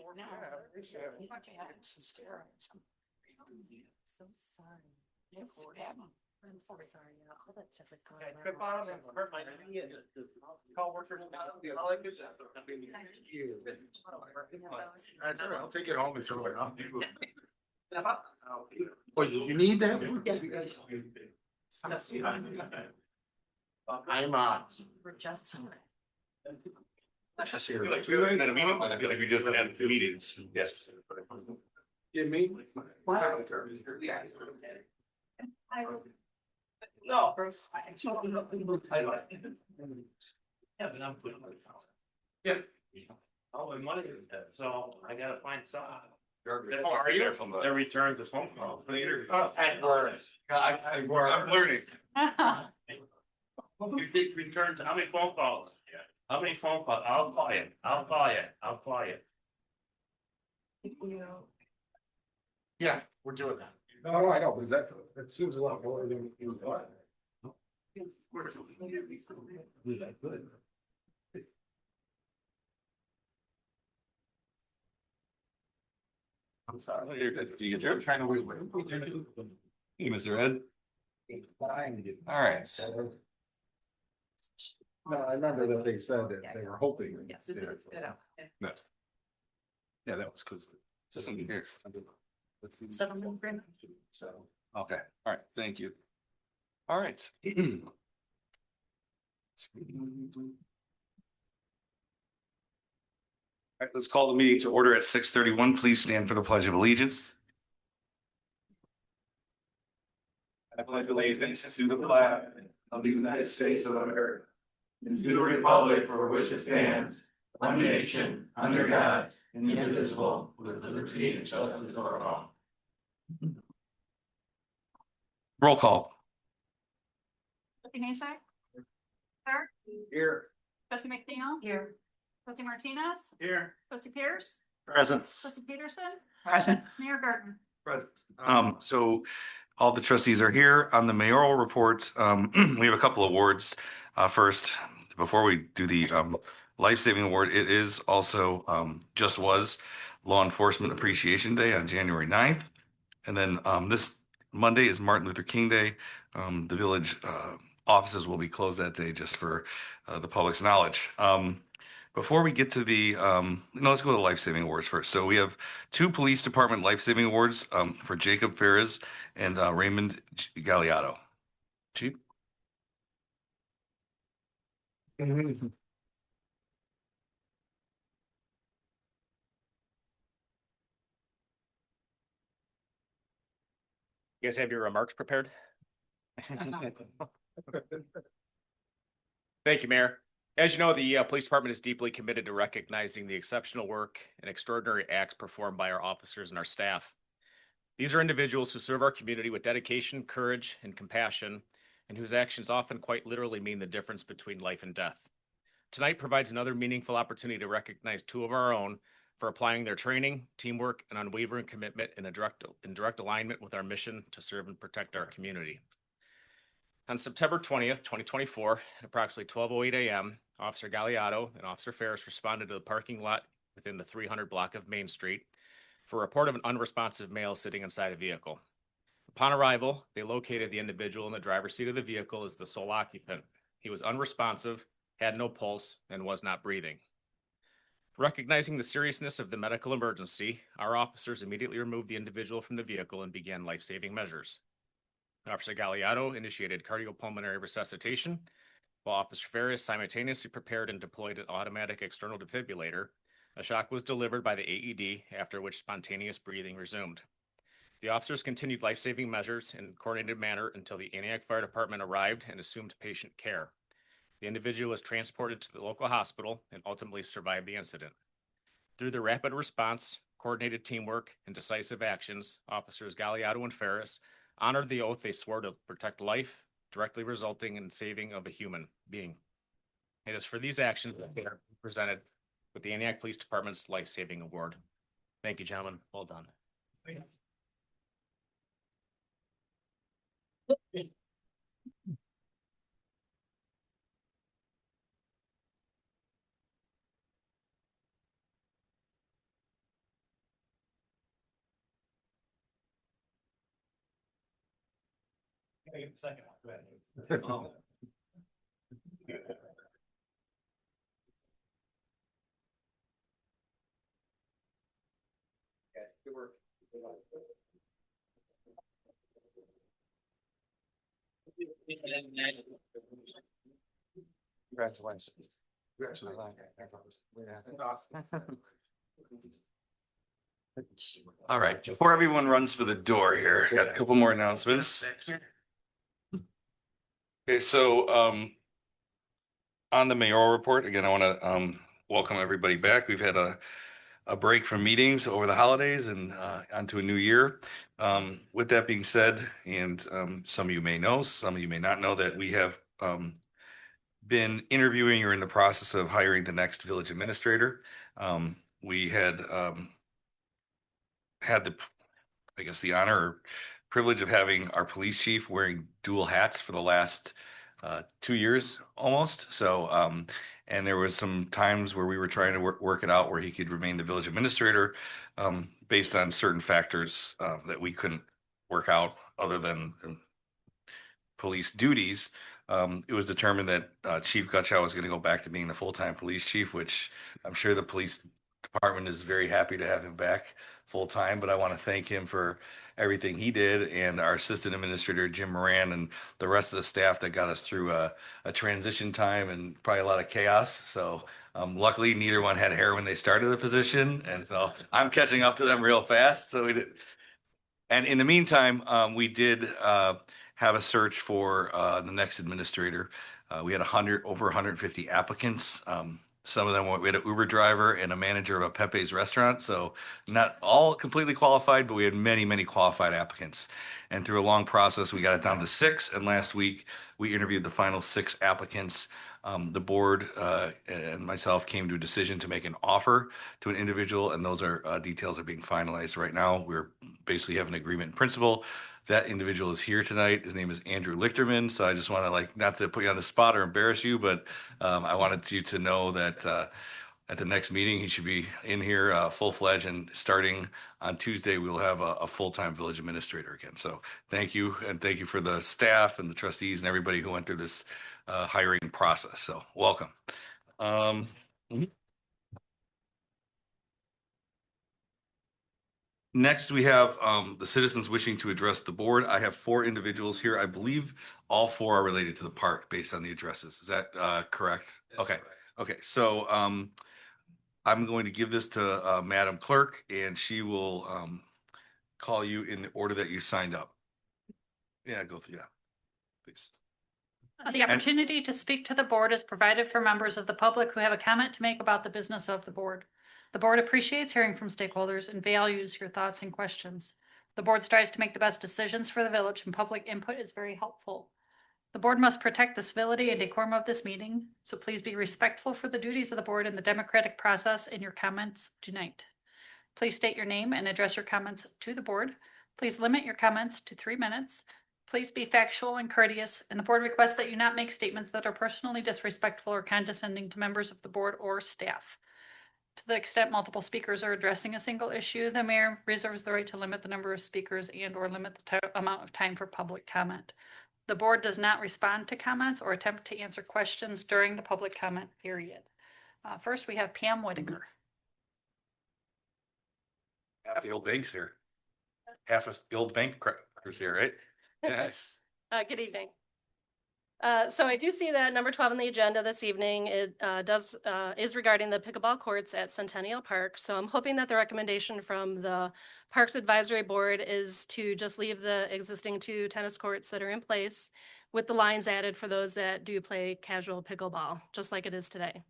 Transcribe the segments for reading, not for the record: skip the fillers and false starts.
right now. Yeah, It's steroids. So sorry. It was bad. I'm so sorry. Yeah, all that stuff was going Okay, on. trip on them and hurt my knee and the call workers and all that good stuff. That's all right. I'll take it home and throw it out. What, did you need that? I'm We're just. just here. Like we were in a meeting, but I feel like we just had two meetings. Yes. You mean? No. Yeah. Oh, and money, so I gotta find some. How are you? Their return to phone call. I'm learning. You think return to, how many phone calls? Yeah. How many phone calls? I'll call you, I'll call you, I'll call you. Yeah, we're doing that. No, I know, but that seems a lot more than you thought. Good. I'm sorry. You're good. You get your trying to wait. Hey, Mr. Ed. All right. No, I remember that they said that they were hoping. Yes, it's good out. Yeah, that was because it's just something here. Settlement agreement. So. Okay, all right, thank you. All right. All right, let's call the meeting to order at 6:31. Please stand for the Pledge of Allegiance. I pledge allegiance to the flag of the United States of America and to the republic for which it stands, one nation, under God, indivisible, with liberty and justice for all. Roll call. Trustee Mason? Sir? Here. Trustee McNeil? Here. Trustee Martinez? Here. Trustee Pierce? Present. Trustee Peterson? Present. Mayor Gurton? Present. So all the trustees are here on the mayoral report. We have a couple awards. First, before we do the life-saving award, it is also just was Law Enforcement Appreciation Day on January 9th. And then this Monday is Martin Luther King Day. The village offices will be closed that day just for the public's knowledge. Before we get to the, let's go to the life-saving awards first. So we have two police department life-saving awards for Jacob Ferris and Raymond Galliotto. Chief? You guys have your remarks prepared? Thank you, Mayor. As you know, the police department is deeply committed to recognizing the exceptional work and extraordinary acts performed by our officers and our staff. These are individuals who serve our community with dedication, courage, and compassion, and whose actions often quite literally mean the difference between life and death. Tonight provides another meaningful opportunity to recognize two of our own for applying their training, teamwork, and unwavering commitment in direct alignment with our mission to serve and protect our community. On September 20th, 2024, at approximately 12:08 a.m., Officer Galliotto and Officer Ferris responded to the parking lot within the 300 block of Main Street for a report of an unresponsive male sitting inside a vehicle. Upon arrival, they located the individual in the driver's seat of the vehicle as the sole occupant. He was unresponsive, had no pulse, and was not breathing. Recognizing the seriousness of the medical emergency, our officers immediately removed the individual from the vehicle and began life-saving measures. Officer Galliotto initiated cardiopulmonary resuscitation, while Officer Ferris simultaneously prepared and deployed an automatic external defibrillator. A shock was delivered by the AED, after which spontaneous breathing resumed. The officers continued life-saving measures in a coordinated manner until the Antioch Fire Department arrived and assumed patient care. The individual was transported to the local hospital and ultimately survived the incident. Through their rapid response, coordinated teamwork, and decisive actions, Officers Galliotto and Ferris honored the oath they swore to protect life, directly resulting in saving of a human being. It is for these actions that they are presented with the Antioch Police Department's Life-Saving Award. Thank you, gentlemen. Well done. Second. Good work. Congratulations. Congratulations. That's awesome. All right, before everyone runs for the door here, got a couple more announcements. Okay, so on the mayoral report, again, I want to welcome everybody back. We've had a break from meetings over the holidays and onto a new year. With that being said, and some of you may know, some of you may not know that we have been interviewing or in the process of hiring the next village administrator. We had had the, I guess, the honor or privilege of having our police chief wearing dual hats for the last 2 years almost. So, and there was some times where we were trying to work it out where he could remain the village administrator based on certain factors that we couldn't work out other than police duties. It was determined that Chief Gutchow was going to go back to being the full-time police chief, which I'm sure the police department is very happy to have him back full-time, but I want to thank him for everything he did and our assistant administrator, Jim Moran, and the rest of the staff that got us through a transition time and probably a lot of chaos. So luckily, neither one had hair when they started the position. And so I'm catching up to them real fast. So we did. And in the meantime, we did have a search for the next administrator. We had over 150 applicants. Some of them we had an Uber driver and a manager of a Pepe's restaurant. So not all completely qualified, but we had many, many qualified applicants. And through a long process, we got it down to 6. And last week, we interviewed the final 6 applicants. The board and myself came to a decision to make an offer to an individual, and those are details are being finalized right now. We're basically have an agreement in principle. That individual is here tonight. His name is Andrew Lichterman. So I just want to not to put you on the spot or embarrass you, but I wanted you to know that at the next meeting, he should be in here full-fledged, and starting on Tuesday, we'll have a full-time village administrator again. So thank you, and thank you for the staff and the trustees and everybody who went through this hiring process. So welcome. Mhm. Next, we have the citizens wishing to address the board. I have 4 individuals here. I believe all 4 are related to the park based on the addresses. Is that correct? Okay. Okay. So I'm going to give this to Madam Clerk, and she will call you in the order that you signed up. Yeah, go through. Yeah, please. The opportunity to speak to the board is provided for members of the public who have a comment to make about the business of the board. The board appreciates hearing from stakeholders and values your thoughts and questions. The board strives to make the best decisions for the village, and public input is very helpful. The board must protect the civility and decorum of this meeting, so please be respectful for the duties of the board and the democratic process in your comments tonight. Please state your name and address your comments to the board. Please limit your comments to 3 minutes. Please be factual and courteous, and the board requests that you not make statements that are personally disrespectful or condescending to members of the board or staff. To the extent multiple speakers are addressing a single issue, the mayor reserves the right to limit the number of speakers and or limit the amount of time for public comment. The board does not respond to comments or attempt to answer questions during the public comment period. First, we have Pam Whitaker. Half the old bank's here. Half of the old bank crew's here, right? Yes. Good evening. So I do see that number 12 on the agenda this evening, it is regarding the pickleball courts at Centennial Park. So I'm hoping that the recommendation from the Parks Advisory Board is to just leave the existing 2 tennis courts that are in place with the lines added for those that do play casual pickleball, just like it is today.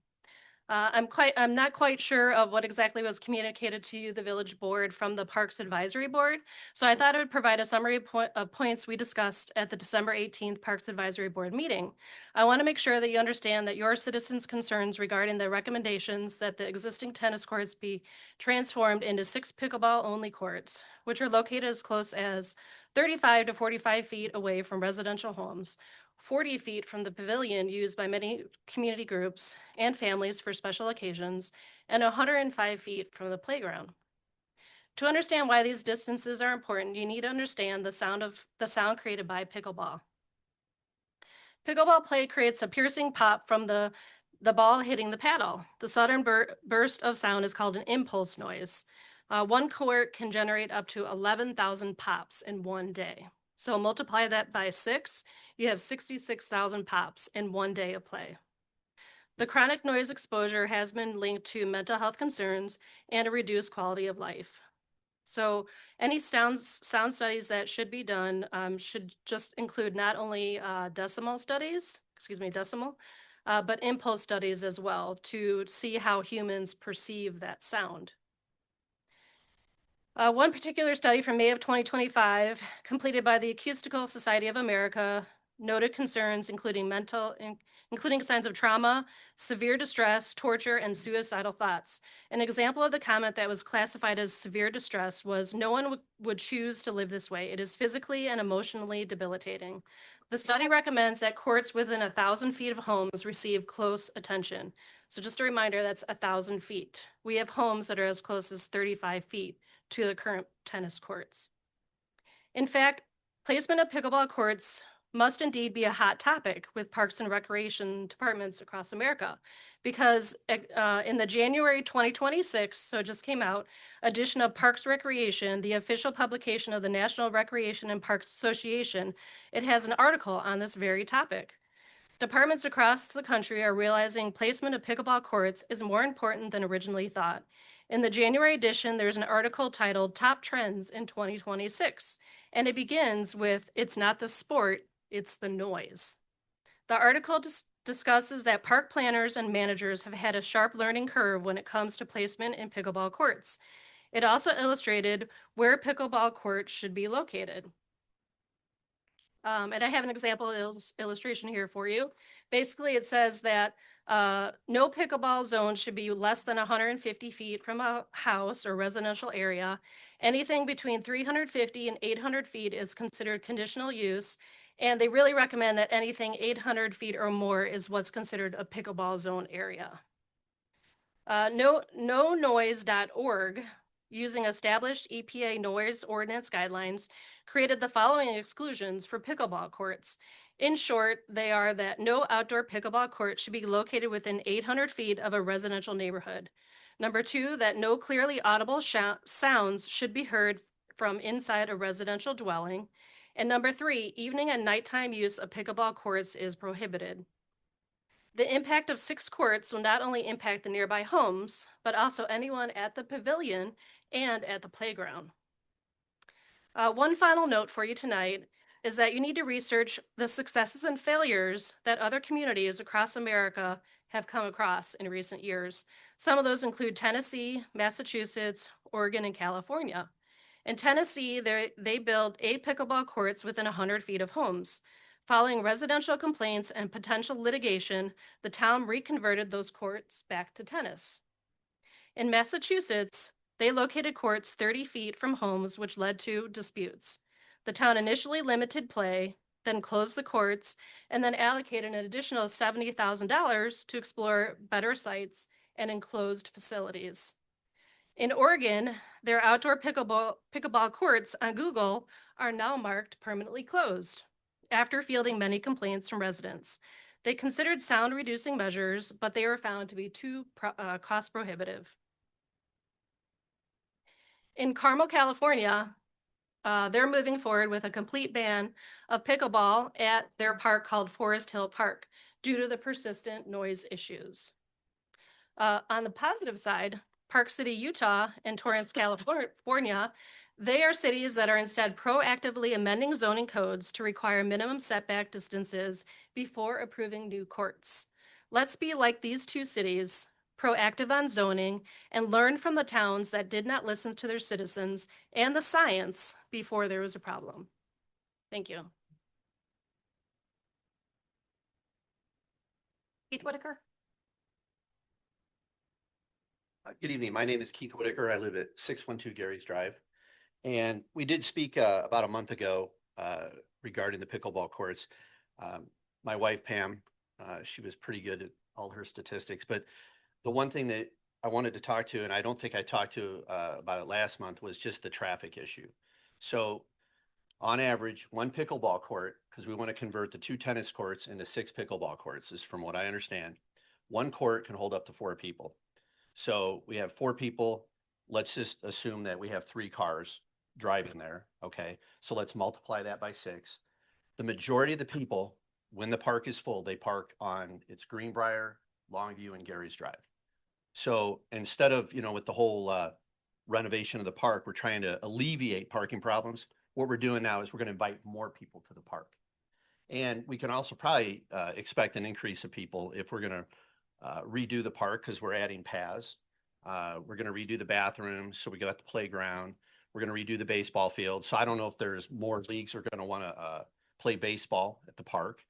I'm not quite sure of what exactly was communicated to you, the village board, from the Parks Advisory Board. So I thought I would provide a summary of points we discussed at the December 18th Parks Advisory Board meeting. I want to make sure that you understand that your citizens' concerns regarding the recommendations that the existing tennis courts be transformed into 6 pickleball-only courts, which are located as close as 35 to 45 feet away from residential homes, 40 feet from the pavilion used by many community groups and families for special occasions, and 105 feet from the playground. To understand why these distances are important, you need to understand the sound created by pickleball. Pickleball play creates a piercing pop from the ball hitting the paddle. The sudden burst of sound is called an impulse noise. One court can generate up to 11,000 pops in one day. So multiply that by 6, you have 66,000 pops in one day of play. The chronic noise exposure has been linked to mental health concerns and a reduced quality of life. So any sound studies that should be done should just include not only decimal, but impulse studies as well to see how humans perceive that sound. One particular study from May of 2025, completed by the Acoustical Society of America, noted concerns including signs of trauma, severe distress, torture, and suicidal thoughts. An example of the comment that was classified as severe distress was, "No one would choose to live this way. It is physically and emotionally debilitating." The study recommends that courts within 1,000 feet of homes receive close attention. So just a reminder, that's 1,000 feet. We have homes that are as close as 35 feet to the current tennis courts. In fact, placement of pickleball courts must indeed be a hot topic with parks and recreation departments across America, because in the January 2026, so it just came out, edition of Parks Recreation, the official publication of the National Recreation and Parks Association, it has an article on this very topic. Departments across the country are realizing placement of pickleball courts is more important than originally thought. In the January edition, there's an article titled Top Trends in 2026, and it begins with, "It's not the sport, it's the noise." The article discusses that park planners and managers have had a sharp learning curve when it comes to placement in pickleball courts. It also illustrated where pickleball courts should be located. And I have an example illustration here for you. Basically, it says that no pickleball zone should be less than 150 feet from a house or residential area. Anything between 350 and 800 feet is considered conditional use. And they really recommend that anything 800 feet or more is what's considered a pickleball zone area. NoNoise.org, using established EPA noise ordinance guidelines, created the following exclusions for pickleball courts. In short, they are that no outdoor pickleball court should be located within 800 feet of a residential neighborhood. Number 2, that no clearly audible sounds should be heard from inside a residential dwelling. And number 3, evening and nighttime use of pickleball courts is prohibited. The impact of 6 courts will not only impact the nearby homes, but also anyone at the pavilion and at the playground. One final note for you tonight is that you need to research the successes and failures that other communities across America have come across in recent years. Some of those include Tennessee, Massachusetts, Oregon, and California. In Tennessee, they built 8 pickleball courts within 100 feet of homes. Following residential complaints and potential litigation, the town reconverted those courts back to tennis. In Massachusetts, they located courts 30 feet from homes, which led to disputes. The town initially limited play, then closed the courts, and then allocated an additional $70,000 to explore better sites and enclosed facilities. In Oregon, their outdoor pickleball courts on Google are now marked permanently closed after fielding many complaints from residents. They considered sound reducing measures, but they were found to be too cost prohibitive. In Carmel, California, they're moving forward with a complete ban of pickleball at their park called Forest Hill Park due to the persistent noise issues. On the positive side, Park City, Utah, and Torrance, California, they are cities that are instead proactively amending zoning codes to require minimum setback distances before approving new courts. Let's be like these 2 cities, proactive on zoning, and learn from the towns that did not listen to their citizens and the science before there was a problem. Thank you. Keith Whitaker. Good evening. My name is Keith Whitaker. I live at 612 Gary's Drive. And we did speak about a month ago regarding the pickleball courts. My wife, Pam, she was pretty good at all her statistics. But the one thing that I wanted to talk to, and I don't think I talked to about it last month, was just the traffic issue. So on average, one pickleball court, because we want to convert the 2 tennis courts into 6 pickleball courts, is from what I understand. One court can hold up to 4 people. So we have 4 people. Let's just assume that we have 3 cars driving there. Okay. So let's multiply that by 6. The majority of the people, when the park is full, they park on it's Greenbrier, Longview, and Gary's Drive. So instead of, with the whole renovation of the park, we're trying to alleviate parking problems. What we're doing now is we're going to invite more people to the park. And we can also probably expect an increase of people if we're going to redo the park because we're adding paths. We're going to redo the bathrooms. So we got the playground. We're going to redo the baseball field. So I don't know if there's more leagues are going to want to play baseball at the park.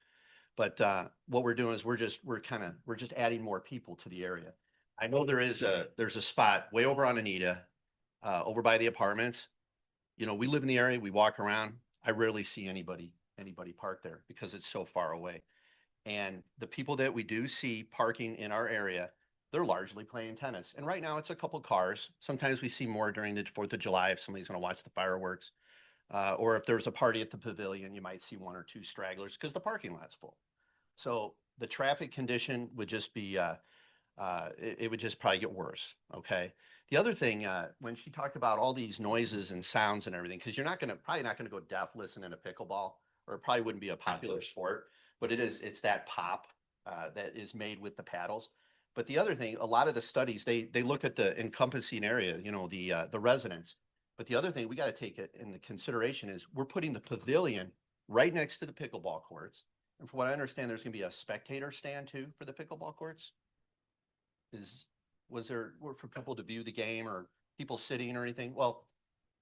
But what we're doing is we're just adding more people to the area. I know there's a spot way over on Anita, over by the apartments. We live in the area, we walk around. I rarely see anybody park there because it's so far away. And the people that we do see parking in our area, they're largely playing tennis. And right now it's a couple cars. Sometimes we see more during the 4th of July if somebody's going to watch the fireworks. Or if there's a party at the pavilion, you might see 1 or 2 stragglers because the parking lot's full. So the traffic condition would just be, it would just probably get worse. Okay. The other thing, when she talked about all these noises and sounds and everything, because you're probably not going to go deaf listening to pickleball, or it probably wouldn't be a popular sport, but it's that pop that is made with the paddles. But the other thing, a lot of the studies, they look at the encompassing area, the residents. But the other thing we got to take it into consideration is we're putting the pavilion right next to the pickleball courts. And from what I understand, there's going to be a spectator stand too for the pickleball courts. Was there for people to view the game or people sitting or anything? Well,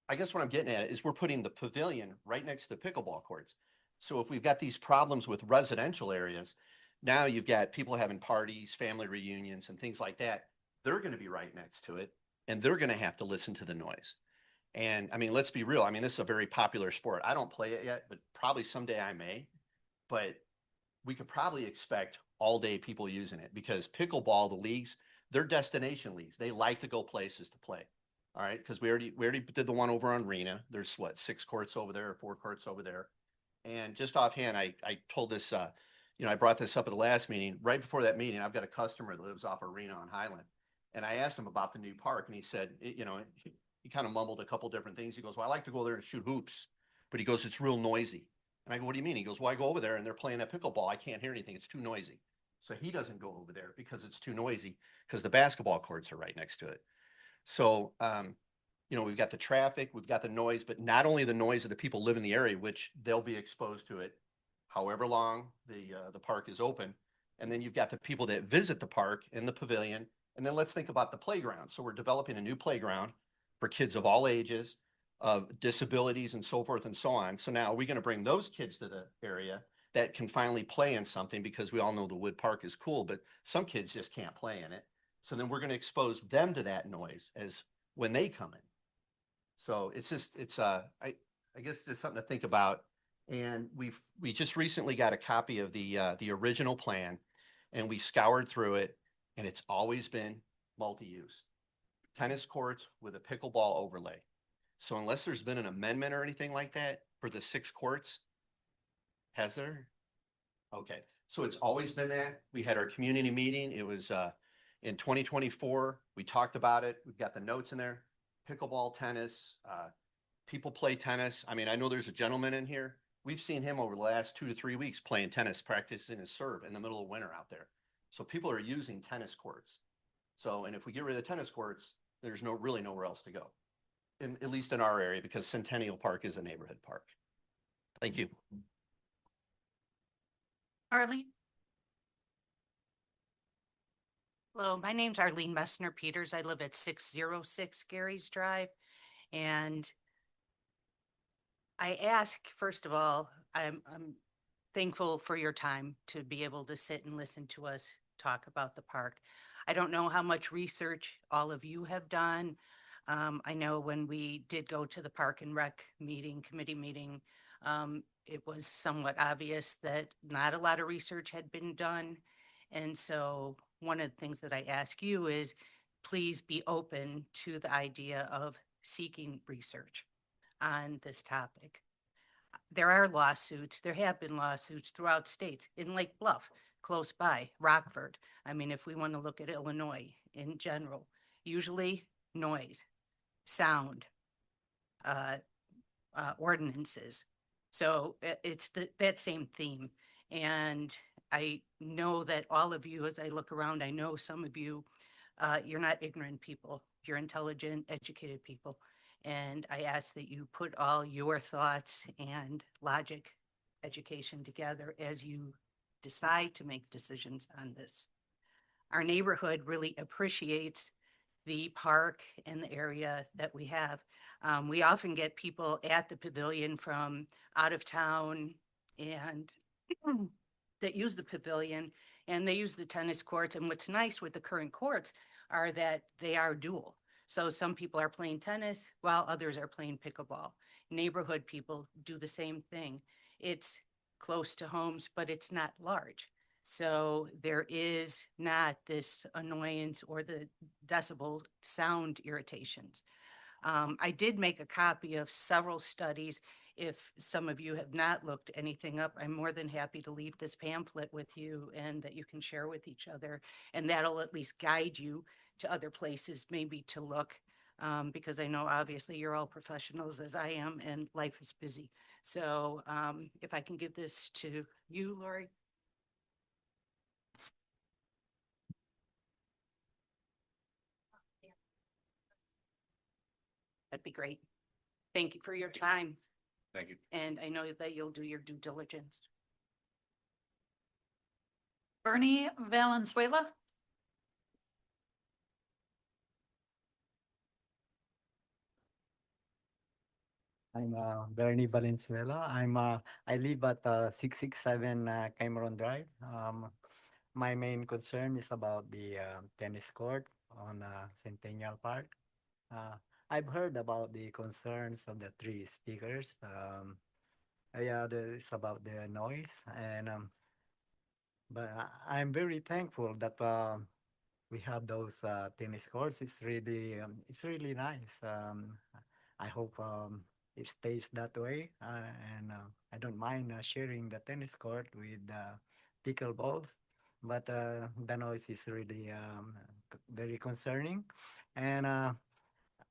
I guess what I'm getting at is we're putting the pavilion right next to the pickleball courts. So if we've got these problems with residential areas, now you've got people having parties, family reunions, and things like that. They're going to be right next to it, and they're going to have to listen to the noise. And I mean, let's be real. I mean, this is a very popular sport. I don't play it yet, but probably someday I may. But we could probably expect all day people using it because pickleball, the leagues, they're destination leagues. They like to go places to play. All right. Because we already did the one over on Rena. There's 6 courts over there, or 4 courts over there. And just offhand, I told this, I brought this up at the last meeting. Right before that meeting, I've got a customer that lives off Arena on Highland. And I asked him about the new park, and he said, he kind of mumbled a couple different things. He goes, well, I like to go there and shoot hoops. But he goes, it's real noisy. And I go, what do you mean? He goes, well, I go over there and they're playing that pickleball. I can't hear anything. It's too noisy. So he doesn't go over there because it's too noisy because the basketball courts are right next to it. So, we've got the traffic, we've got the noise, but not only the noise of the people live in the area, which they'll be exposed to it however long the park is open. And then you've got the people that visit the park in the pavilion. And then let's think about the playground. So we're developing a new playground for kids of all ages, of disabilities and so forth and so on. So now are we going to bring those kids to the area that can finally play in something because we all know the wood park is cool, but some kids just can't play in it. So then we're going to expose them to that noise as when they come in. So I guess there's something to think about. And we just recently got a copy of the original plan, and we scoured through it, and it's always been multi-use. Tennis courts with a pickleball overlay. So unless there's been an amendment or anything like that for the 6 courts, has there? Okay, so it's always been that. We had our community meeting. It was in 2024. We talked about it. We've got the notes in there. Pickleball, tennis, people play tennis. I mean, I know there's a gentleman in here. We've seen him over the last 2 to 3 weeks playing tennis, practicing his serve in the middle of winter out there. So people are using tennis courts. So, and if we get rid of the tennis courts, there's really nowhere else to go. At least in our area, because Centennial Park is a neighborhood park. Thank you. Arlene? Hello, my name's Arlene Messner Peters. I live at 606 Gary's Drive. And I ask, first of all, I'm thankful for your time to be able to sit and listen to us talk about the park. I don't know how much research all of you have done. I know when we did go to the Park and Rec committee meeting, it was somewhat obvious that not a lot of research had been done. And so one of the things that I ask you is please be open to the idea of seeking research on this topic. there are lawsuits, there have been lawsuits throughout states, in Lake Bluff, close by, Rockford. I mean, if we want to look at Illinois in general, usually noise, sound, uh, ordinances. So it's that same theme. And I know that all of you, as I look around, I know some of you, you're not ignorant people. You're intelligent, educated people. And I ask that you put all your thoughts and logic, education together as you decide to make decisions on this. Our neighborhood really appreciates the park and the area that we have. We often get people at the pavilion from out of town and that use the pavilion, and they use the tennis courts. And what's nice with the current courts are that they are dual. So some people are playing tennis while others are playing pickleball. Neighborhood people do the same thing. It's close to homes, but it's not large. So there is not this annoyance or the decibel sound irritations. I did make a copy of several studies. If some of you have not looked anything up, I'm more than happy to leave this pamphlet with you and that you can share with each other. And that'll at least guide you to other places maybe to look. Because I know obviously you're all professionals as I am and life is busy. So if I can give this to you, Lori. That'd be great. Thank you for your time. Thank you. And I know that you'll do your due diligence. Bernie Valenzuela. I'm Bernie Valenzuela. I live at 667 Cameron Drive. My main concern is about the tennis court on Centennial Park. I've heard about the concerns of the three speakers. Yeah, it's about the noise, and but I'm very thankful that we have those tennis courts. It's really nice. I hope it stays that way, and I don't mind sharing the tennis court with pickleballs. But the noise is really very concerning, and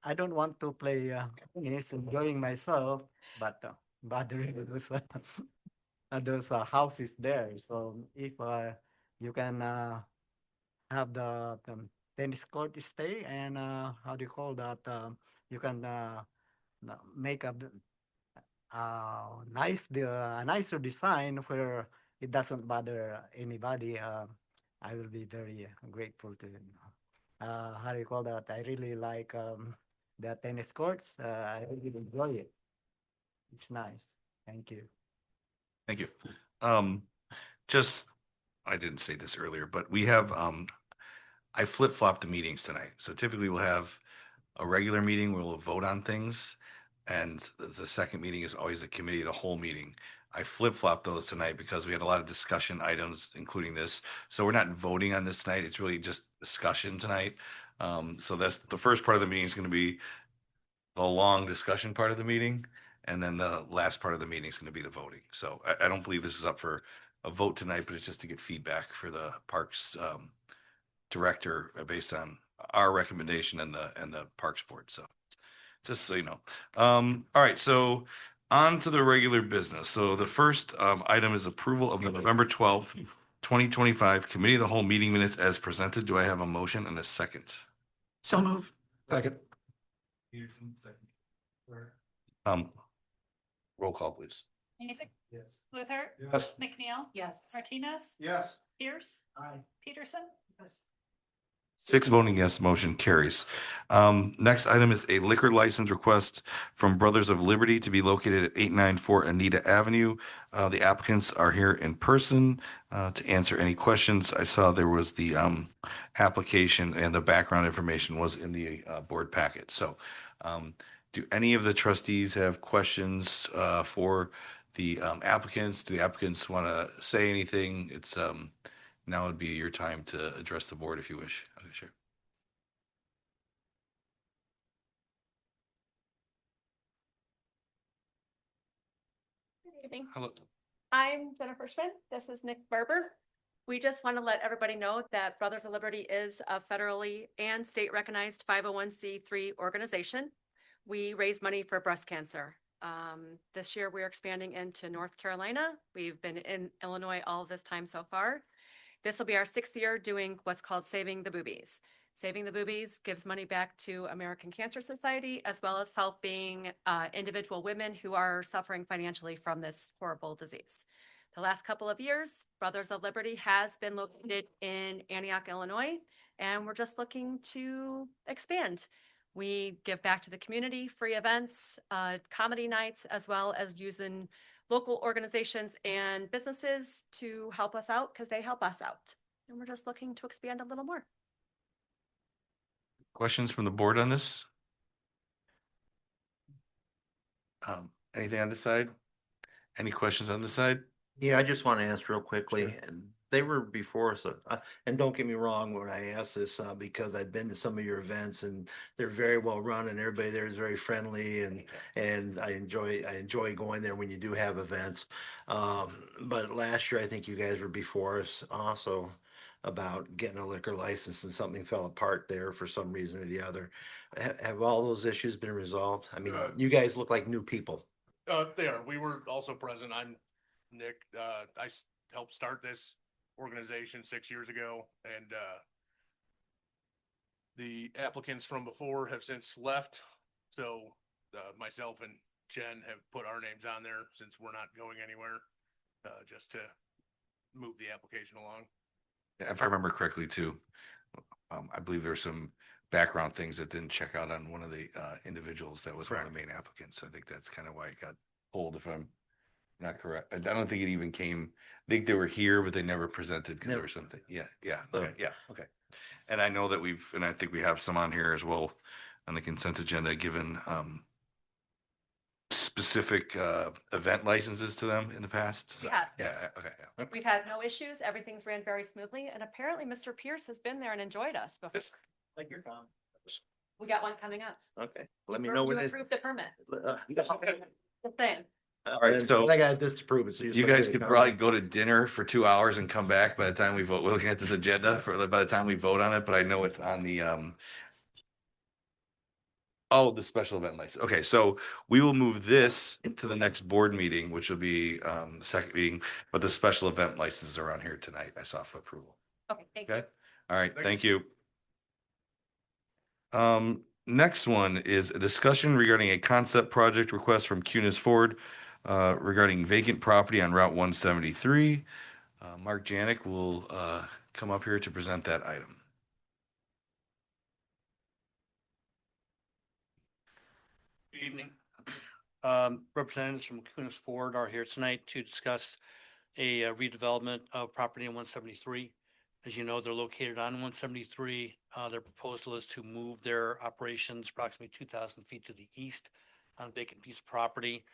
I don't want to play tennis, enjoying myself, but bothering those houses there. So if you can have the tennis court stay, and how do you call that? You can make a nicer design where it doesn't bother anybody. I will be very grateful to how do you call that? I really like the tennis courts. I really enjoy it. It's nice. Thank you. Thank you. Um, just, I didn't say this earlier, but we have, I flip-flop the meetings tonight. So typically we'll have a regular meeting where we'll vote on things. And the second meeting is always a committee of the whole meeting. I flip-flop those tonight because we had a lot of discussion items, including this. So we're not voting on this tonight. It's really just discussion tonight. So that's the first part of the meeting is going to be the long discussion part of the meeting. And then the last part of the meeting is going to be the voting. So I don't believe this is up for a vote tonight, but it's just to get feedback for the parks director based on our recommendation and the Parks Board. So just so you know. All right, so on to the regular business. So the first item is approval of the November 12th, 2025 Committee of the Whole meeting minutes as presented. Do I have a motion and a second? So move. Second. Um, roll call, please. Mason, Yes. Luther, Yes. McNeil, Yes. Martinez, Yes. Pierce, Aye. Peterson. 6 voting yes, motion carries. Next item is a liquor license request from Brothers of Liberty to be located at 894 Anita Avenue. The applicants are here in person to answer any questions. I saw there was the application and the background information was in the board packet. So do any of the trustees have questions for the applicants? Do the applicants want to say anything? It's now would be your time to address the board if you wish. Okay, sure. Evening. Hello. I'm Jennifer Schmidt. This is Nick Barber. We just want to let everybody know that Brothers of Liberty is a federally and state recognized 501c3 organization. We raise money for breast cancer. This year we're expanding into North Carolina. We've been in Illinois all of this time so far. This will be our 6th year doing what's called Saving the Boobies. Saving the Boobies gives money back to American Cancer Society, as well as helping individual women who are suffering financially from this horrible disease. The last couple of years, Brothers of Liberty has been located in Antioch, Illinois, and we're just looking to expand. We give back to the community, free events, comedy nights, as well as using local organizations and businesses to help us out because they help us out. And we're just looking to expand a little more. Questions from the board on this? Anything on this side? Any questions on this side? Yeah, I just want to ask real quickly. They were before us, and don't get me wrong when I ask this, because I've been to some of your events and they're very well run and everybody there is very friendly and I enjoy going there when you do have events. But last year, I think you guys were before us also about getting a liquor license and something fell apart there for some reason or the other. Have all those issues been resolved? I mean, you guys look like new people. They are. We were also present. I'm Nick. Helped start this organization 6 years ago, and the applicants from before have since left. So myself and Jen have put our names on there since we're not going anywhere, just to move the application along. If I remember correctly too, I believe there were some background things that didn't check out on one of the individuals that was one of the main applicants. I think that's kind of why it got pulled, if I'm not correct. I don't think it even came, I think they were here, but they never presented because there was something. Yeah, okay, yeah, okay. And I know that and I think we have some on here as well on the consent agenda, given specific event licenses to them in the past. So, Yeah. Okay, yeah. We've had no issues. Everything's ran very smoothly. And apparently Mr. Pierce has been there and enjoyed us. Before. Like your mom. We got one coming up. Okay, let me know when You it. approved the permit. Just saying. All right, so I got this to prove it. So you guys could probably go to dinner for 2 hours and come back by the time we vote. We're looking at this agenda by the time we vote on it, but I know it's on the the special event license. Okay, so we will move this into the next board meeting, which will be the second meeting, but the special event licenses are on here tonight. I saw for approval. Okay, thank you. Okay, all right, thank you. Next one is a discussion regarding a concept project request from Cunis Ford regarding vacant property on Route 173. Mark Janik will come up here to present that item. Good evening. Representatives from Cunis Ford are here tonight to discuss a redevelopment of property in 173. As you know, they're located on 173. Their proposal is to move their operations approximately 2,000 feet to the east on a vacant piece of property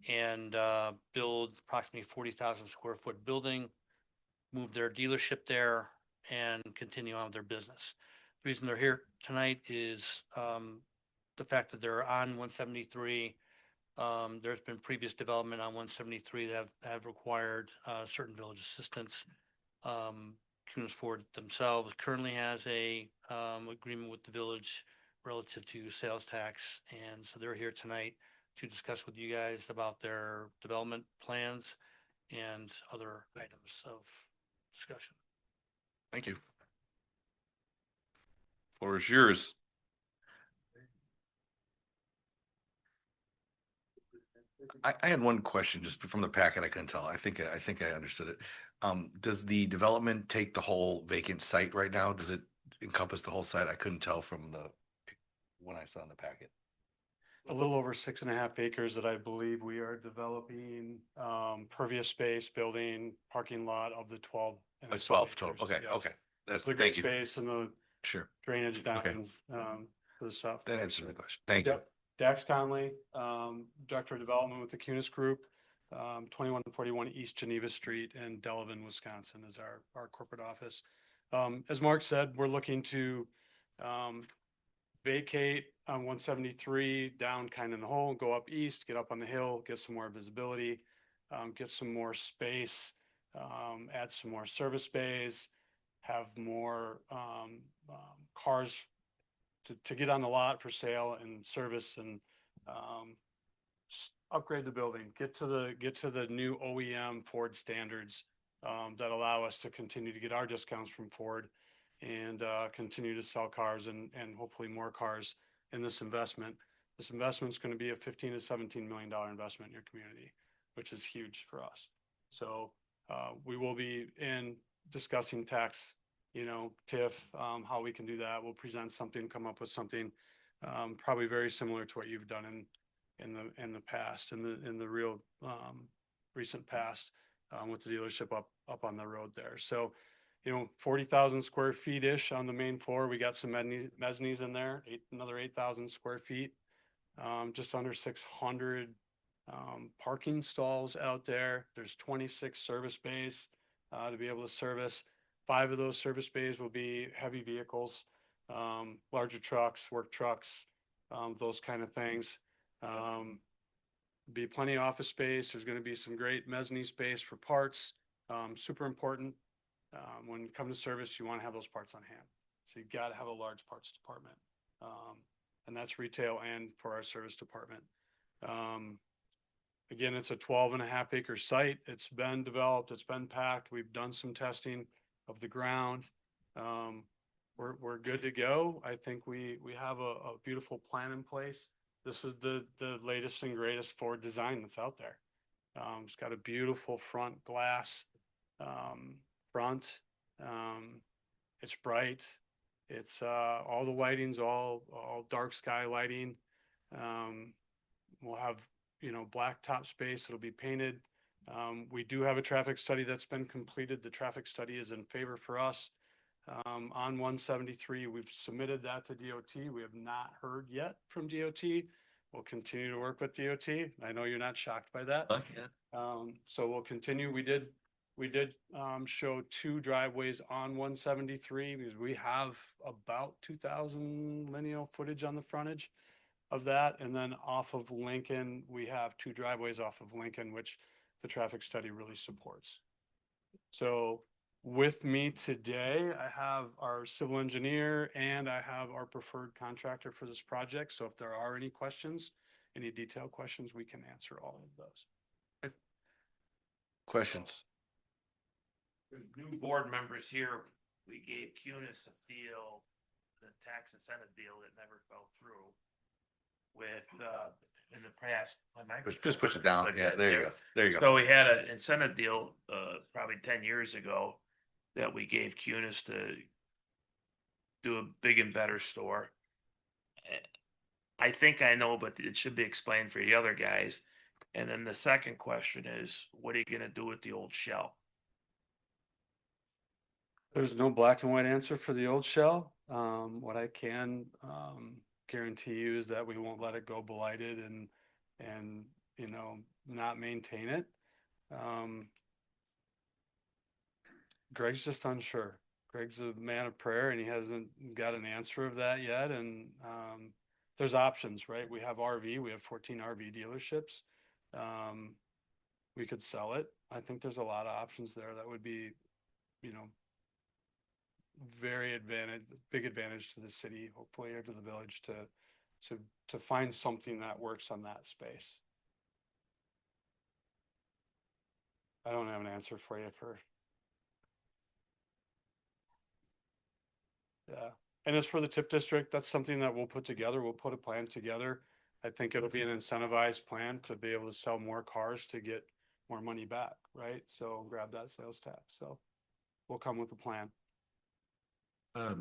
and build approximately 40,000 square foot building, move their dealership there, and continue on with their business. The reason they're here tonight is the fact that they're on 173. There's been previous development on 173 that have required certain village assistance. Cunis Ford themselves currently has a agreement with the village relative to sales tax, and so they're here tonight to discuss with you guys about their development plans and other items of discussion. Thank you. Floor is yours. I had one question just from the packet. I couldn't tell. I think I understood it. Does the development take the whole vacant site right now? Does it encompass the whole site? I couldn't tell from when I saw in the packet. A little over 6.5 acres that I believe we are developing, pervious space, building, parking lot of the 12. And It's 12 total. Okay, yes. okay. That's The green space and the Sure. drainage down Okay. for the south. That answers my question. Thank you. Yep. Dax Conley, Director of Development with the Cunis Group, 2141 East Geneva Street in Delavan, Wisconsin is our corporate office. As Mark said, we're looking to vacate on 173 down kind of in the hole, go up east, get up on the hill, get some more visibility. get some more space, add some more service bays, have more cars to get on the lot for sale and service, and upgrade the building, get to the new OEM Ford standards that allow us to continue to get our discounts from Ford and continue to sell cars and hopefully more cars in this investment. This investment is going to be a $15 to $17 million investment in your community, which is huge for us. So we will be discussing tax, TIF, how we can do that. We'll present something, come up with something probably very similar to what you've done in the past, in the real recent past, with the dealership up on the road there. So 40,000 square feet ish on the main floor. We got some mezzanines in there, another 8,000 square feet, just under 600 parking stalls out there. There's 26 service bays to be able to service. 5 of those service bays will be heavy vehicles, larger trucks, work trucks, those kind of things. Be plenty of office space. There's going to be some great mezzanine space for parts. Super important. When you come to service, you want to have those parts on hand. So you got to have a large parts department. And that's retail and for our service department. Again, it's a 12.5 acre site. It's been developed. It's been packed. We've done some testing of the ground. We're good to go. I think we have a beautiful plan in place. This is the latest and greatest Ford design that's out there. It's got a beautiful front glass front. It's bright. It's all the lighting's all dark sky lighting. We'll have black top space. It'll be painted. We do have a traffic study that's been completed. The traffic study is in favor for us. On 173, we've submitted that to DOT. We have not heard yet from DOT. We'll continue to work with DOT. I know you're not shocked by that. So we'll continue. We did show 2 driveways on 173 because we have about 2,000 lineal footage on the frontage of that. And then off of Lincoln, we have 2 driveways off of Lincoln, which the traffic study really supports. So with me today, I have our civil engineer and I have our preferred contractor for this project. So if there are any questions, any detailed questions, we can answer all of those. Questions? There's new board members here. We gave Cunis a deal, the tax incentive deal that never fell through with, in the past. Just push it down. Yeah, there you go. There you go. So we had an incentive deal, probably 10 years ago that we gave Cunis to do a big and better store. I think I know, but it should be explained for the other guys. And then the second question is, what are you going to do with the old shell? There's no black and white answer for the old shell. What I can guarantee you is that we won't let it go blighted and not maintain it. Greg's just unsure. Greg's a man of prayer and he hasn't got an answer of that yet. And there's options, right? We have RV, we have 14 RV dealerships. We could sell it. I think there's a lot of options there that would be, big advantage to the city, hopefully, or to the village to find something that works on that space. I don't have an answer for you yeah. And as for the TIP district, that's something that we'll put together. We'll put a plan together. I think it'll be an incentivized plan to be able to sell more cars to get more money back, right? So grab that sales tax. So we'll come with a plan. I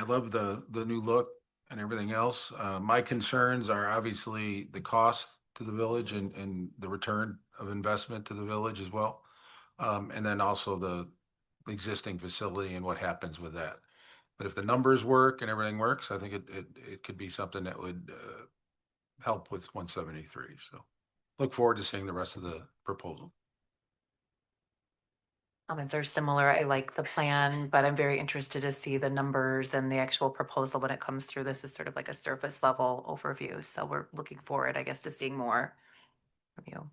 love the new look and everything else. My concerns are obviously the cost to the village and the return of investment to the village as well. And then also the existing facility and what happens with that. But if the numbers work and everything works, I think it could be something that would help with 173. So look forward to seeing the rest of the proposal. Comments are similar. I like the plan, but I'm very interested to see the numbers and the actual proposal when it comes through. This is sort of like a surface level overview. So we're looking forward, I guess, to seeing more from you.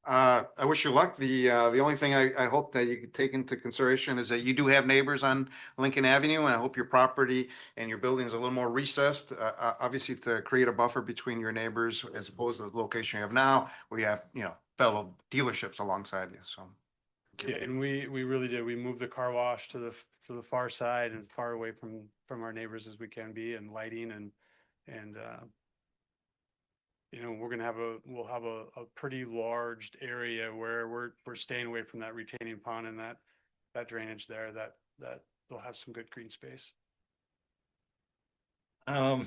I wish you luck. The only thing I hope that you could take into consideration is that you do have neighbors on Lincoln Avenue, and I hope your property and your building is a little more recessed, obviously to create a buffer between your neighbors as opposed to the location you have now, where you have, fellow dealerships alongside you, so. Yeah, and we really did. We moved the car wash to the far side and far away from our neighbors as we can be, and lighting and we'll have a pretty large area where we're staying away from that retaining pond and that drainage there, that they'll have some good green space. I'll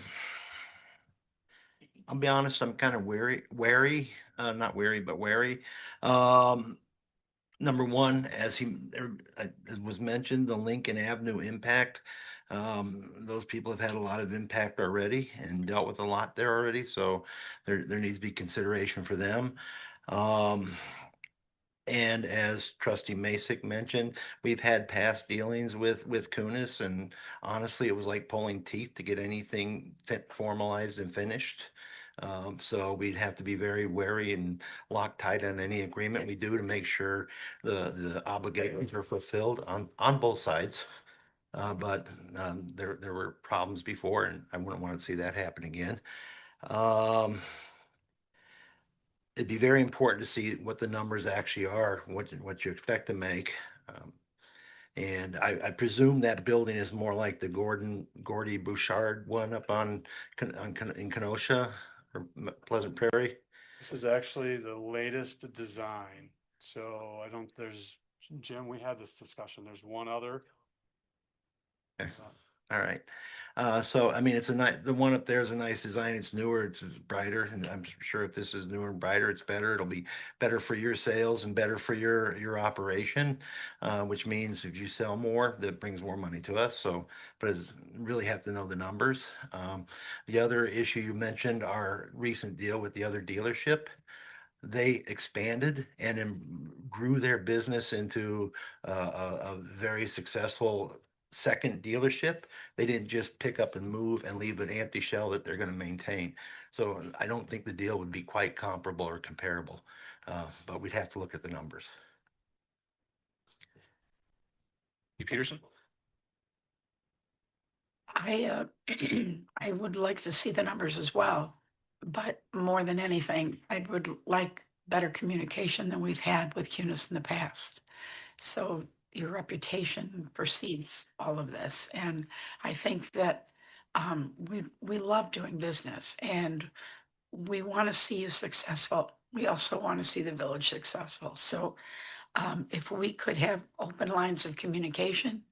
be honest, I'm kind of not wary, but wary. Number one, as was mentioned, the Lincoln Avenue impact. Those people have had a lot of impact already and dealt with a lot there already, so there needs to be consideration for them. And as Trustee Masek mentioned, we've had past dealings with Kunis, and honestly, it was like pulling teeth to get anything formalized and finished. So we'd have to be very wary and Loctite on any agreement we do to make sure the obligations are fulfilled on both sides. But there were problems before, and I wouldn't want to see that happen again. It'd be very important to see what the numbers actually are, what you expect to make. And I presume that building is more like the Gordy Bouchard one up in Kenosha or Pleasant Prairie. This is actually the latest design. So Jim, we had this discussion. There's one other. Okay. All right. So I mean, the one up there is a nice design. It's newer, it's brighter, and I'm sure if this is newer and brighter, it's better. It'll be better for your sales and better for your operation, which means if you sell more, that brings more money to us. So, but really have to know the numbers. The other issue you mentioned, our recent deal with the other dealership. They expanded and grew their business into a very successful second dealership. They didn't just pick up and move and leave an empty shell that they're going to maintain. So I don't think the deal would be quite comparable or comparable, but we'd have to look at the numbers. Peterson? I I would like to see the numbers as well, but more than anything, I would like better communication than we've had with Cunis in the past. So your reputation precedes all of this, and I think that we love doing business, and we want to see you successful. We also want to see the village successful. So if we could have open lines of communication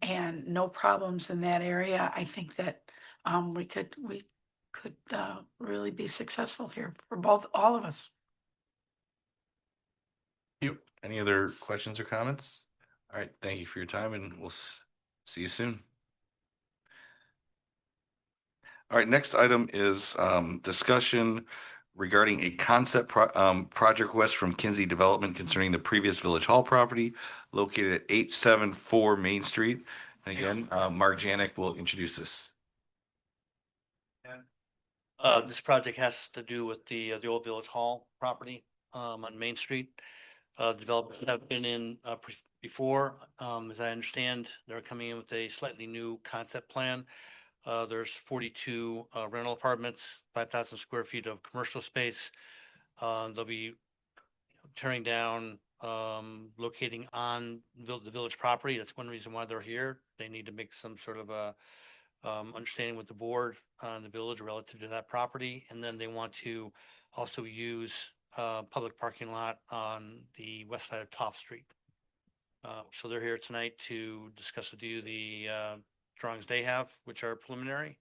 and no problems in that area, I think that we could really be successful here for all of us. You, any other questions or comments? All right, thank you for your time, and we'll see you soon. All right, next item is discussion regarding a concept project request from Kinsey Development concerning the previous Village Hall property located at 874 Main Street. And again, Mark Janik will introduce this. This project has to do with the old Village Hall property on Main Street. Developers have been in before. As I understand, they're coming in with a slightly new concept plan. There's 42 rental apartments, 5,000 square feet of commercial space. They'll be tearing down, locating on the village property. That's one reason why they're here. They need to make some sort of a understanding with the board on the village relative to that property. And then they want to also use public parking lot on the west side of Toff Street. So they're here tonight to discuss with you the drawings they have, which are preliminary,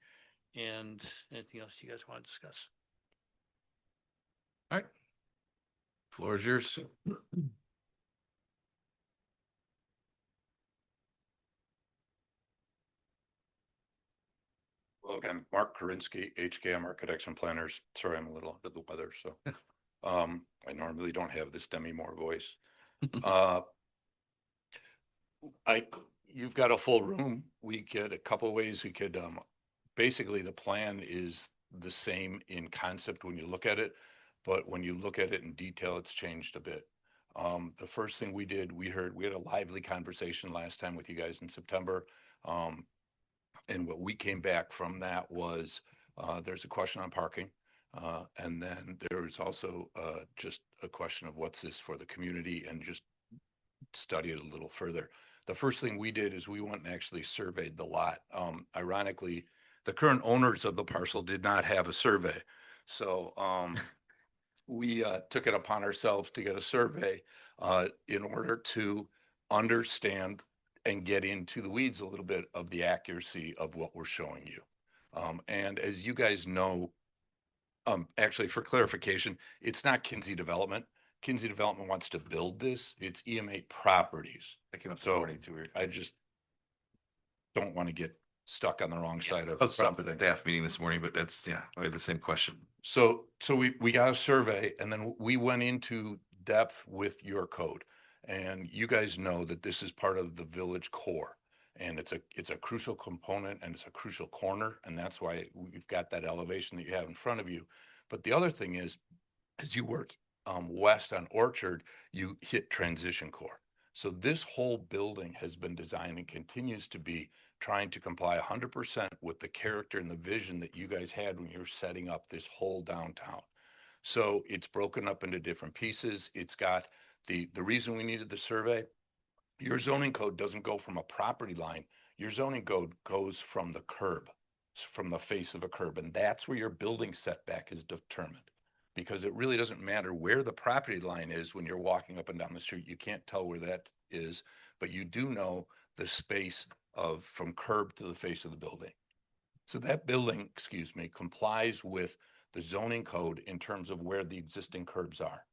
and anything else you guys want to discuss. All right. Floor is yours. Well, again, Mark Korinsky, HKM Architects and Planners. Sorry, I'm a little under the weather, so I normally don't have this Demi Moore voice. You've got a full room. We could a couple of ways we could basically the plan is the same in concept when you look at it, but when you look at it in detail, it's changed a bit. The first thing we did, we had a lively conversation last time with you guys in September. And what we came back from that was, there's a question on parking. And then there was also, just a question of what's this for the community, and just study it a little further. The first thing we did is we went and actually surveyed the lot. Ironically, the current owners of the parcel did not have a survey. So, we took it upon ourselves to get a survey in order to understand and get into the weeds a little bit of the accuracy of what we're showing you. And as you guys know, actually for clarification, it's not Kinsey Development. Kinsey Development wants to build this. It's EM8 Properties. So I just don't want to get stuck on the wrong side of I was up at something. the staff meeting this morning, but that's, yeah, I had the same question. So we got a survey, and then we went into depth with your code. And you guys know that this is part of the village core, and it's a crucial component, and it's a crucial corner. And that's why we've got that elevation that you have in front of you. But the other thing is, as you work west on Orchard, you hit transition core. So this whole building has been designed and continues to be trying to comply 100% with the character and the vision that you guys had when you were setting up this whole downtown. So it's broken up into different pieces. It's got the reason we needed the survey. Your zoning code doesn't go from a property line. Your zoning code goes from the curb, from the face of a curb. And that's where your building setback is determined, because it really doesn't matter where the property line is when you're walking up and down the street. You can't tell where that is, but you do know the space of from curb to the face of the building. So that building, excuse me, complies with the zoning code in terms of where the existing curbs are.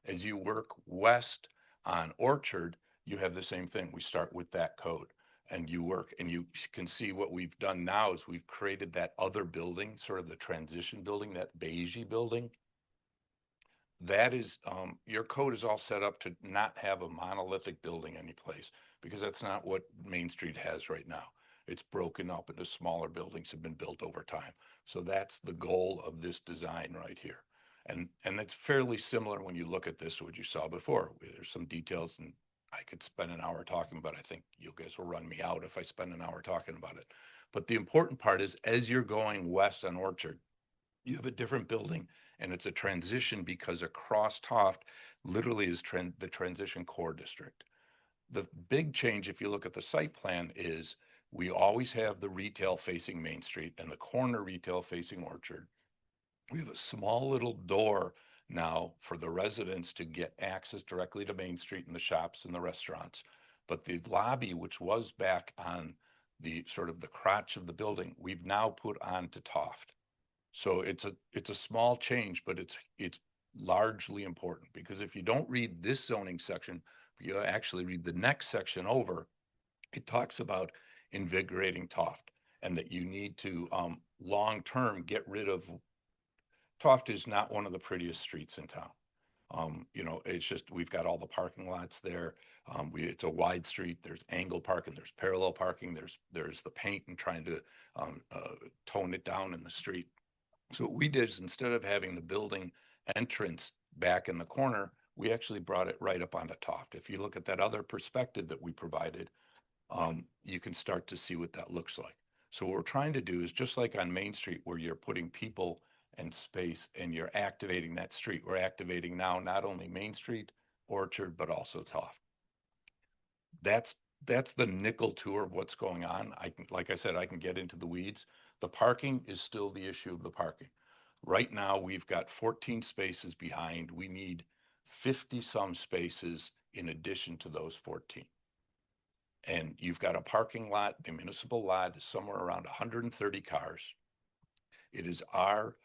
As you work west on Orchard, you have the same thing. We start with that code, and you work, and you can see what we've done now is we've created that other building, sort of the transition building, that beigey building. That is, your code is all set up to not have a monolithic building anyplace, because that's not what Main Street has right now. It's broken up into smaller buildings, have been built over time. So that's the goal of this design right here. And it's fairly similar when you look at this, what you saw before. There's some details, and I could spend an hour talking about it. I think you guys will run me out if I spend an hour talking about it. But the important part is, as you're going west on Orchard, you have a different building, and it's a transition, because across Toft literally is the transition core district. The big change, if you look at the site plan, is we always have the retail facing Main Street and the corner retail facing Orchard. We have a small little door now for the residents to get access directly to Main Street and the shops and the restaurants. But the lobby, which was back on the sort of the crotch of the building, we've now put on to Toft. So it's a small change, but it's largely important, because if you don't read this zoning section, you actually read the next section over, it talks about invigorating Toft, and that you need to long-term get rid of. Toft is not one of the prettiest streets in town. You know, it's just, we've got all the parking lots there. It's a wide street. There's angle parking, there's parallel parking, there's the paint and trying to tone it down in the street. So what we did is, instead of having the building entrance back in the corner, we actually brought it right up onto Toft. If you look at that other perspective that we provided, you can start to see what that looks like. So what we're trying to do is, just like on Main Street, where you're putting people and space and you're activating that street, we're activating now not only Main Street, Orchard, but also Toft. That's the nickel tour of what's going on. Like I said, I can get into the weeds. The parking is still the issue of the parking. Right now, we've got 14 spaces behind. We need 50 some spaces in addition to those 14. And you've got a parking lot, the municipal lot is somewhere around 130 cars. It is our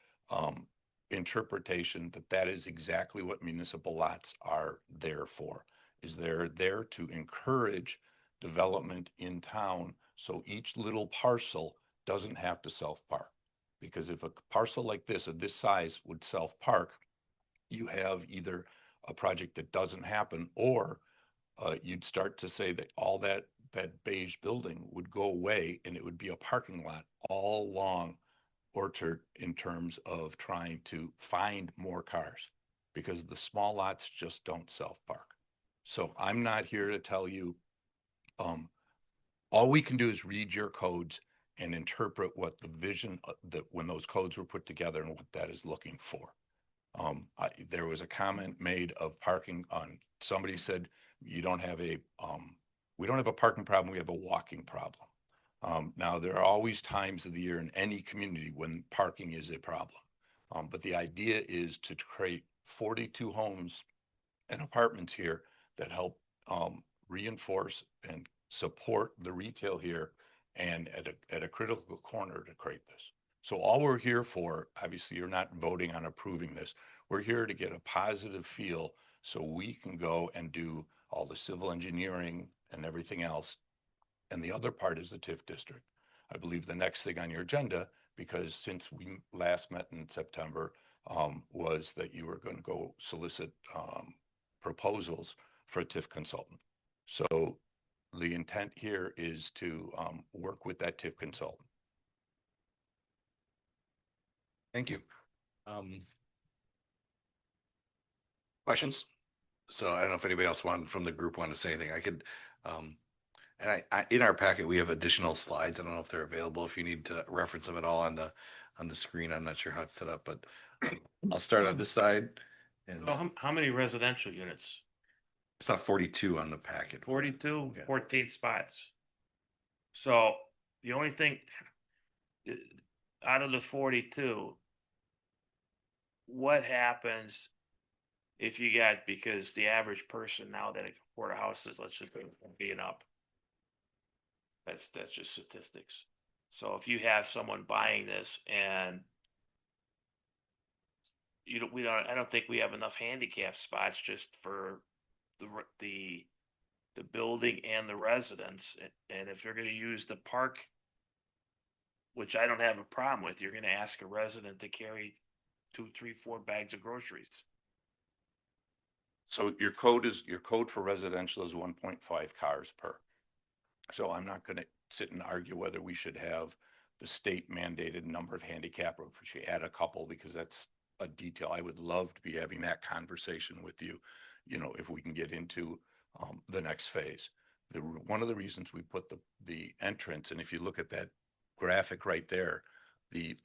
interpretation that that is exactly what municipal lots are there for, is they're there to encourage development in town, so each little parcel doesn't have to self-park. Because if a parcel like this, of this size, would self-park, you have either a project that doesn't happen, or you'd start to say that all that beige building would go away, and it would be a parking lot all along Orchard in terms of trying to find more cars because the small lots just don't self-park. So I'm not here to tell you, all we can do is read your codes and interpret what the vision that when those codes were put together and what that is looking for. There was a comment made of parking on, somebody said, you don't have a, we don't have a parking problem, we have a walking problem. Now, there are always times of the year in any community when parking is a problem. But the idea is to create 42 homes and apartments here that help reinforce and support the retail here and at a critical corner to create this. So all we're here for, obviously you're not voting on approving this. We're here to get a positive feel so we can go and do all the civil engineering and everything else. And the other part is the TIF district. I believe the next thing on your agenda, because since we last met in September, was that you were going to go solicit proposals for a TIF consultant. So the intent here is to work with that TIF consultant. Thank you. Questions? So I don't know if anybody else from the group wanted to say anything. I could, and I in our packet, we have additional slides. I don't know if they're available, if you need to reference them at all on the screen. I'm not sure how it's set up, but I'll start on this side. And So how many residential units? it's not 42 on the packet. 42, Yeah. 14 spots. So the only thing out of the 42, what happens if you got, because the average person now that can afford a house is, let's just being up. That's just statistics. So if you have someone buying this and I don't think we have enough handicap spots just for the building and the residents. And if they're going to use the park, which I don't have a problem with, you're going to ask a resident to carry 2, 3, 4 bags of groceries. So your code for residential is 1.5 cars per. So I'm not going to sit and argue whether we should have the state mandated number of handicap or if we should add a couple, because that's a detail. I would love to be having that conversation with you, if we can get into the next phase. One of the reasons we put the entrance, and if you look at that graphic right there, the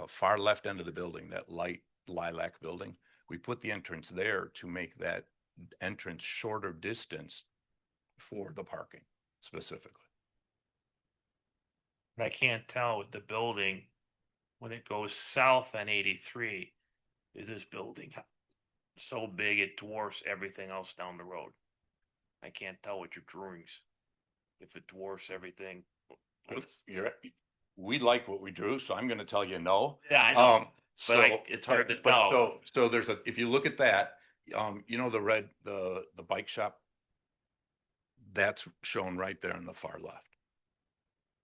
far left end of the building, that light lilac building, we put the entrance there to make that entrance shorter distance for the parking specifically. But I can't tell with the building when it goes south on 83, is this building so big it dwarfs everything else down the road? I can't tell with your drawings if it dwarfs everything. We like what we drew, so I'm going to tell you no. Yeah, I know. It's hard to tell. So there's if you look at that, the bike shop, that's shown right there on the far left.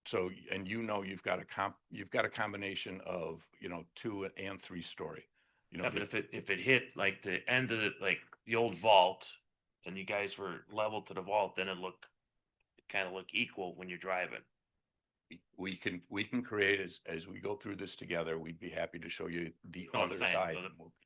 So, and you've got a combination of, 2 and 3 story. Yeah, but if it hit like the end of like the old vault and you guys were level to the vault, then it kind of look equal when you're driving. We can create as we go through this together, we'd be happy to show you the other side.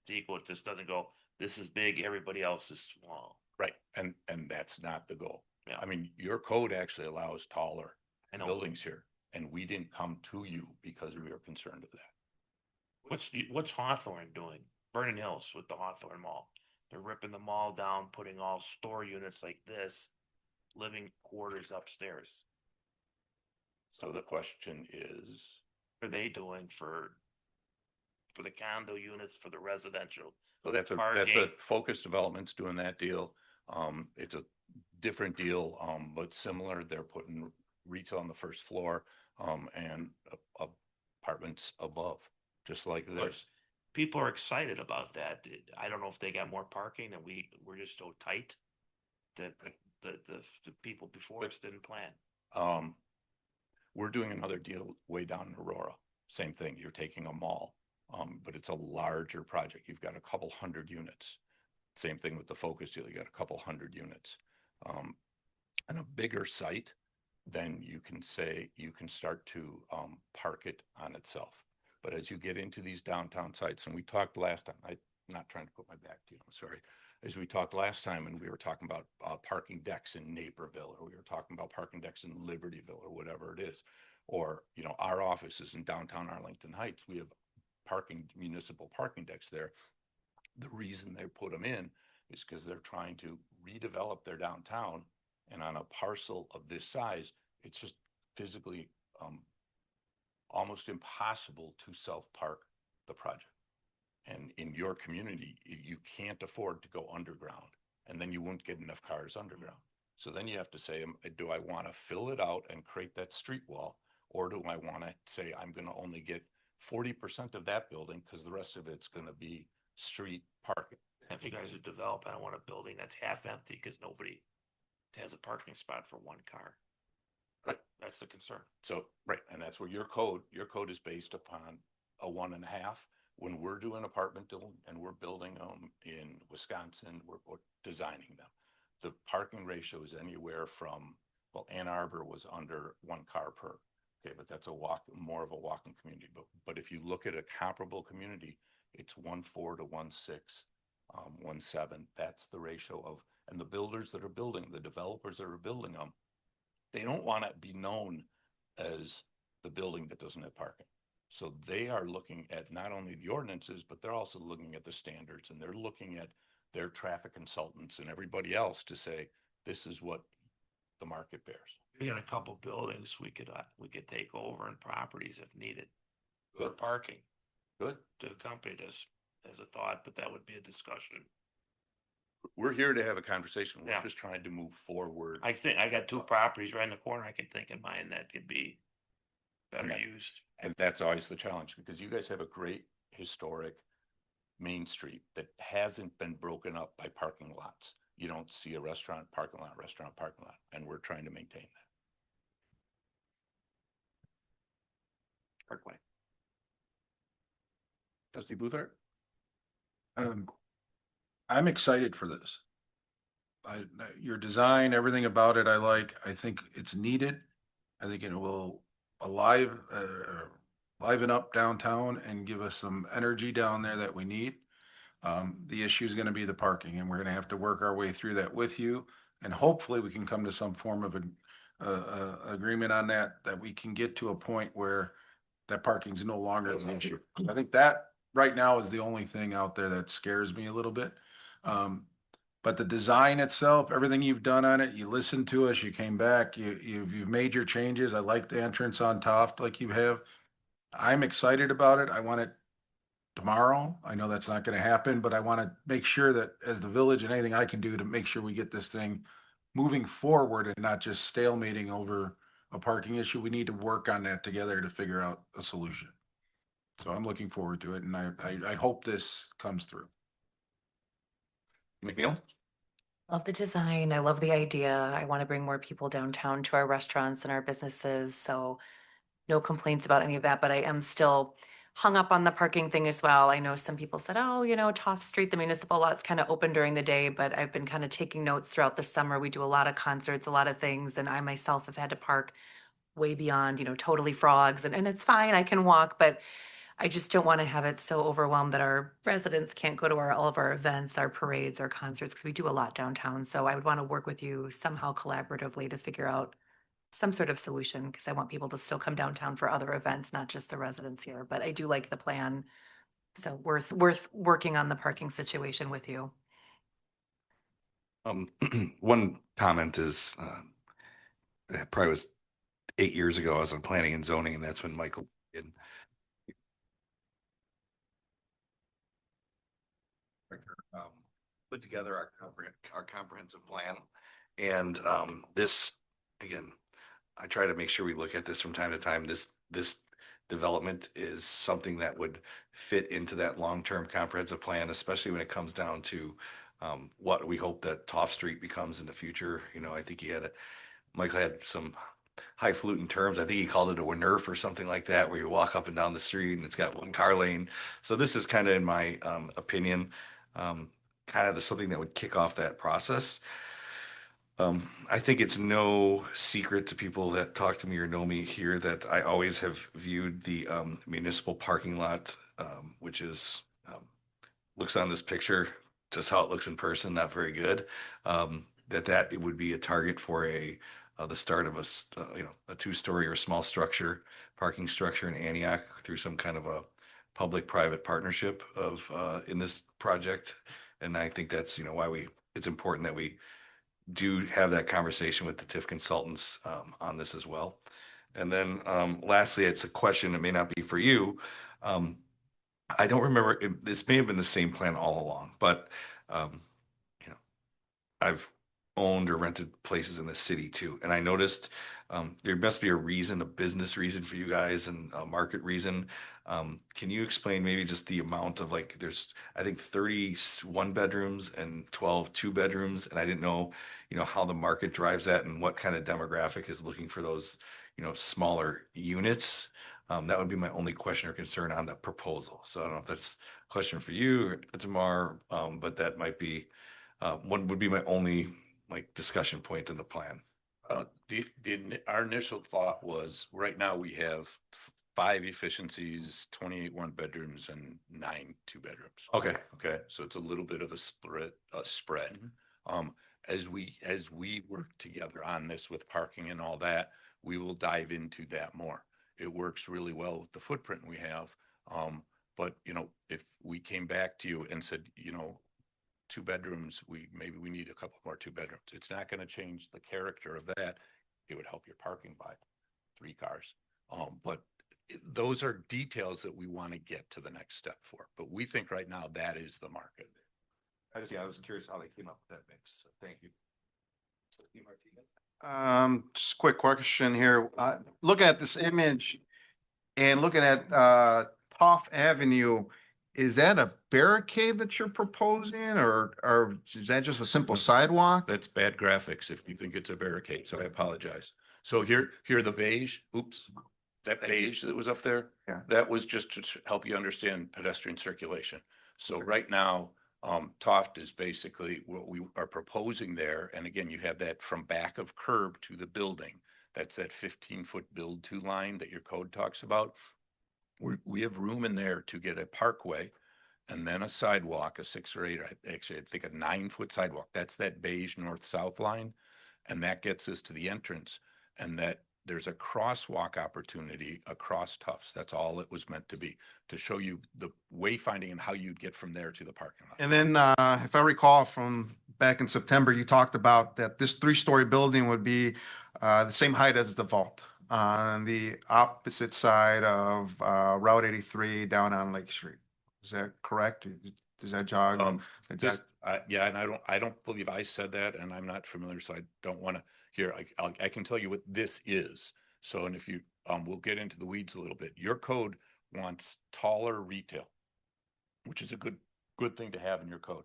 It's equal. It just doesn't go, this is big, everybody else is small. Right. And that's not the goal. Yeah. I mean, your code actually allows taller buildings here, and we didn't come to you because we were concerned of that. What's Hawthorne doing? Vernon Hills with the Hawthorne Mall. They're ripping the mall down, putting all store units like this, living quarters upstairs. So the question is, What are they doing for the condo units, for the residential? so that's a Focus Development's doing that deal. It's a different deal, but similar. They're putting retail on the first floor, and apartments above, just like this. People are excited about that. I don't know if they got more parking and we're just so tight that the people before us didn't plan. We're doing another deal way down in Aurora. Same thing. You're taking a mall, but it's a larger project. You've got a couple hundred units. Same thing with the Focus deal. You got a couple hundred units, and a bigger site. Then you can start to park it on itself. But as you get into these downtown sites, and we talked last time, I'm not trying to put my back to you, I'm sorry. As we talked last time, and we were talking about parking decks in Naperville, or we were talking about parking decks in Libertyville, or whatever it is. Or, you know, our office is in downtown Arlington Heights. We have municipal parking decks there. The reason they put them in is because they're trying to redevelop their downtown. And on a parcel of this size, it's just physically almost impossible to self-park the project. And in your community, you can't afford to go underground, and then you won't get enough cars underground. So then you have to say, do I want to fill it out and create that street wall? Or do I want to say, I'm going to only get 40% of that building because the rest of it's going to be street parking? If you guys are developing, I want a building that's half empty because nobody has a parking spot for one car. Right. That's the concern. So, right, and that's where your code is based upon a 1.5. When we're doing apartment and we're building them in Wisconsin, we're designing them. The parking ratio is anywhere from, well, Ann Arbor was under 1 car per. Okay, but that's more of a walking community. But if you look at a comparable community, it's 1.4 to 1.6, 1.7. That's the ratio of, and the builders that are building, the developers that are building them, they don't want to be known as the building that doesn't have parking. So they are looking at not only the ordinances, but they're also looking at the standards, and they're looking at their traffic consultants and everybody else to say, this is what the market bears. We got a couple buildings we could take over and properties if needed. For parking. Good. To accompany this as a thought, but that would be a discussion. We're here to have a conversation. We're Yeah. just trying to move forward. I think I got 2 properties right in the corner. I can think in mind that could be better used. And that's always the challenge, because you guys have a great historic Main Street that hasn't been broken up by parking lots. You don't see a restaurant parking lot, and we're trying to maintain that. Parkway. Trustee Boothart? I'm excited for this. Your design, everything about it, I like. I think it's needed. I think it will liven up downtown and give us some energy down there that we need. The issue is going to be the parking, and we're going to have to work our way through that with you. And hopefully we can come to some form of an agreement on that we can get to a point where that parking is no longer an issue. I think that right now is the only thing out there that scares me a little bit. But the design itself, everything you've done on it, you listened to us, you came back, you've made your changes. I like the entrance on top like you have. I'm excited about it. I want it tomorrow. I know that's not going to happen, but I want to make sure that as the village and anything I can do to make sure we get this thing moving forward and not just stalemating over a parking issue. We need to work on that together to figure out a solution. So I'm looking forward to it, and I hope this comes through. McNeil? Love the design. I love the idea. I want to bring more people downtown to our restaurants and our businesses. So no complaints about any of that, but I am still hung up on the parking thing as well. I know some people said, oh, Toff Street, the municipal lot's kind of open during the day, but I've been kind of taking notes throughout the summer. We do a lot of concerts, a lot of things, and I myself have had to park way beyond, totally frogs, and it's fine. I can walk, but I just don't want to have it so overwhelmed that our residents can't go to all of our events, our parades, our concerts, because we do a lot downtown. So I would want to work with you somehow collaboratively to figure out some sort of solution, because I want people to still come downtown for other events, not just the residents here. But I do like the plan. So worth working on the parking situation with you. One comment is, it probably was 8 years ago, I was on planning and zoning, and that's when Michael did. Put together our comprehensive plan. And this, again, I try to make sure we look at this from time to time. This development is something that would fit into that long-term comprehensive plan, especially when it comes down to what we hope that Toff Street becomes in the future. I think Michael had some highfalutin terms. I think he called it a nerf or something like that, where you walk up and down the street and it's got 1 car lane. So this is kind of, in my opinion, kind of something that would kick off that process. I think it's no secret to people that talk to me or know me here that I always have viewed the municipal parking lot, which is looks on this picture, just how it looks in person, not very good. That it would be a target for the start of a 2-story or small structure, parking structure in Antioch through some kind of a public-private partnership of in this project. And I think that's why it's important that we do have that conversation with the TIF consultants on this as well. And then lastly, it's a question that may not be for you. I don't remember, this may have been the same plan all along, but um, I've owned or rented places in the city too. And I noticed there must be a reason, a business reason for you guys and a market reason. Can you explain maybe just the amount of there's, I think 31 bedrooms and 12 2-bedrooms. And I didn't know, how the market drives that and what kind of demographic is looking for those, smaller units. That would be my only question or concern on the proposal. So I don't know if that's a question for you or Tamar, but that might be one would be my only discussion point in the plan. Our initial thought was right now we have 5 efficiencies, 28 1-bedrooms and 9 2-bedrooms. Okay. Okay. So it's a little bit of a spread. As we work together on this with parking and all that, we will dive into that more. It works really well with the footprint we have. But if we came back to you and said, 2 bedrooms, maybe we need a couple more 2 bedrooms. It's not going to change the character of that. It would help your parking by 3 cars. But those are details that we want to get to the next step for. But we think right now that is the market. I was curious how they came up with that mix. So thank you. Just a quick question here. Looking at this image and looking at Toff Avenue, is that a barricade that you're proposing or is that just a simple sidewalk? That's bad graphics if you think it's a barricade, so I apologize. So here the beige, oops, that beige that was up there, Yeah. that was just to help you understand pedestrian circulation. So right now, Toft is basically what we are proposing there. And again, you have that from back of curb to the building. That's that 15-foot build to line that your code talks about. We have room in there to get a parkway and then a sidewalk, a 6 or 8, actually, I think a 9-foot sidewalk. That's that beige north-south line. And that gets us to the entrance. And that there's a crosswalk opportunity across Tufts. That's all it was meant to be, to show you the wayfinding and how you'd get from there to the parking lot. And then if I recall from back in September, you talked about that this 3-story building would be the same height as the vault on the opposite side of Route 83 down on Lake Street. Is that correct? Does that jog? Yeah, and I don't believe I said that, and I'm not familiar, so I don't want to hear. I can tell you what this is. So, and if you we'll get into the weeds a little bit. Your code wants taller retail, which is a good thing to have in your code.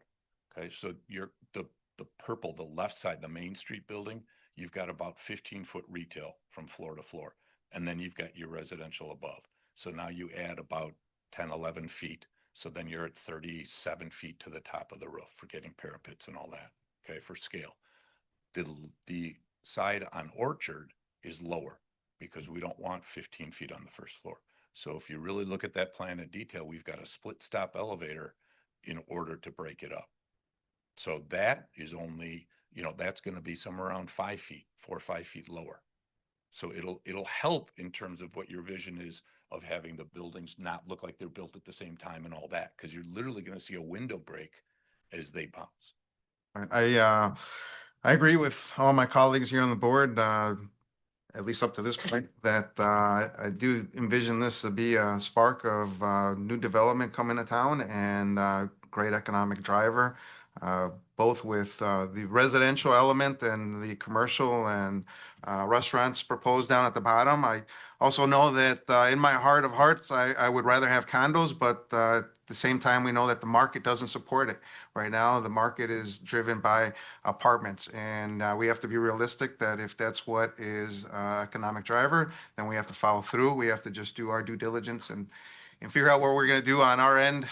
Okay, so the purple, the left side, the Main Street building, you've got about 15-foot retail from floor to floor, and then you've got your residential above. So now you add about 10, 11 feet. So then you're at 37 feet to the top of the roof for getting parapets and all that, okay, for scale. The side on Orchard is lower because we don't want 15 feet on the first floor. So if you really look at that plan in detail, we've got a split stop elevator in order to break it up. So that is only, that's going to be somewhere around 5 feet, 4 or 5 feet lower. So it'll help in terms of what your vision is of having the buildings not look like they're built at the same time and all that, because you're literally going to see a window break as they bounce. I agree with all my colleagues here on the board, at least up to this point, that I do envision this to be a spark of new development coming to town and great economic driver, both with the residential element and the commercial and restaurants proposed down at the bottom. I also know that in my heart of hearts, I would rather have condos, but at the same time, we know that the market doesn't support it. Right now, the market is driven by apartments, and we have to be realistic that if that's what is economic driver, then we have to follow through. We have to just do our due diligence and and figure out what we're gonna do on our end,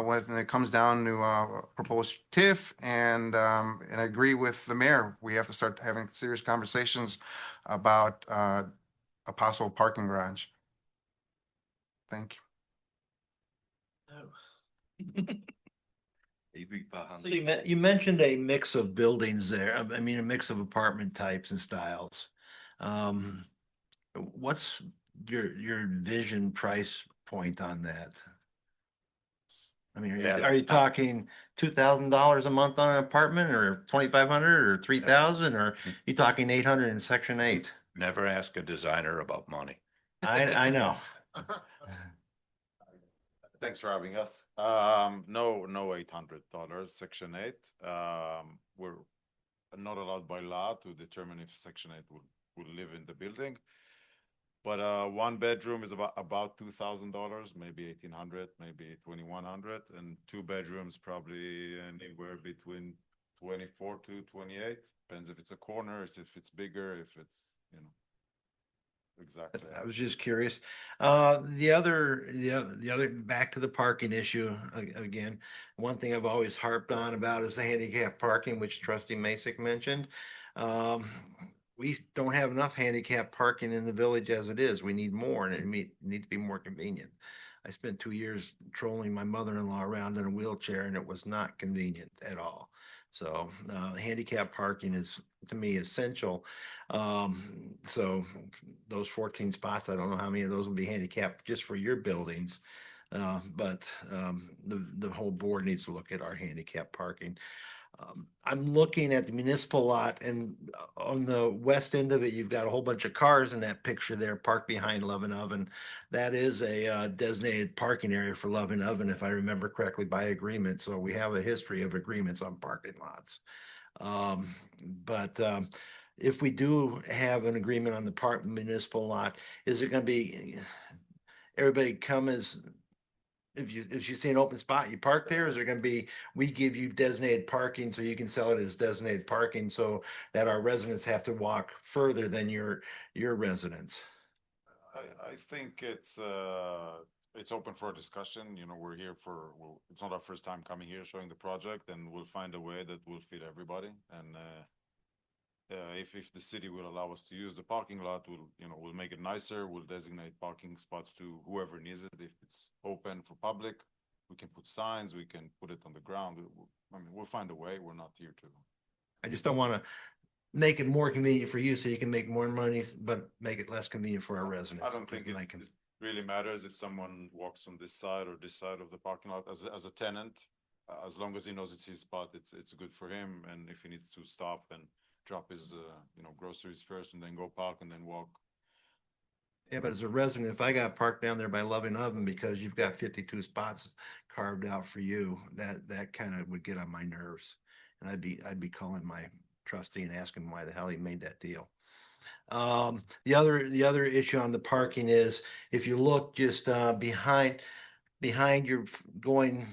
when it comes down to, proposed TIF. And I agree with the mayor. We have to start having serious conversations about, a possible parking garage. Thank you. So you mentioned a mix of buildings there, I mean, a mix of apartment types and styles. What's your vision price point on that? I mean, are you talking $2,000 a month on an apartment, or 2,500, or 3,000, or you talking 800 in Section 8? Never ask a designer about money. I know. Thanks for having us. No, $800, Section 8. We're not allowed by law to determine if Section 8 would live in the building. But one bedroom is about $2,000, maybe 1,800, maybe 2,100, and two bedrooms probably anywhere between 24 to 28. Depends if it's a corner, if it's bigger, if it's, exactly. I was just curious. The other, back to the parking issue again. One thing I've always harped on about is the handicap parking, which Trustee Masek mentioned. We don't have enough handicap parking in the village as it is. We need more, and it needs to be more convenient. I spent 2 years trolling my mother-in-law around in a wheelchair, and it was not convenient at all. So handicap parking is, to me, essential. So those 14 spots, I don't know how many of those will be handicapped just for your buildings. But the whole board needs to look at our handicap parking. I'm looking at the municipal lot, and on the west end of it, you've got a whole bunch of cars in that picture there parked behind Love and Oven. That is a designated parking area for Love and Oven, if I remember correctly, by agreement. So we have a history of agreements on parking lots. But if we do have an agreement on the municipal lot, is it going to be everybody come as, if you see an open spot, you park there? Is there going to be, we give you designated parking so you can sell it as designated parking, so that our residents have to walk further than your residents? I think it's open for discussion. We're here it's not our first time coming here showing the project, and we'll find a way that will fit everybody. And if the city will allow us to use the parking lot, we'll make it nicer. We'll designate parking spots to whoever needs it. If it's open for public, we can put signs, we can put it on the ground. We'll find a way. We're not here to. I just don't want to make it more convenient for you so you can make more money, but make it less convenient for our residents. I don't think it really matters if someone walks on this side or this side of the parking lot as a tenant. As long as he knows it's his spot, it's good for him. And if he needs to stop and drop his groceries first and then go park and then walk. Yeah, but as a resident, if I got parked down there by Loving Oven because you've got 52 spots carved out for you, that kind of would get on my nerves. And I'd be calling my trustee and asking why the hell he made that deal. The other issue on the parking is, if you look just behind your going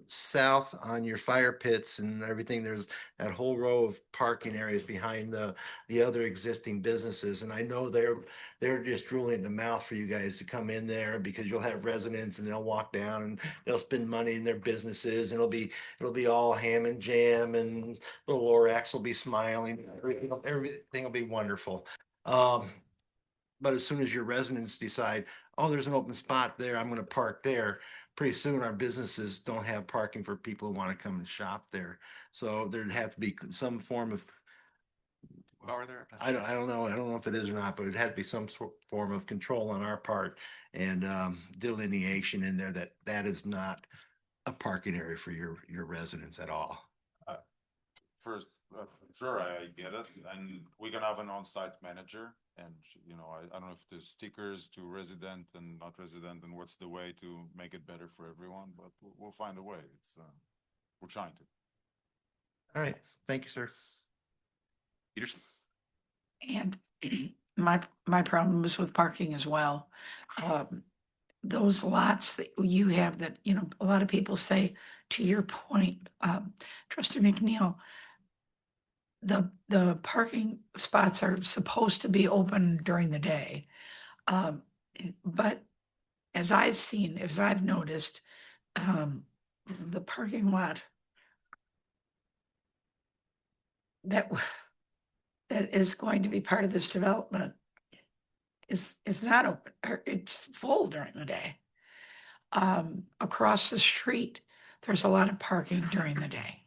south on your fire pits and everything, there's that whole row of parking areas behind the other existing businesses. And I know they're just drooling in the mouth for you guys to come in there, because you'll have residents and they'll walk down and they'll spend money in their businesses, and it'll be all ham and jam, and the Lorax will be smiling. Everything will be wonderful. But as soon as your residents decide, oh, there's an open spot there, I'm going to park there, pretty soon our businesses don't have parking for people who want to come and shop there. So there'd have to be some form of, Are there? I don't know. I don't know if it is or not, but it'd have to be some form of control on our part, and delineation in there that is not a parking area for your residents at all. First, sure, I get it. And we're gonna have an on-site manager, and I don't know if there's stickers to resident and not resident, and what's the way to make it better for everyone, but we'll find a way. We're trying to. All right. Thank you, sir. Peterson. And my problem is with parking as well. Those lots that you have that, a lot of people say, to your point, Trustee McNeil, the parking spots are supposed to be open during the day. But as I've seen, as I've noticed, the parking lot that that is going to be part of this development is not open, or it's full during the day. Across the street, there's a lot of parking during the day.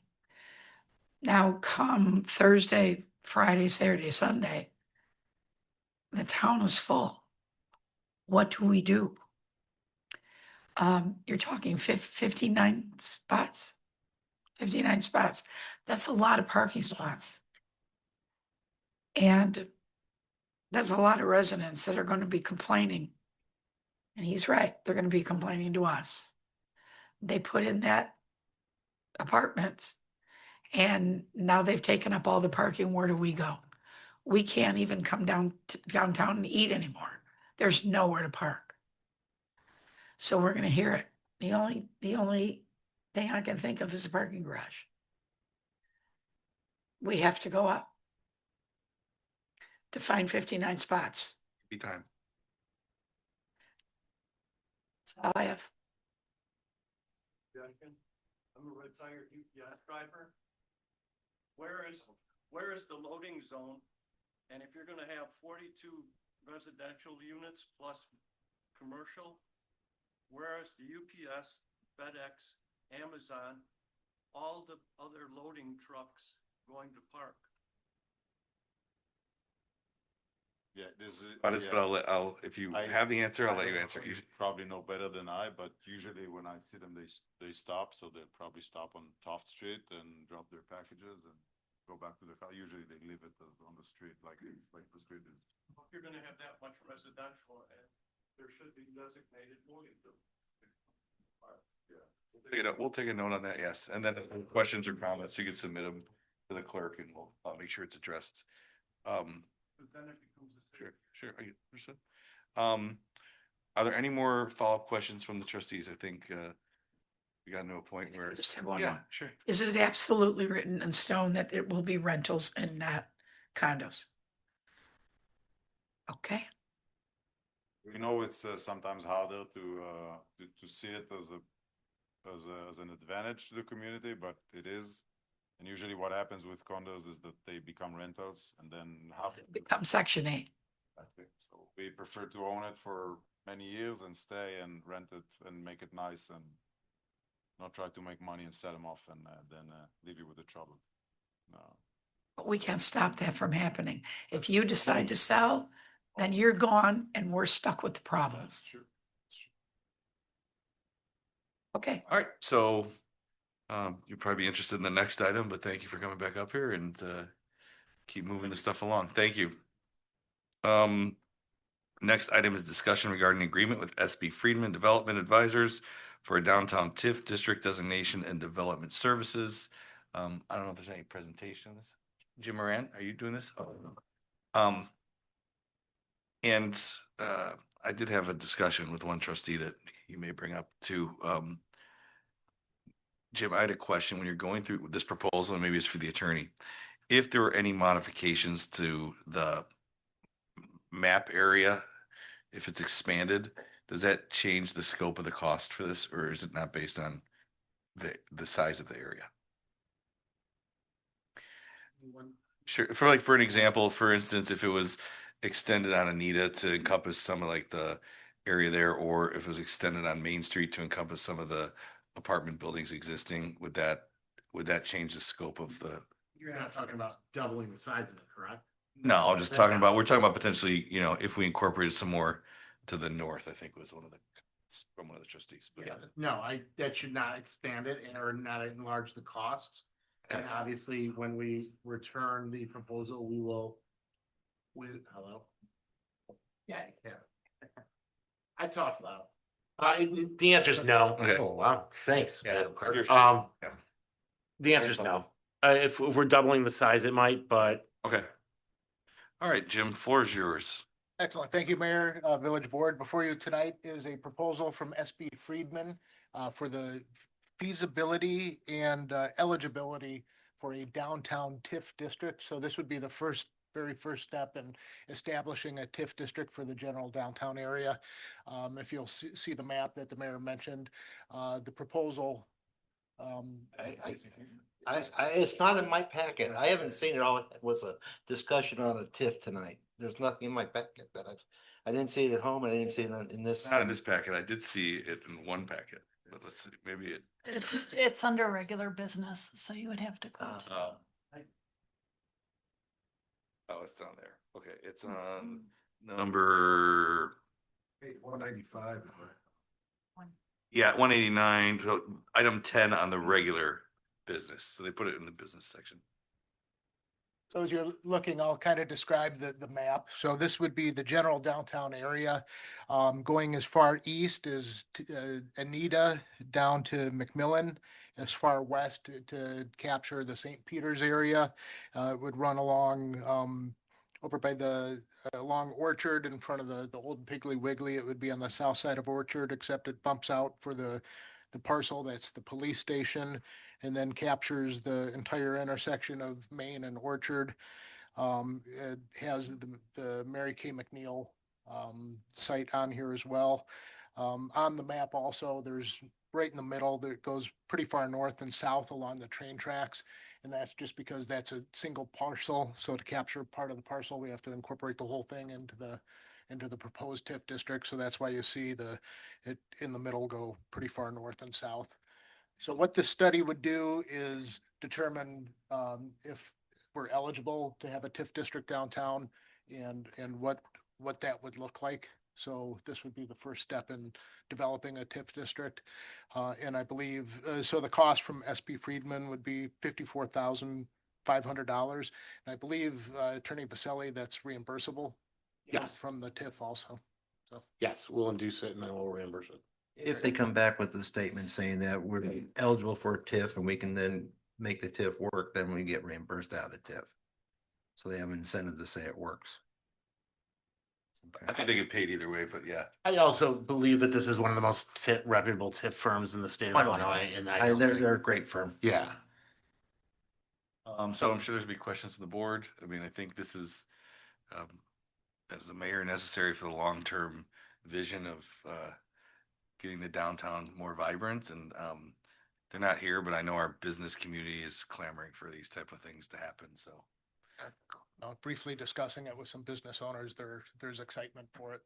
Now, come Thursday, Friday, Saturday, Sunday, the town is full. What do we do? You're talking 59 spots. 59 spots. That's a lot of parking spots. And there's a lot of residents that are going to be complaining. And he's right, they're going to be complaining to us. They put in that apartments and now they've taken up all the parking. Where do we go? We can't even come down to downtown and eat anymore. There's nowhere to park. So we're going to hear it. The only thing I can think of is a parking garage. We have to go up to find 59 spots. Be time. That's all I have. I'm a retired UPS driver. Where is the loading zone? And if you're gonna have 42 residential units plus commercial, where is the UPS, FedEx, Amazon, all the other loading trucks going to park? Yeah, this is. But it's, yeah. but if you have the answer, I'll let you answer. You probably know better than I, but usually when I see them, they stop, so they'll probably stop on Toft Street and drop their packages and go back to their car. Usually they leave it on the street, like it's like the street is. If you're gonna have that much residential, there should be designated loading zones. We'll take a note on that, yes. And then if there are questions or comments, you can submit them to the clerk and we'll make sure it's addressed. But then it becomes a. Sure, are you understood? Are there any more follow-up questions from the trustees? I think we got to a point where. I just have one Yeah, more. sure. Is it absolutely written in stone that it will be rentals and not condos? Okay. We know it's sometimes harder to see it as an advantage to the community, but it is. And usually what happens with condos is that they become rentals and then half. Become Section 8. So we prefer to own it for many years and stay and rent it and make it nice and not try to make money and set them off and then leave you with the trouble. No. But we can't stop that from happening. If you decide to sell, then you're gone and we're stuck with the problem. That's true. Okay. All right, so you'll probably be interested in the next item, but thank you for coming back up here and keep moving the stuff along. Thank you. Next item is discussion regarding agreement with SB Friedman Development Advisors for a downtown TIF district designation and development services. I don't know if there's any presentation on this. Jim Moran, are you doing this? And I did have a discussion with one trustee that you may bring up too. Jim, I had a question when you're going through this proposal, and maybe it's for the attorney. If there were any modifications to the map area, if it's expanded, does that change the scope of the cost for this, or is it not based on the size of the area? Sure. For an example, for instance, if it was extended on Anita to encompass some of like the area there, or if it was extended on Main Street to encompass some of the apartment buildings existing, would that change the scope of the? You're not talking about doubling the size of it, correct? No, I'm just talking about, we're talking about potentially, if we incorporated some more to the north, I think was from one of the trustees. But Yeah, no, that should not expand it or not enlarge the costs. And obviously, when we return the proposal, hello? Yeah. I talked loud. The answer is no. Okay. Oh, wow, thanks. Yeah. Madam Clerk. Yeah. The answer is no. If we're doubling the size, it might, but. Okay. All right, Jim, floor is yours. Excellent. Thank you, Mayor, Village Board. Before you tonight is a proposal from SB Friedman for the feasibility and eligibility for a downtown TIF district. So this would be the first very first step in establishing a TIF district for the general downtown area. If you'll see the map that the mayor mentioned, the proposal. It's not in my packet. I haven't seen it. All it was a discussion on a TIF tonight. There's nothing in my packet that I didn't see it at home. I didn't see it in this. Not in this packet. I did see it in one packet, but let's see, maybe it. It's under regular business, so you would have to go. Oh, it's down there. Okay, it's on number. 195. Yeah, 189, so item 10 on the regular business. So they put it in the business section. So as you're looking, I'll kind of describe the map. So this would be the general downtown area. Going as far east as Anita down to McMillan, as far west to capture the St. Peter's area. It would run along over by along Orchard in front of the old Piggly Wiggly. It would be on the south side of Orchard, except it bumps out for the parcel that's the police station, and then captures the entire intersection of Main and Orchard. It has the Mary Kay McNeil site on here as well. On the map also, there's right in the middle that goes pretty far north and south along the train tracks. And that's just because that's a single parcel. So to capture part of the parcel, we have to incorporate the whole thing into the proposed TIF district. So that's why you see it in the middle go pretty far north and south. So what this study would do is determine if we're eligible to have a TIF district downtown and what that would look like. So this would be the first step in developing a TIF district. And I believe, so the cost from SP Friedman would be $54,500. And I believe Attorney Baselli, that's reimbursable. Yes. From the TIF also. So. Yes, we'll induce it and then we'll reimburse it. If they come back with a statement saying that we're eligible for a TIF and we can then make the TIF work, then we get reimbursed out of the TIF. So they have an incentive to say it works. I think they get paid either way, but yeah. I also believe that this is one of the most reputable TIF firms in the state of Illinois, and They're a great firm. Yeah. So I'm sure there's gonna be questions from the board. I mean, I think this is, as the mayor, necessary for the long-term vision of getting the downtown more vibrant. And they're not here, but I know our business community is clamoring for these type of things to happen. So Briefly discussing it with some business owners, there's excitement for it.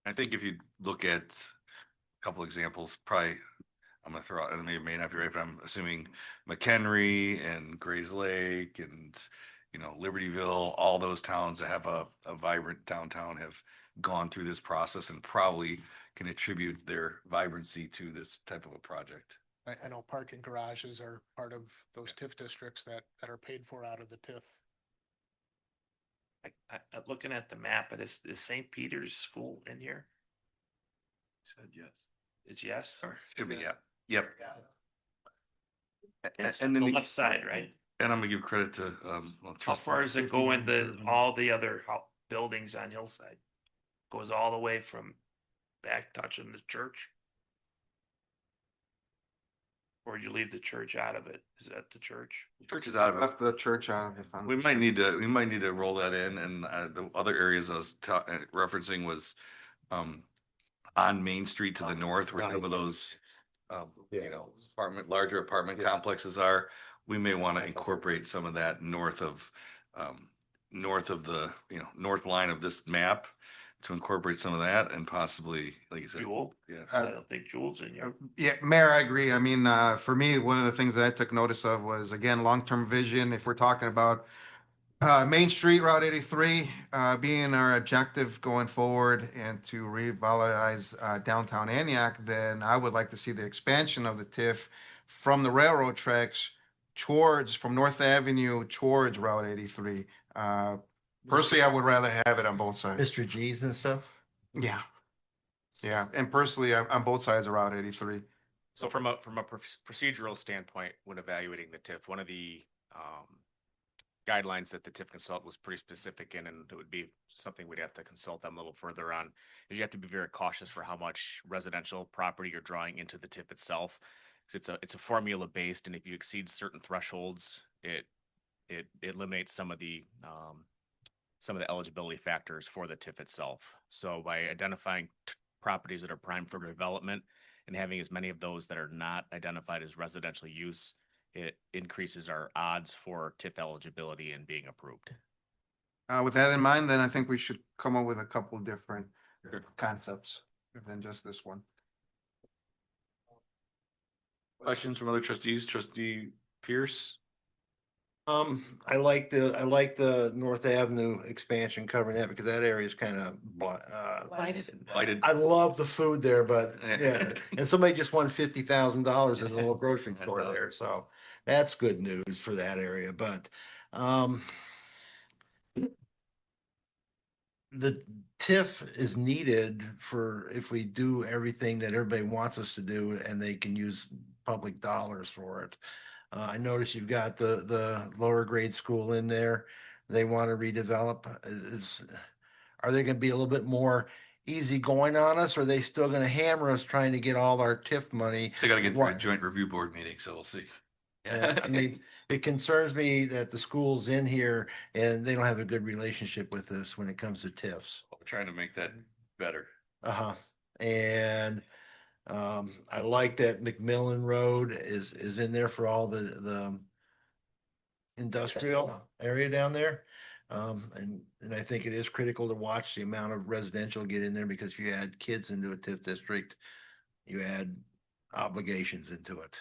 I think if you look at a couple examples, probably I'm gonna throw out, and they may not be right, but I'm assuming McHenry and Grays Lake and, you know, Libertyville, all those towns that have a vibrant downtown have gone through this process and probably can attribute their vibrancy to this type of a project. I know parking garages are part of those TIF districts that are paid for out of the TIF. I'm looking at the map, but is St. Peter's School in here? Said yes. It's yes? Or should be, yeah. Yep. It's And then the left side, right? And I'm gonna give credit to How far does it go into all the other buildings on Hillside? Goes all the way from back touching the church? Or did you leave the church out of it? Is that the church? Church is out of it. Left the church out of it. We might need to roll that in, and the other areas I was referencing was on Main Street to the north, where some of those you know, larger apartment complexes are. We may want to incorporate some of that north of the, you know, north line of this map, to incorporate some of that, and possibly, like you said, Jewel? yeah. I don't think Jewel's in here. Yeah, Mayor, I agree. I mean, for me, one of the things that I took notice of was, again, long-term vision. If we're talking about Main Street, Route 83, being our objective going forward and to revitalize downtown Antioch, then I would like to see the expansion of the TIF from the railroad tracks from North Avenue towards Route 83. Personally, I would rather have it on both sides. Mr. G's and stuff? Yeah. Yeah, and personally, on both sides of Route 83. So from a procedural standpoint, when evaluating the TIF, one of the guidelines that the TIF consultant was pretty specific in, and it would be something we'd have to consult them a little further on, is you have to be very cautious for how much residential property you're drawing into the TIF itself. Because it's a formula based, and if you exceed certain thresholds, it it eliminates some of the eligibility factors for the TIF itself. So by identifying properties that are primed for development and having as many of those that are not identified as residential use, it increases our odds for TIF eligibility and being approved. With that in mind, then I think we should come up with a couple different concepts than just this one. Questions from other trustees? Trustee Pierce? I like the North Avenue expansion covering that because that area is kind of Blighted. I love the food there, but yeah, and somebody just won $50,000 in the little grocery store there, so that's good news for that area, but the TIF is needed for if we do everything that everybody wants us to do and they can use public dollars for it. I noticed you've got the lower grade school in there. They want to redevelop. Are they going to be a little bit more easy going on us? Or are they still going to hammer us trying to get all our TIF money? Still got to get through a joint review board meeting, so we'll see. Yeah, I mean, it concerns me that the school's in here and they don't have a good relationship with us when it comes to TIFs. We're trying to make that better. Uh-huh. And I like that McMillan Road is in there for all the industrial area down there. And I think it is critical to watch the amount of residential get in there because if you add kids into a TIF district, you add obligations into it.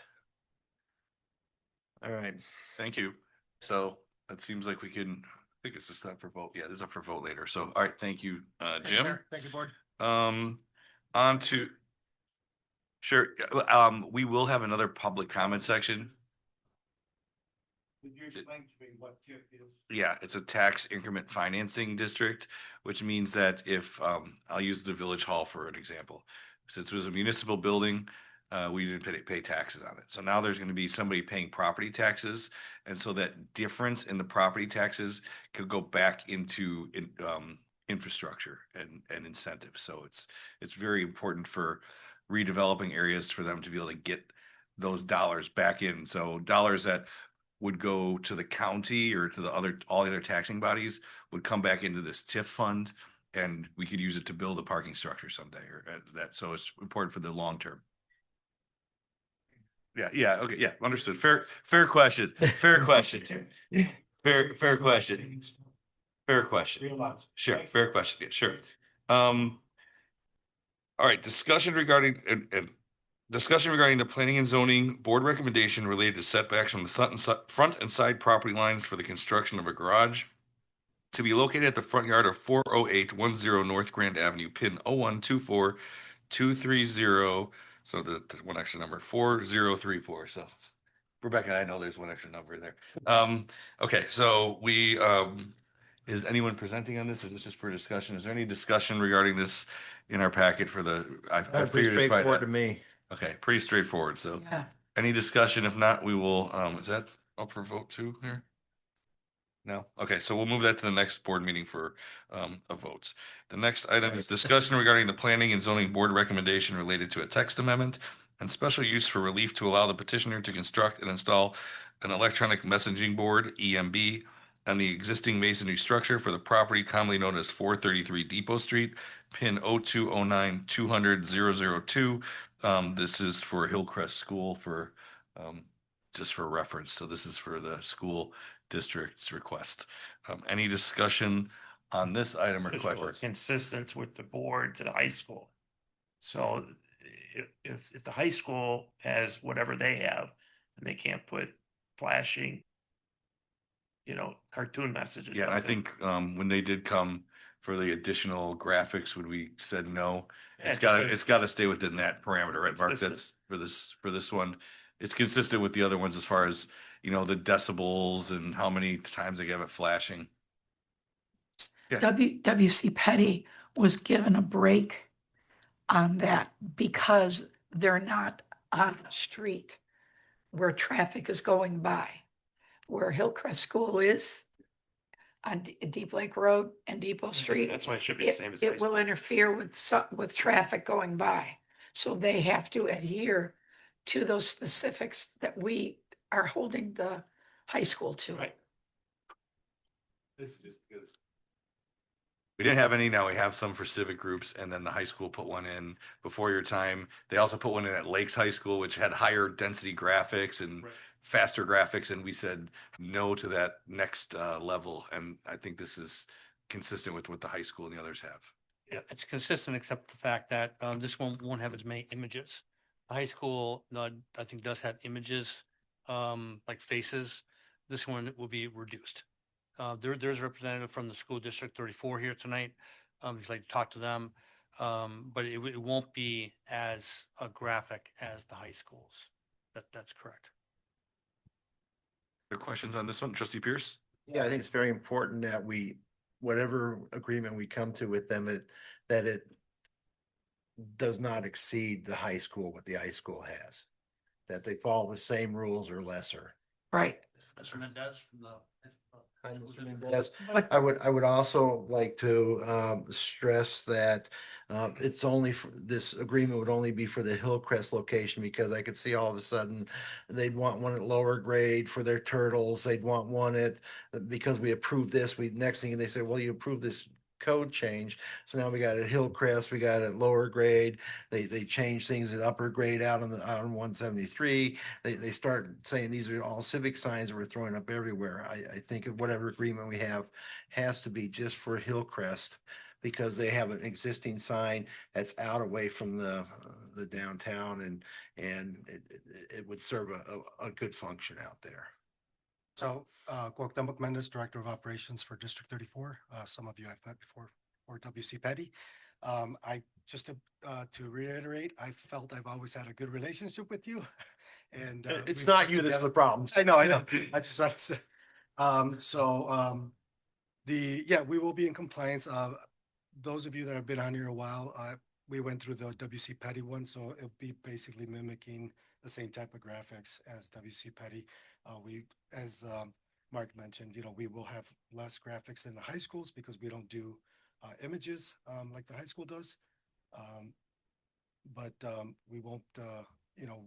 All right. Thank you. So it seems like we can, I think it's just up for vote. Yeah, this is up for vote later. So, all right, thank you, Jim. Thank you, board. On to, sure, we will have another public comment section. Could you explain to me what TIF is? Yeah, it's a tax increment financing district, which means that if, I'll use the village hall for an example. Since it was a municipal building, we didn't pay taxes on it. So now there's going to be somebody paying property taxes. And so that difference in the property taxes could go back into infrastructure and incentives. So it's very important for redeveloping areas for them to be able to get those dollars back in. So dollars that would go to the county or to all the other taxing bodies would come back into this TIF fund, and we could use it to build a parking structure someday or that. So it's important for the long term. Yeah. Okay. Yeah. Understood. Fair question. Fair question. Fair question. Fair question. Sure. Fair question. Yeah, sure. All right. Discussion regarding the planning and zoning board recommendation related to setbacks from the front and side property lines for the construction of a garage to be located at the front yard of 40810 North Grand Avenue, pin 0124230. So the one extra number, 4034. So Rebecca, I know there's one extra number there. Okay, so is anyone presenting on this, or is this just for discussion? Is there any discussion regarding this in our packet for the? I Pretty figured it's straightforward to me. Okay, pretty straightforward. So, Yeah. any discussion? If not, we will. Is that up for vote too here? No. Okay, so we'll move that to the next board meeting for a votes. The next item is discussion regarding the planning and zoning board recommendation related to a text amendment and special use for relief to allow the petitioner to construct and install an electronic messaging board (EMB) on the existing masonry structure for the property commonly known as 433 Depot Street, pin 0209200002. This is for Hillcrest School for just for reference. So this is for the school district's request. Any discussion on this item or Just go questions? consistent with the board to the high school. So if the high school has whatever they have, and they can't put flashing, cartoon messages. Yeah, I think when they did come for the additional graphics, when we said no, it's got to stay within that parameter, right, Mark? That's for this one. It's consistent with the other ones as far as, the decibels and how many times they have it flashing. Yeah. W.C. Petty was given a break on that because they're not on the street where traffic is going by. Where Hillcrest School is on Deep Lake Road and Depot Street. That's why it should be the same as. It will interfere with traffic going by. So they have to adhere to those specifics that we are holding the high school to. Right. This is just because. We didn't have any, now we have some for civic groups, and then the high school put one in before your time. They also put one in at Lakes High School, which had higher density graphics and Right. faster graphics, and we said no to that next level. And I think this is consistent with what the high school and the others have. Yeah, it's consistent except the fact that this one won't have as many images. The high school, I think, does have images, like faces. This one will be reduced. There's a representative from the school district 34 here tonight. If you'd like to talk to them. But it won't be as graphic as the high schools. That's correct. Other questions on this one, Trustee Pierce? Yeah, I think it's very important that we, whatever agreement we come to with them, that it does not exceed the high school, what the high school has. That they follow the same rules or lesser. Right. Mr. Mendez from the. Yes, I would also like to stress that it's only for, this agreement would only be for the Hillcrest location, because I could see all of a sudden they'd want one at lower grade for their turtles. They'd want one at, because we approved this, next thing they say, well, you approved this code change. So now we got at Hillcrest, we got at lower grade. They change things at upper grade out on 173. They start saying these are all civic signs that we're throwing up everywhere. I think whatever agreement we have has to be just for Hillcrest, because they have an existing sign that's out away from the downtown, and it would serve a good function out there. So, Cuauhtemoc Mendez, Director of Operations for District 34. Some of you I've met before, or WC Petty. I just to reiterate, I felt I've always had a good relationship with you. And It's we've not worked you that's together. the problem. I know. I just want to say. We will be in compliance. Those of you that have been on here a while, we went through the WC Petty one, so it'll be basically mimicking the same type of graphics as WC Petty. As Mark mentioned, we will have less graphics than the high schools because we don't do images like the high school does. But we won't,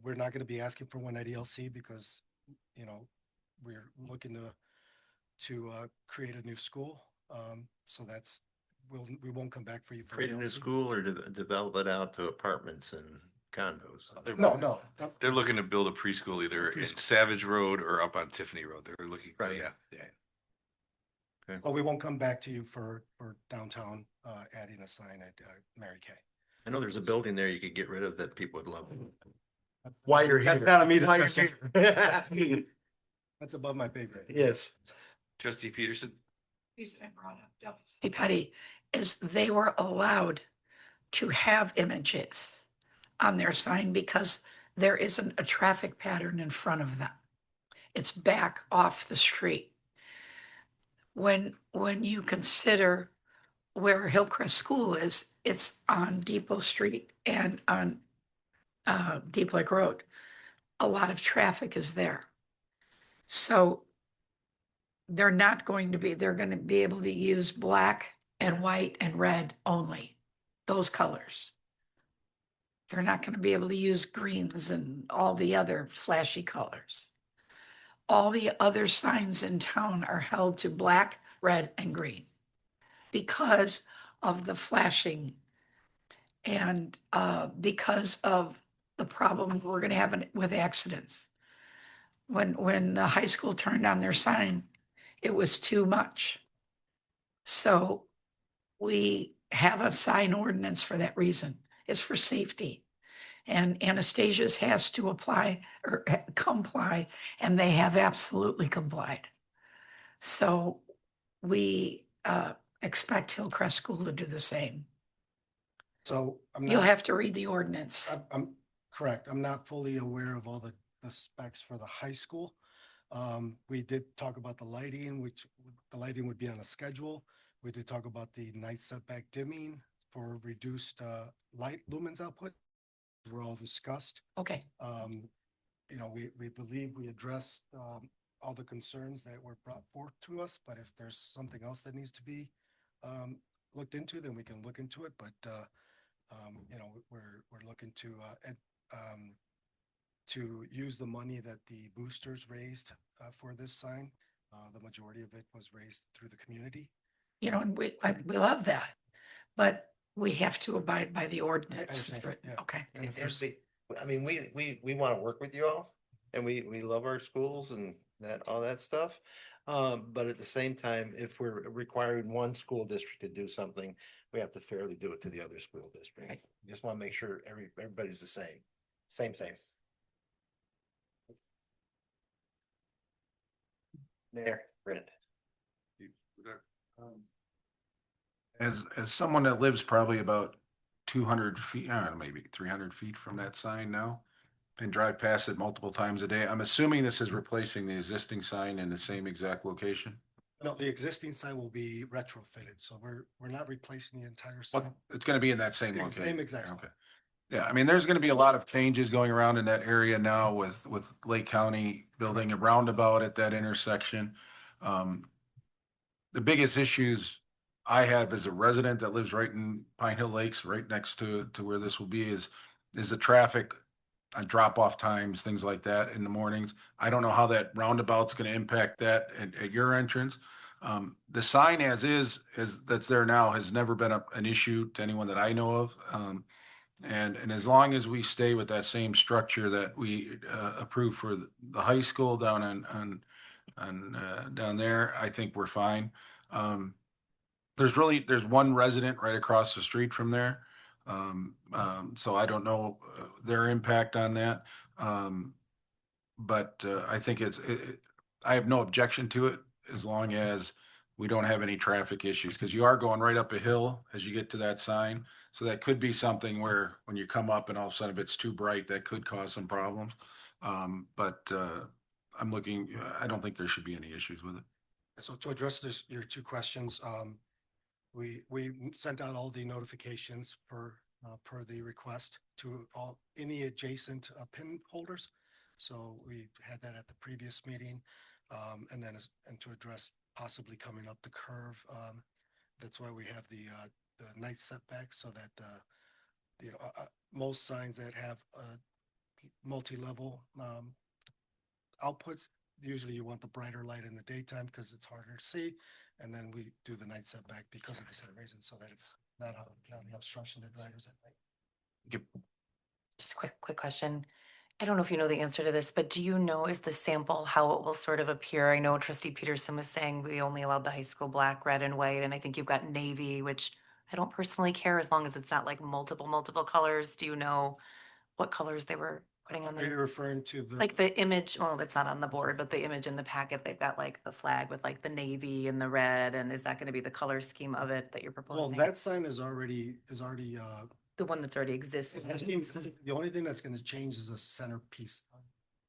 we're not going to be asking for one at ELC because, we're looking to create a new school. So we won't come back for you. Create a new school or develop it out to apartments and condos. No. They're looking to build a preschool either in Savage Road or up on Tiffany Road. They're looking, Right. Yeah. But we won't come back to you for downtown, adding a sign at Mary Kay. I know there's a building there you could get rid of that people would love. Why you're here. That's not a me Why you're discussion. That's above my pay grade. Yes. Trustee Peterson? Reason I brought up WC Petty is they were allowed to have images on their sign because there isn't a traffic pattern in front of them. It's back off the street. When you consider where Hillcrest School is, it's on Depot Street and on Deep Lake Road. A lot of traffic is there. So they're going to be able to use black and white and red only, those colors. They're not going to be able to use greens and all the other flashy colors. All the other signs in town are held to black, red, and green because of the flashing and because of the problem we're going to have with accidents. When the high school turned on their sign, it was too much. So we have a sign ordinance for that reason. It's for safety. And Anastasia's has to apply or comply, and they have absolutely complied. So we expect Hillcrest School to do the same. So You'll have to read the ordinance. I'm correct. I'm not fully aware of all the specs for the high school. We did talk about the lighting, which the lighting would be on a schedule. We did talk about the night setback dimming for reduced light lumens output. Were all discussed. Okay. We believe we addressed all the concerns that were brought forth to us, but if there's something else that needs to be looked into, then we can look into it. But we're looking to use the money that the boosters raised for this sign The majority of it was raised through the community. You know, and we love that, but we have to abide by the ordinance. It's understand, written. yeah. Okay. And if there's, I mean, we want to work with you all and we love our schools and that, all that stuff. But at the same time, if we're requiring one school district to do something, we have to fairly do it to the other school district. Just want to make sure everybody's the same. Same. There, Brent. As someone that lives probably about 200 feet, I don't know, maybe 300 feet from that sign now, and drive past it multiple times a day, I'm assuming this is replacing the existing sign in the same exact location? no, the existing sign will be retrofitted, so we're not replacing the entire sign. Well, it's gonna be in that same location? Same exact spot. Okay. Yeah, I mean, there's gonna be a lot of changes going around in that area now with Lake County building a roundabout at that intersection. The biggest issues I have as a resident that lives right in Pine Hill Lakes, right next to where this will be, is the traffic on drop-off times, things like that in the mornings. I don't know how that roundabout's gonna impact that at your entrance. The sign that's there now has never been an issue to anyone that I know of. And as long as we stay with that same structure that we approved for the high school down down there, I think we're fine. Um, there's one resident right across the street from there. So I don't know their impact on that. But I think I have no objection to it as long as we don't have any traffic issues, because you are going right up a hill as you get to that sign. So that could be something where when you come up and all of a sudden if it's too bright, that could cause some problems. But I don't think there should be any issues with it. So to address your two questions, we sent out all the notifications per the request to any adjacent pin holders. So we had that at the previous meeting. And to address possibly coming up the curve, that's why we have the night setback, so that most signs that have multi-level outputs, usually you want the brighter light in the daytime because it's harder to see, and then we do the night setback because of the same reason, so that it's not an obstruction to drivers at night. Just a quick question. I don't know if you know the answer to this, but do you know, is the sample how it will sort of appear? I know Trustee Peterson was saying we only allowed the high school black, red, and white, and I think you've got navy, which I don't personally care as long as it's not like multiple colors. Do you know what colors they were putting on Are you there? referring to the? Like the image, well, it's not on the board, but the image in the packet, they've got like the flag with like the navy and the red, and is that gonna be the color scheme of it that you're Well, proposing? that sign is already The one that's already existing. the only thing that's gonna change is a centerpiece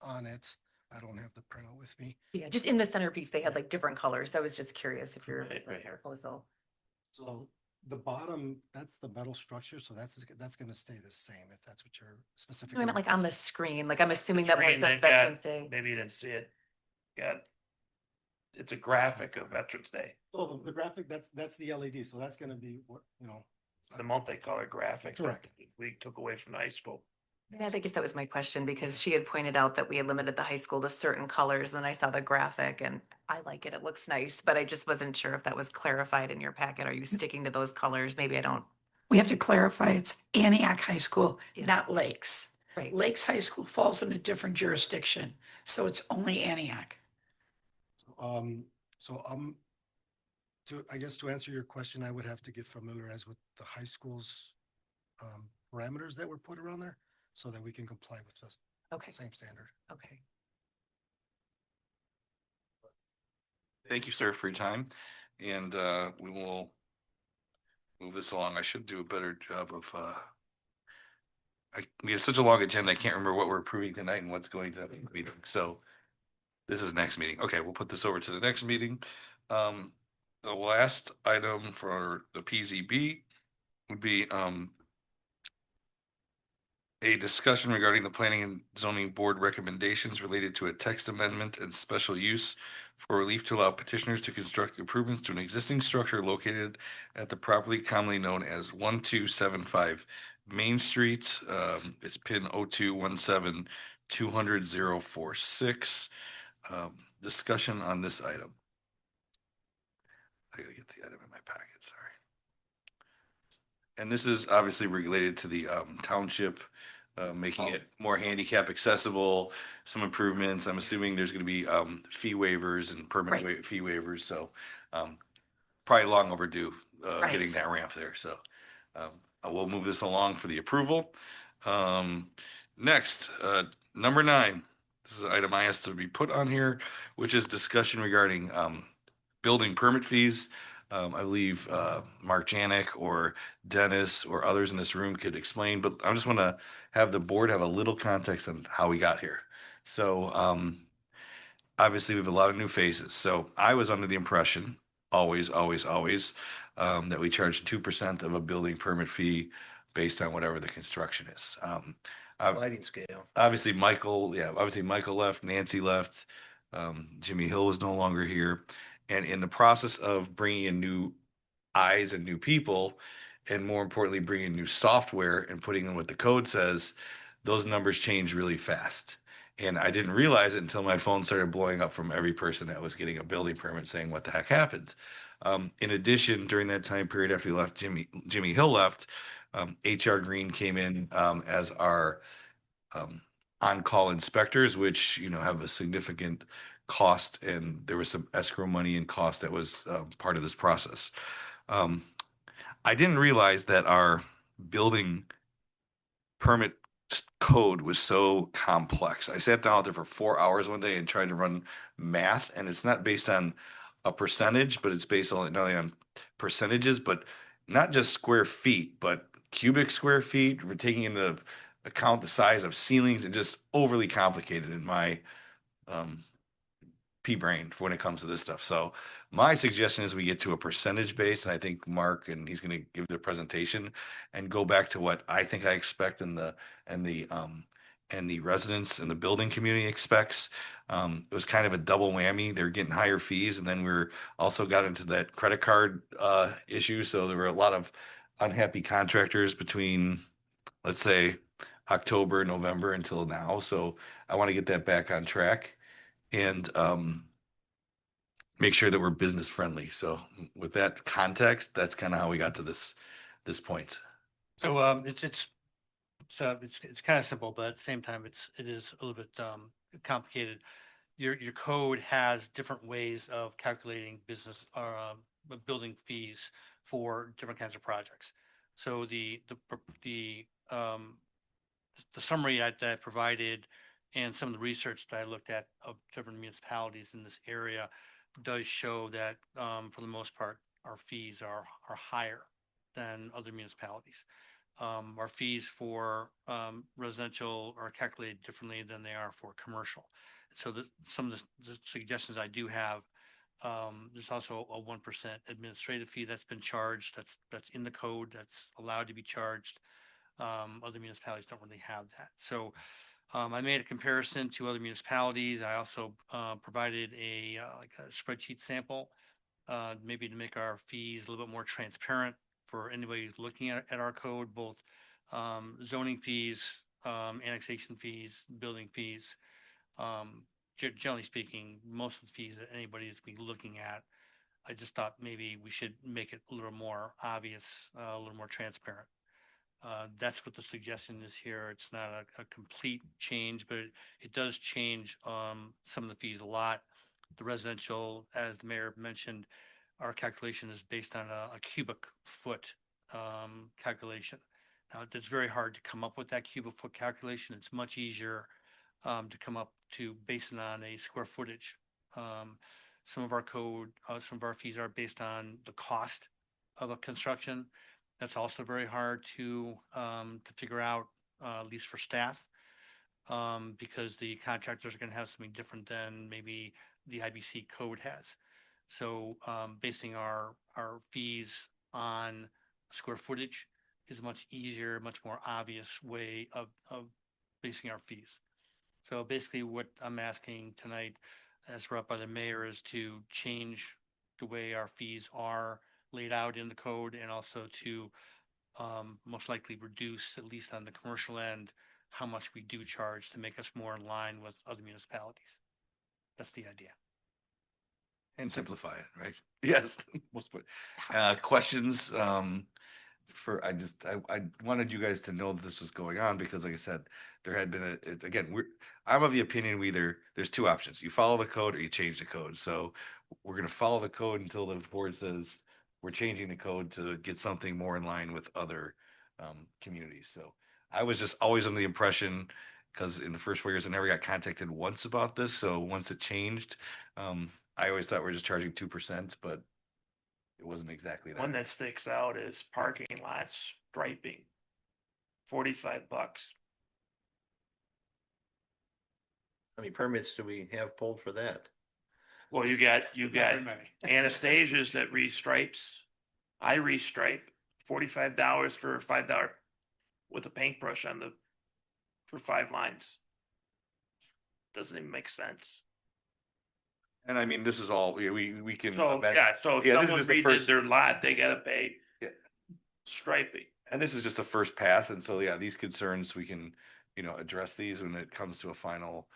on it. I don't have the printout with me. Yeah, just in the centerpiece, they had like different colors. I was just curious if you're Right here. proposal. So the bottom, that's the metal structure, so that's gonna stay the same if that's what you're specifically. I meant like on the requesting. screen, like I'm assuming that Screen, what's at they've got- Veterans Day. Maybe you didn't see it. It's a graphic of Veterans Day, So the graphic, that's the LED, so that's gonna be what, the multicolored graphics. that Correct. We took away from the high school. Yeah, I guess that was my question because she had pointed out that we had limited the high school to certain colors. And I saw the graphic and I like it. It looks nice, but I just wasn't sure if that was clarified in your packet. Are you sticking to those colors? Maybe I don't. We have to clarify it's Antioch High School, Yeah. not Lakes. Right. Lakes High School falls in a different jurisdiction, so it's only Antioch. I guess to answer your question, I would have to get familiarized with the high school's parameters that were put around there so that we can comply with the Okay. same standard. Okay. Thank you, sir, for your time. And we will move this along. I should do a better job of we have such a long agenda. I can't remember what we're approving tonight and what's going to the meeting. So this is next meeting. Okay, we'll put this over to the next meeting. The last item for the PZB would be a discussion regarding the Planning and Zoning Board recommendations related to a text amendment and special use for relief to allow petitioners to construct improvements to an existing structure located at the property commonly known as 1275 Main Street. It's pin 0217-200-046. discussion on this item? I gotta get the item in my packet, sorry. And this is obviously related to the township, making it more handicap accessible, some improvements. I'm assuming there's gonna be fee waivers and permit fee waivers, so probably long overdue getting that ramp there, so I will move this along for the approval. Next, number 9, this is an item I asked to be put on here, which is discussion regarding building permit fees. I believe Mark Janik or Dennis or others in this room could explain, but I just want to have the board have a little context on how we got here. So obviously we have a lot of new faces. So I was under the impression, always, that we charge 2% of a building permit fee based on whatever the construction is. Sliding scale. Obviously Michael left, Nancy left, Jimmy Hill was no longer here. And in the process of bringing in new eyes and new people, and more importantly, bringing new software and putting in what the code says, those numbers change really fast. And I didn't realize it until my phone started blowing up from every person that was getting a building permit saying, what the heck happened? In addition, during that time period after he left, Jimmy Hill left, HR Green came in as our on-call inspectors, which, have a significant cost, and there was some escrow money and cost that was part of this process. I didn't realize that our building permit code was so complex. I sat down there for 4 hours one day and tried to run math, and it's not based on a percentage, but it's based on not only on percentages, but not just square feet, but cubic square feet. We're taking into account the size of ceilings, and just overly complicated in my pea brain when it comes to this stuff. So my suggestion is we get to a percentage base, and I think Mark, and he's going to give the presentation and go back to what I think I expect and the residents and the building community expects. It was kind of a double whammy. They're getting higher fees, and then we're also got into that credit card issue. So there were a lot of unhappy contractors between, let's say, October, November until now. So I want to get that back on track and make sure that we're business friendly. So with that context, that's kind of how we got to this point. So it's kind of simple, but at the same time, it is a little bit complicated. Your code has different ways of calculating business or building fees for different kinds of projects. So the summary that I provided and some of the research that I looked at of different municipalities in this area does show that for the most part, our fees are higher than other municipalities. Our fees for residential are calculated differently than they are for commercial. So some of the suggestions I do have, there's also a 1% administrative fee that's been charged. That's in the code. That's allowed to be charged. Other municipalities don't really have that. So I made a comparison to other municipalities. I also provided like a spreadsheet sample, maybe to make our fees a little bit more transparent for anybody who's looking at our code, both zoning fees, annexation fees, building fees. Generally speaking, most of the fees that anybody is be looking at, I just thought maybe we should make it a little more obvious, a little more transparent. That's what the suggestion is here. It's not a complete change, but it does change some of the fees a lot. The residential, as the mayor mentioned, our calculation is based on a cubic foot calculation. Now, it's very hard to come up with that cubic foot calculation. It's much easier to come up to based on a square footage. Some of our fees are based on the cost of a construction. That's also very hard to figure out, at least for staff, because the contractors are going to have something different than maybe the IBC code has. So basing our fees on square footage is a much easier, much more obvious way of basing our fees. So basically what I'm asking tonight, as brought by the mayor, is to change the way our fees are laid out in the code, and also to most likely reduce, at least on the commercial end, how much we do charge to make us more in line with other municipalities. That's the idea. And simplify it, right? Yes. Questions, I wanted you guys to know that this was going on because like I said, there had been again, I'm of the opinion there's two options. You follow the code or you change the code. So we're gonna follow the code until the board says we're changing the code to get something more in line with other communities. So I was just always under the impression, because in the first 4 years, I never got contacted once about this. So once it changed, I always thought we were just charging 2%, but it wasn't exactly that. One that sticks out is parking lot striping. $45. How many permits do we have pulled for that? Well, you got very many. Anastasia's that restripes. I restripe $45 for a $5 with a paintbrush for 5 lines. Doesn't even make sense. And I mean, this is all, we can. So, so if this is someone just the redid first, their lot, they gotta pay striping. and this is just a first pass. And so, yeah, these concerns, we can, address these when it comes to a final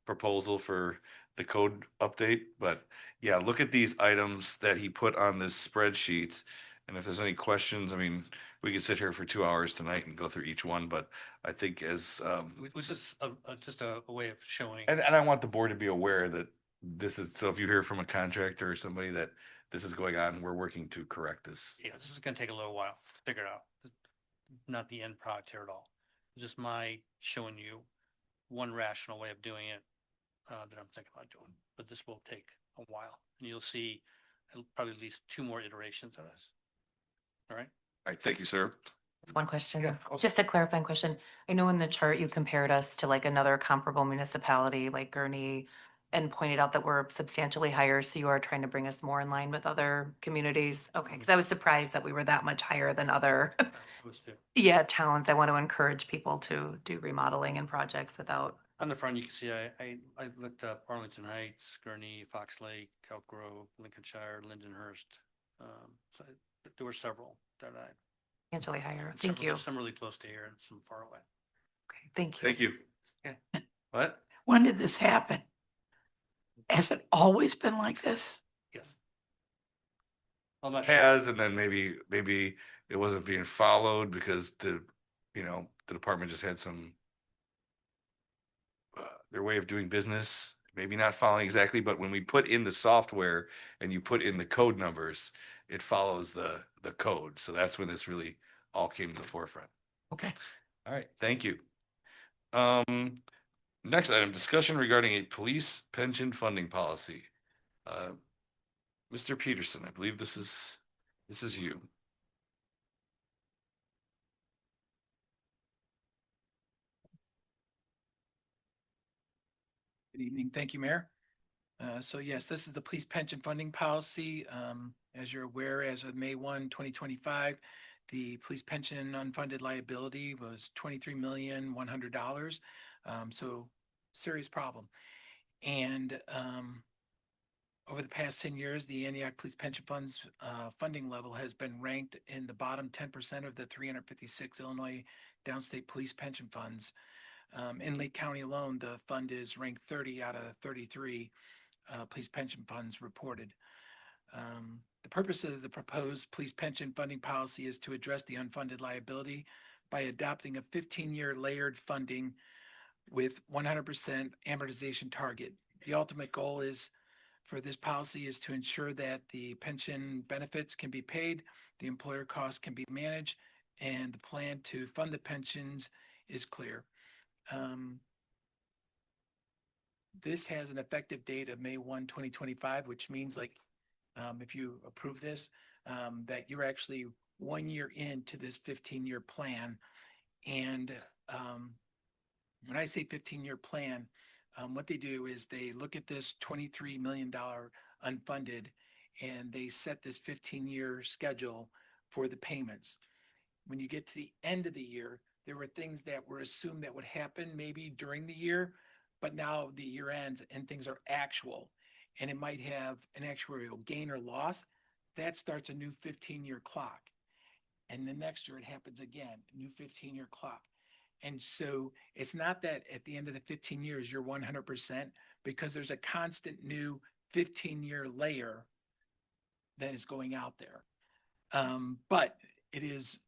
proposal for the code update. But yeah, look at these items that he put on this spreadsheet. And if there's any questions, I mean, we could sit here for 2 hours tonight and go through each one, but I think This is just a way of showing. and I want the board to be aware that this is, so if you hear from a contractor or somebody that this is going on, we're working to correct this. Yeah, this is gonna take a little while to figure it out. Not the end product here at all. Just my showing you one rational way of doing it that I'm thinking about doing. But this will take a while, and you'll see probably at least 2 more iterations of this. All right. All right, thank you, sir. That's one question. Yeah, Just a clarifying question. I know in the chart you compared us to like another comparable municipality like Gurnee and pointed out that we're substantially higher. So you are trying to bring us more in line with other communities. Okay, because I was surprised that we were that much higher than other towns. I want to encourage people to do remodeling and projects without. On the front, you can see I looked up Arlington Heights, Gurnee, Fox Lake, Elk Grove, Lincolnshire, Lindenhurst. So there were several that I. Substantially higher. Thank you. Some really close to here and some far away. Okay, thank you. Thank you. Yeah. What? When did this happen? Has it always been like this? Yes. I'm not sure. Has, and then maybe it wasn't being followed because the department just had some their way of doing business, maybe not following exactly, but when we put in the software and you put in the code numbers, it follows the code. So that's when this really all came to the forefront. Okay. All right, thank you. Next item, discussion regarding a police pension funding policy. Mr. Peterson, I believe this is you. Good evening. Thank you, Mayor. So yes, this is the police pension funding policy. As you're aware, as of May 1, 2025, the police pension unfunded liability was $23,100,000. So serious problem. And over the past 10 years, the Antioch Police Pension Fund's funding level has been ranked in the bottom 10% of the 356 Illinois downstate police pension funds. In Lake County alone, the fund is ranked 30 out of 33 police pension funds reported. The purpose of the proposed police pension funding policy is to address the unfunded liability by adopting a 15-year layered funding with 100% amortization target. The ultimate goal for this policy is to ensure that the pension benefits can be paid, the employer costs can be managed, and the plan to fund the pensions is clear. This has an effective date of May 1, 2025, which means if you approve this, that you're actually 1 year into this 15-year plan. And when I say 15-year plan, what they do is they look at this $23 million unfunded and they set this 15-year schedule for the payments. When you get to the end of the year, there were things that were assumed that would happen maybe during the year, but now the year ends and things are actual, and it might have an actuarial gain or loss. That starts a new 15-year clock. And the next year it happens again, a new 15-year clock. And so it's not that at the end of the 15 years, you're 100%, because there's a constant new 15-year layer that is going out there. But it is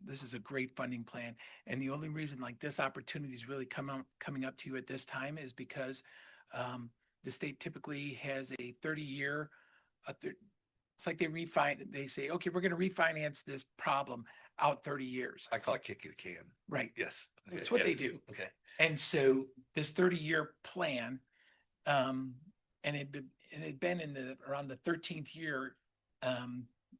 this is a great funding plan. And the only reason like this opportunity is really coming up to you at this time is because the state typically has a 30-year, it's like they say, okay, we're going to refinance this problem out 30 years. I call it kick the can. Right. Yes. That's what they do. Okay. And so this 30-year plan, and it had been around the 13th year,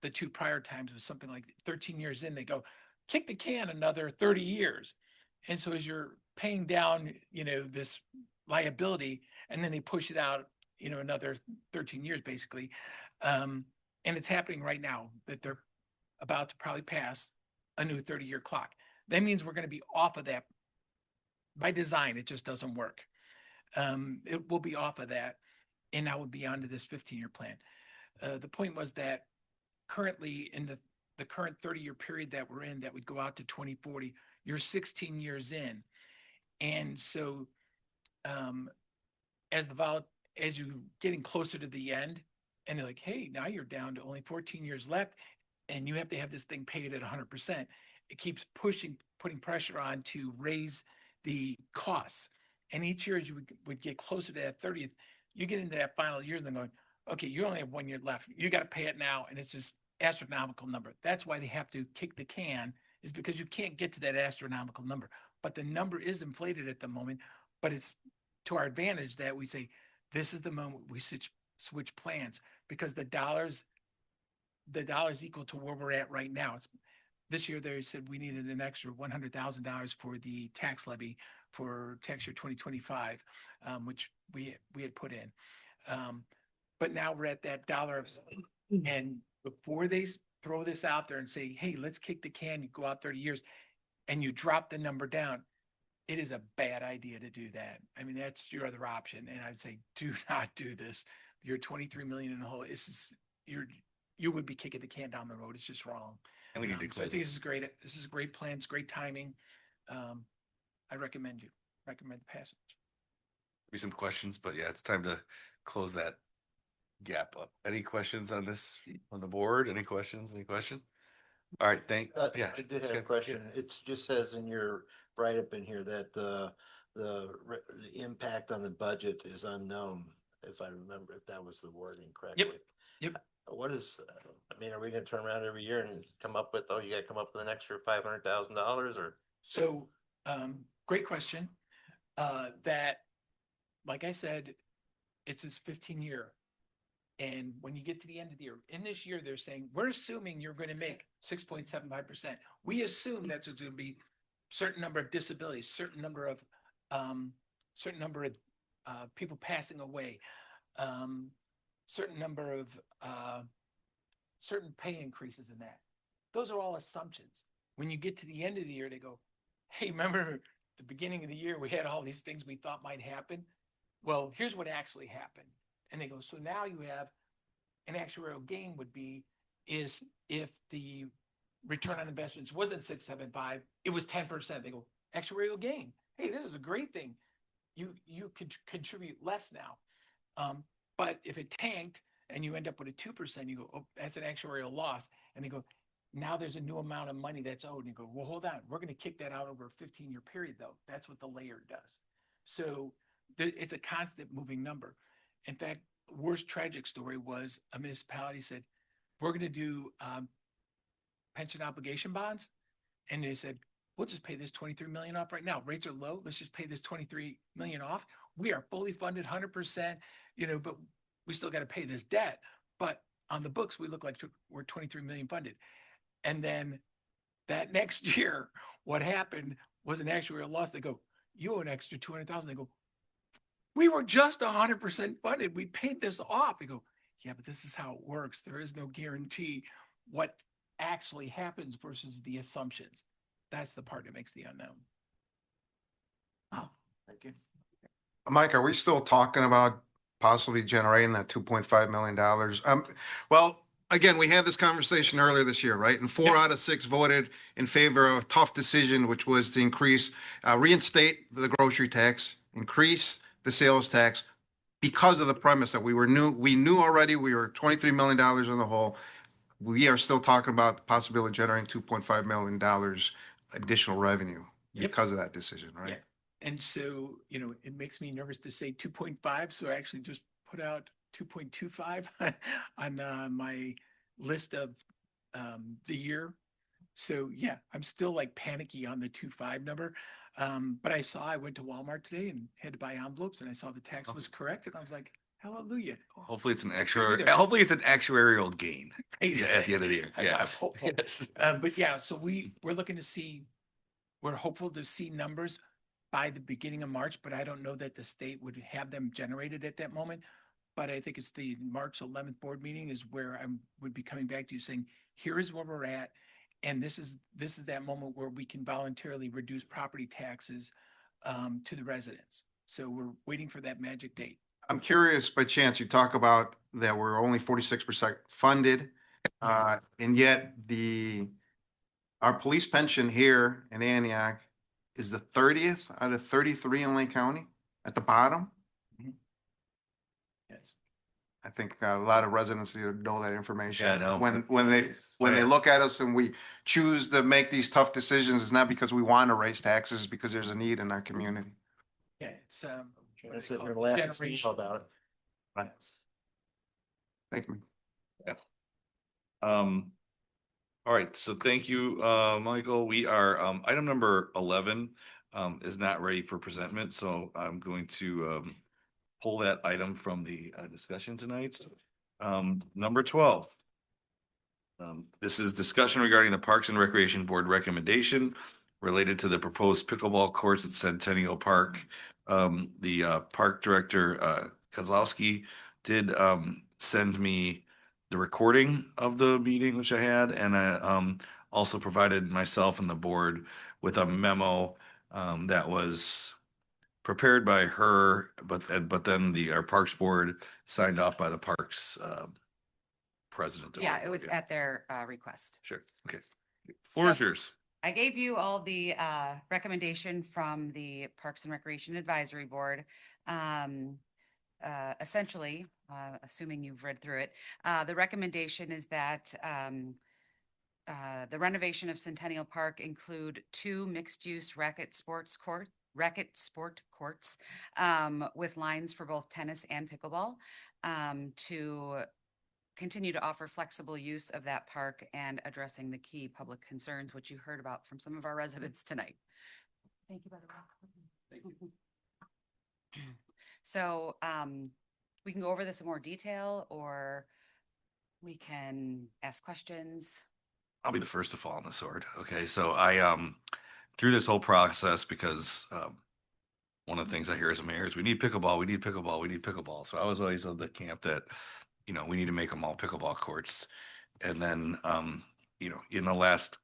the two prior times was something like 13 years in, they go, kick the can another 30 years. And so as you're paying down, this liability, and then they push it out, another 13 years basically. And it's happening right now that they're about to probably pass a new 30-year clock. That means we're going to be off of that. By design, it just doesn't work. It will be off of that, and now we'll be onto this 15-year plan. The point was that currently in the current 30-year period that we're in, that would go out to 2040, you're 16 years in. And so as you getting closer to the end, and they're like, hey, now you're down to only 14 years left, and you have to have this thing paid at 100%. It keeps putting pressure on to raise the costs. And each year as you would get closer to that 30th, you get into that final year and they're going, okay, you only have 1 year left. You got to pay it now. And it's just astronomical number. That's why they have to kick the can, is because you can't get to that astronomical number. But the number is inflated at the moment, but it's to our advantage that we say, this is the moment we switch plans, because the dollars equal to where we're at right now. This year they said we needed an extra $100,000 for the tax levy for tax year 2025, which we had put in. But now we're at that dollar. And before they throw this out there and say, hey, let's kick the can, you go out 30 years and you drop the number down, it is a bad idea to do that. I mean, that's your other option. And I'd say, do not do this. You're 23 million in the hole. You would be kicking the can down the road. It's just wrong. And we need to So I close. think this is great. This is a great plan. It's great timing. I recommend the passage. Be some questions, but yeah, it's time to close that gap up. Any questions on this on the board? Any questions? All right, yeah. I did have a question. It just says in your write-up in here that the impact on the budget is unknown, if I remember, if that was the wording correctly. Yep. What is, I mean, are we gonna turn around every year and come up with, you gotta come up with an extra $500,000 or? So, great question. That, like I said, it's this 15-year. And when you get to the end of the year, in this year, they're saying, we're assuming you're going to make 6.75%. We assume that's going to be certain number of disabilities, certain number of people passing away, certain number of certain pay increases in that. Those are all assumptions. When you get to the end of the year, they go, hey, remember the beginning of the year, we had all these things we thought might happen. Well, here's what actually happened. And they go, so now you have an actuarial gain is if the return on investments wasn't 6.75, it was 10%. They go, actuarial gain. Hey, this is a great thing. You could contribute less now. But if it tanked and you end up with a 2%, you go, oh, that's an actuarial loss. And they go, now there's a new amount of money that's owed. And you go, well, hold on. We're going to kick that out over a 15-year period, though. That's what the layer does. So it's a constant moving number. In fact, worst tragic story was a municipality said, we're going to do pension obligation bonds. And they said, we'll just pay this 23 million off right now. Rates are low. Let's just pay this 23 million off. We are fully funded 100%, but we still got to pay this debt. But on the books, we look like we're 23 million funded. And then that next year, what happened was an actuarial loss. They go, you owe an extra 200,000. They go, we were just 100% funded. We paid this off. We go, yeah, but this is how it works. There is no guarantee what actually happens versus the assumptions. That's the part that makes the unknown. Oh, thank you. Mike, are we still talking about possibly generating that $2.5 million? Well, again, we had this conversation earlier this year, right? And 4 out of 6 voted in favor of a tough decision, which was to reinstate the grocery tax, increase the sales tax, because of the premise that we knew already we were $23 million in the hole. We are still talking about the possibility of generating $2.5 million additional revenue Yep. because of that decision, right? Yeah. And so, it makes me nervous to say 2.5, so I actually just put out 2.25 on my list of the year. So yeah, I'm still like panicky on the 2.5 number. But I went to Walmart today and had to buy envelopes and I saw the tax was correct and I was like, hallelujah. Hopefully it's an Either. hopefully it's an actuarial gain Right. at the end of the year. Yeah. I'm hopeful. But yeah, so we're looking to see, we're hopeful to see numbers by the beginning of March, but I don't know that the state would have them generated at that moment. But I think it's the March 11th board meeting is where I would be coming back to you saying, here is where we're at. And this is that moment where we can voluntarily reduce property taxes to the residents. So we're waiting for that magic date. I'm curious, by chance, you talk about that we're only 46% funded, and yet our police pension here in Antioch is the 30th out of 33 in Lake County at the bottom. Yes. I think a lot of residents need to know that information. Yeah, I know. When they look at us and we choose to make these tough decisions, it's not because we want to raise taxes, it's because there's a need in our community. Yeah, it's what That's do they it, call it? relax Generational. about it. Right. Thank you. Yeah. All right, so thank you, Michael. We are, item number 11, is not ready for presentment, so I'm going to, pull that item from the, discussion tonight. Number 12. This is discussion regarding the Parks and Recreation Board recommendation related to the proposed pickleball courts at Centennial Park. The park director, Kozlowski, did send me the recording of the meeting, which I had, and I also provided myself and the board with a memo that was prepared by her, but then our Parks Board signed off by the Parks president. of the Yeah, it board. was at their request. Sure, okay. Floor is So- yours. I gave you all the recommendation from the Parks and Recreation Advisory Board. Essentially, assuming you've read through it, the recommendation is that the renovation of Centennial Park include 2 mixed-use racket sport courts with lines for both tennis and pickleball to continue to offer flexible use of that park and addressing the key public concerns, which you heard about from some of our residents tonight. Thank you, Brother Rock. Thank you. So we can go over this in more detail or we can ask questions. I'll be the first to fall on the sword. Okay, so I through this whole process because one of the things I hear as a mayor is we need pickleball, we need pickleball, we need pickleball. So I was always of the camp that we need to make them all pickleball courts. And then in the last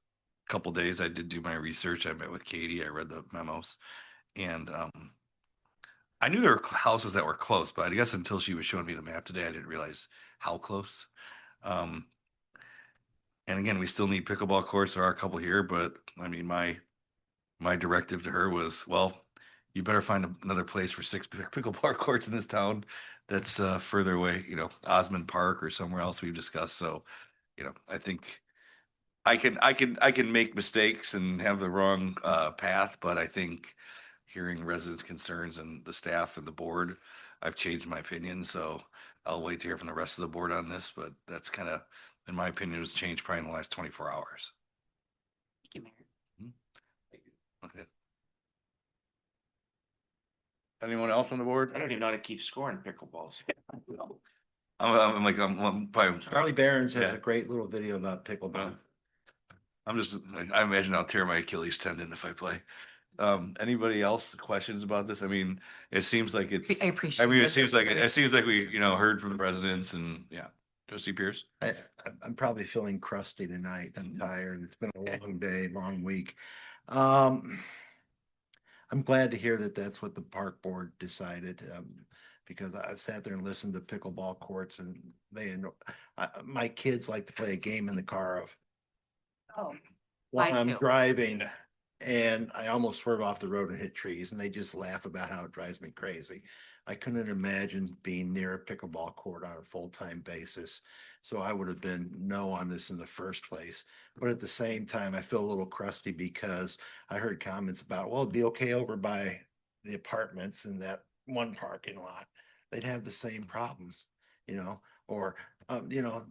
couple days I did do my research. I met with Katie. I read the memos, and I knew there were houses that were close, but I guess until she was showing me the map today, I didn't realize how close. And again, we still need pickleball courts. There are a couple here, but I mean, my directive to her was, well, you better find another place for 6 pickleball courts in this town that's further away, Osmond Park or somewhere else we've discussed. So, I think I can make mistakes and have the wrong path, but I think hearing residents' concerns and the staff and the board, I've changed my opinion. So I'll wait to hear from the rest of the board on this, but that's kind of, in my opinion, was changed probably in the last 24 hours. Thank you, Mayor. Okay. Anyone else on the board? I don't even know how to keep score in pickleballs. I'm probably. Charlie Barron's has Yeah. a great little video about pickleball. I imagine I'll tear my Achilles tendon if I play. Anybody else questions about this? I mean, it seems like it's. I appreciate it it. seems like we heard from the residents and yeah. Trustee Pierce. I'm probably feeling crusty tonight. I'm tired. It's been a long day, long week. I'm glad to hear that that's what the park board decided, because I sat there and listened to pickleball courts and my kids like to play a game in the car of Oh, while mine I'm too. driving. And I almost swerve off the road and hit trees, and they just laugh about how it drives me crazy. I couldn't imagine being near a pickleball court on a full-time basis. So I would have been no on this in the first place. But at the same time, I feel a little crusty because I heard comments about, well, it'd be okay over by the apartments in that one parking lot. They'd have the same problems, you know, or, you know,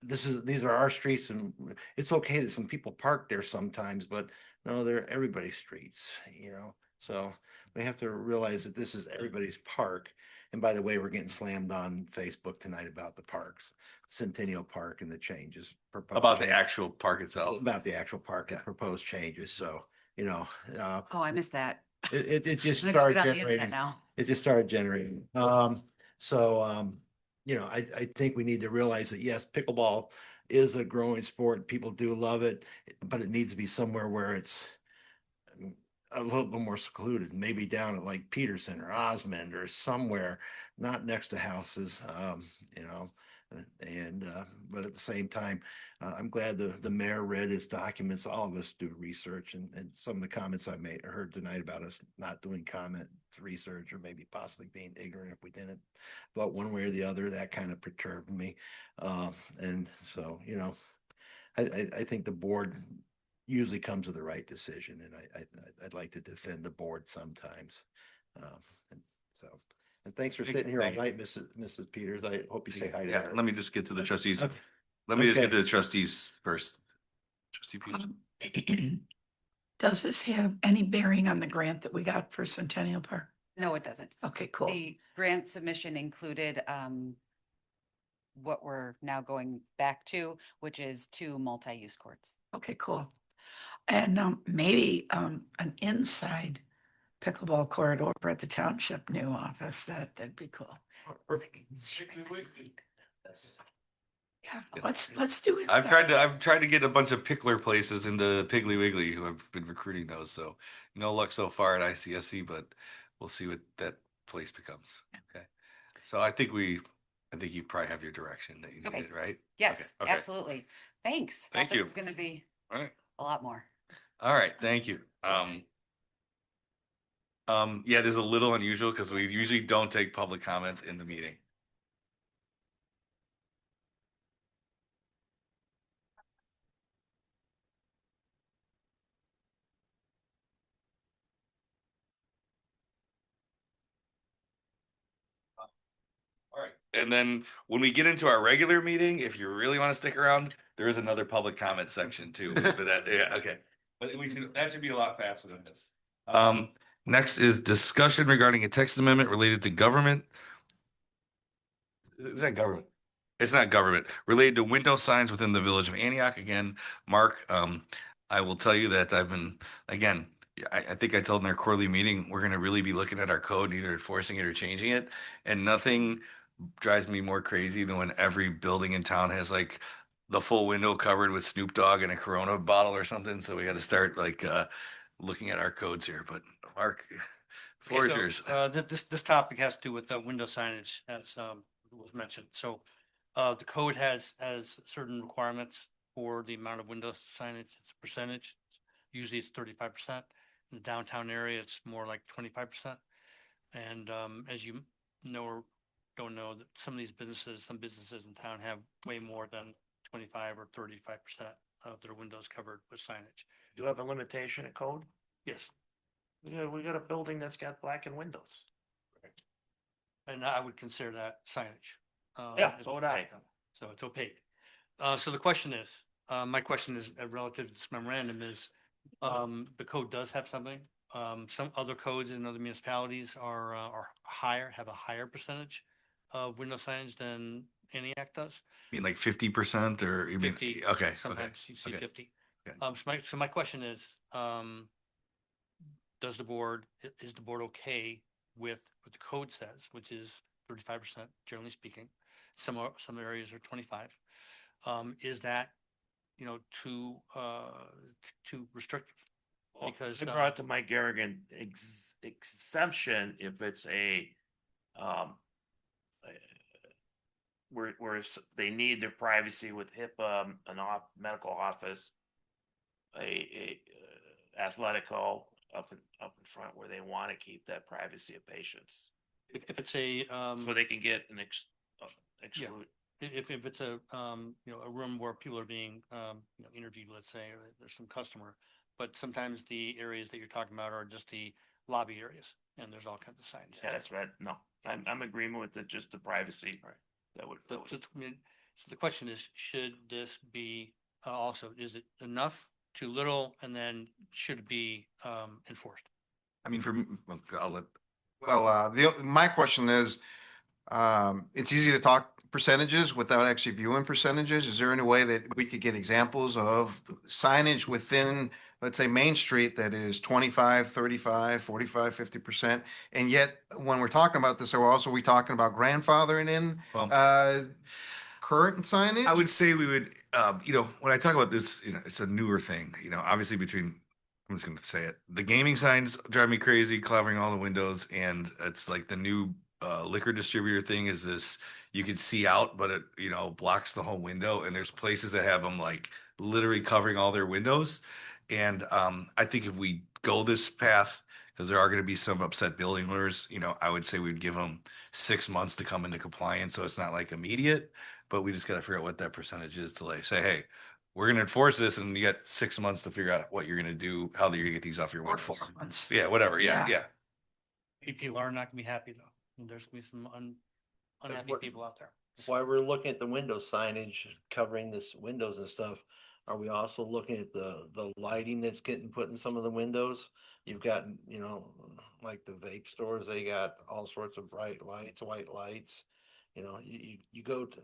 these are our streets, and it's okay that some people park there sometimes, but no, they're everybody's streets, you know? So we have to realize that this is everybody's park. And by the way, we're getting slammed on Facebook tonight about the parks, Centennial Park and the changes. About the actual park itself. About the actual park and proposed changes. So, you know, Oh, I missed that. it just I'm gonna go started get on the internet generating. now. It just started generating. You know, I think we need to realize that yes, pickleball is a growing sport. People do love it, but it needs to be somewhere where it's a little bit more secluded, maybe down at like Peterson or Osmond or somewhere, not next to houses, you know. But at the same time, I'm glad the mayor read his documents. All of us do research, and some of the comments I made heard tonight about us not doing comment research or maybe possibly being ignorant if we didn't. But one way or the other, that kind of perturbed me. And so, you know, I think the board usually comes to the right decision, and I'd like to defend the board sometimes. And so, and thanks for sitting here all Thank you. night, Mrs. Peters. I hope you say hi to Yeah, her. let me just get to the trustees. Okay. Let me just get Okay. to the trustees first. Trustee Peters. Does this have any bearing on the grant that we got for Centennial Park? No, it doesn't. Okay, cool. The grant submission included what we're now going back to, which is 2 multi-use courts. Okay, cool. And maybe an inside pickleball court over at the township new office. That'd be cool. Yeah, let's do it. I've tried to get a bunch of pickler places into Piggly Wiggly who have been recruiting those. So no luck so far at ICSC, but we'll see what that place becomes. Okay. So I think you probably have your direction that you Okay. needed, right? Yes, Okay. absolutely. Thanks. Thank Thought you. It's going to be All right. a lot more. All right. Thank you. Yeah, there's a little unusual because we usually don't take public comment in the meeting. All right. And then when we get into our regular meeting, if you really want to stick around, there is another public comment section too. But yeah, okay. But that should be a lot faster than this. Next is discussion regarding a text amendment related to government. Is that government? It's not government, related to window signs within the village of Antioch. Again, Mark, I will tell you that I've been, again, I think I told in our quarterly meeting, we're going to really be looking at our code, either enforcing it or changing it. And nothing drives me more crazy than when every building in town has like the full window covered with Snoop Dogg and a Corona bottle or something. So we got to start like looking at our codes here. But Mark, floor is yours. This topic has to do with the window signage, as was mentioned. So the code has certain requirements for the amount of window signage. It's percentage. Usually it's 35%. In the downtown area, it's more like 25%. And as you know or don't know, that some businesses in town have way more than 25 or 35% of their windows covered with signage. Do you have a limitation in code? Yes. We got a building that's got blackened windows. And I would consider that signage. Yeah, so would I. So it's opaque. So the question is, my question is relative to this memorandum is, the code does have something. Some other codes in other municipalities are higher, have a higher percentage of window signage than Antioch does. You mean like 50% or you mean, 50, okay. sometimes you see okay. 50. Okay. So my question is, is the board okay with what the code says, which is 35%, generally speaking? Some areas are 25. Is that, too restrictive? Because I brought to Mike Garrigan exemption if it's where they need their privacy with HIPAA, medical office, Athletico up in front where they want to keep that privacy of patients. If it's a, So they can get an yeah. exclude. If it's a, a room where people are being, interviewed, let's say, or there's some customer, but sometimes the areas that you're talking about are just the lobby areas, and there's all kinds of signs. Yeah, that's right. No, I'm agreeing with just the privacy. Right. That would, So the question is, should this be, also, is it enough, too little, and then should it be, enforced? I mean, I'll let, My question is, it's easy to talk percentages without actually viewing percentages. Is there any way that we could get examples of signage within, let's say, Main Street that is 25, 35, 45, 50%? And yet, when we're talking about this, are we talking about grandfathering in, current signage? I would say we would, when I talk about this, it's a newer thing, obviously I'm just going to say it. The gaming signs drive me crazy, covering all the windows. And it's like the new liquor distributor thing is this, you can see out, but it, blocks the whole window. And there's places that have them like literally covering all their windows. And I think if we go this path, because there are going to be some upset building owners, I would say we'd give them 6 months to come into compliance. So it's not like immediate, but we just got to figure out what that percentage is to like say, hey, we're going to enforce this, and you got 6 months to figure out what you're going to do, how you're going to get these off your Or windows. 4 months. Yeah, whatever. Yeah, Yeah. yeah. People are not gonna be happy though. And there's gonna be some unhappy what- people out there. While we're looking at the window signage covering this windows and stuff, are we also looking at the lighting that's getting put in some of the windows? You've got, like the vape stores, they got all sorts of bright lights, white lights. You go to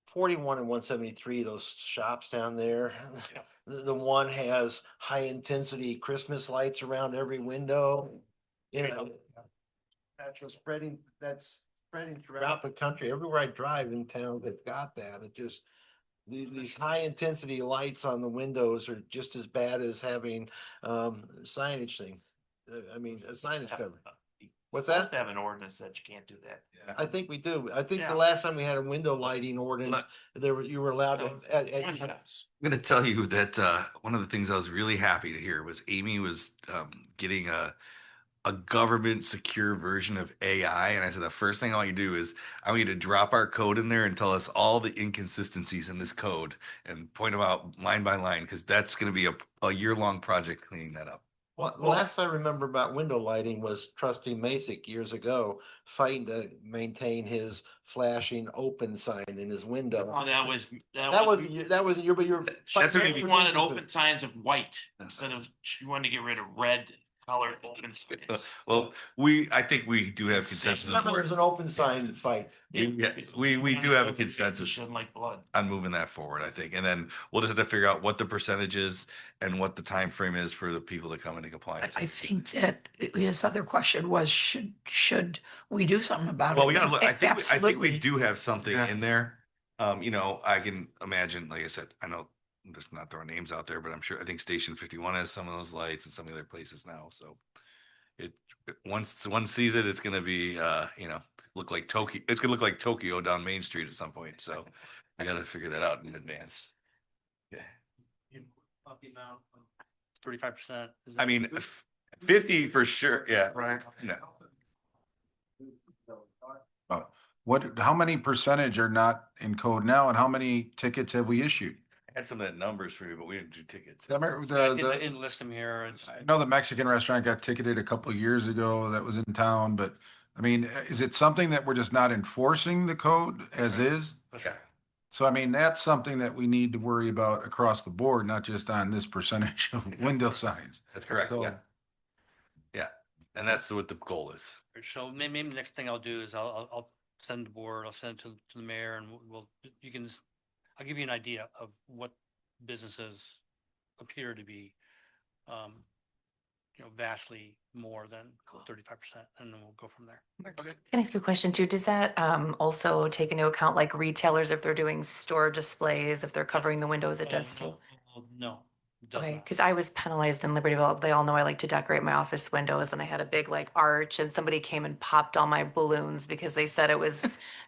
41 and 173, those shops down there. The one has high intensity Christmas lights around every window. That's spreading throughout the country. Everywhere I drive in town, they've got that. It just, these high intensity lights on the windows are just as bad as having signage thing. I mean, a signage cover. What's You that? have to have an ordinance that you can't do that. I think we do. I think Yeah. the last time we had a window lighting ordinance, you were allowed to. One shops. I'm going to tell you that one of the things I was really happy to hear was Amy was getting a government secure version of AI. And I said, the first thing I want you to do is I want you to drop our code in there and tell us all the inconsistencies in this code and point them out line by line, because that's going to be a year-long project cleaning that up. Well, last I remember about window lighting was Trustee Masick years ago fighting to maintain his flashing open sign in his window. Oh, that was you, but you're. You wanted open signs of white instead of, you wanted to get rid of red colored open signs. Well, I think we do have consensus. Remember, there's an open sign fight. We do have a consensus Shouldn't like blood. on moving that forward, I think. And then we'll just have to figure out what the percentage is and what the time frame is for the people to come into compliance. I think that his other question was, should we do something about it? Well, we gotta look. I think we Absolutely. do have something in there. I can imagine, like I said, I know there's not throwing names out there, but I think Station 51 has some of those lights and some of the other places now. So once one sees it, it's gonna be look like Tokyo. It's gonna look like Tokyo down Main Street at some point. So I gotta figure that out in advance. Yeah. 35%. I mean, 50 for sure. Yeah. Right. No. How many percentage are not in code now, and how many tickets have we issued? I had some of that numbers for you, but we didn't do tickets. I remember I didn't list them here. I know the Mexican restaurant got ticketed a couple of years ago that was in town, but I mean, is it something that we're just not enforcing the code as is? Okay. So I mean, that's something that we need to worry about across the board, not just on this percentage of window signs. That's correct. So- Yeah. Yeah. And that's what the goal is. So maybe the next thing I'll do is I'll send the board, I'll send it to the mayor, and I'll give you an idea of what businesses appear to be, vastly more than 35%, and then we'll go from there. Okay. Can I ask you a question too? Does that also take into account like retailers, if they're doing store displays, if they're covering the windows, it does too? No, It does Okay, not. because I was penalized in Libertyville. They all know I like to decorate my office windows and I had a big like arch and somebody came and popped all my balloons because they said it was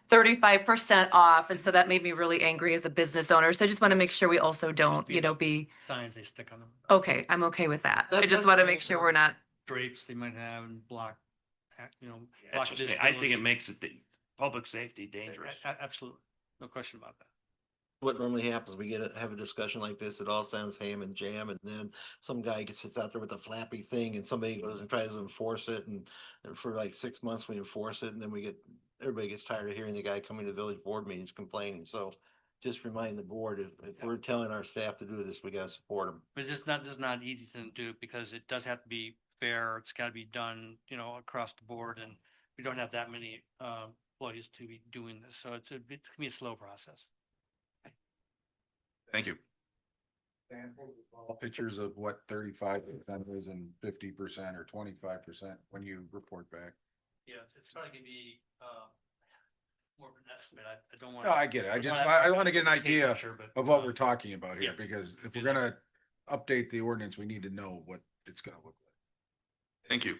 35% off. And so that made me really angry as a business owner. So I just want to make sure we also don't, Be the be, Signs they stick on them. okay, I'm okay with that. I just want to make sure we're not, Drapes they might have and block, That's block just me. visibility. I think it makes it public safety dangerous. Absolutely, no question about that. What normally happens, we have a discussion like this, it all sounds ham and jam, and then some guy sits out there with a flappy thing and somebody goes and tries to enforce it, and for like 6 months we enforce it, and then everybody gets tired of hearing the guy coming to village board meetings complaining, so just remind the board, if we're telling our staff to do this, we gotta support them. But this is not an easy thing to do because it does have to be fair. It's got to be done, across the board, and we don't have that many employees to be doing this, so it's gonna be a slow process. Thank you. All pictures of what 35% is and 50% or 25% when you report back. Yeah, it's probably gonna be more of an estimate. I don't want. No, I get it. I want to get an idea of what we're talking about here, yeah. because if we're gonna update the ordinance, we need to know what it's gonna look like. Thank you.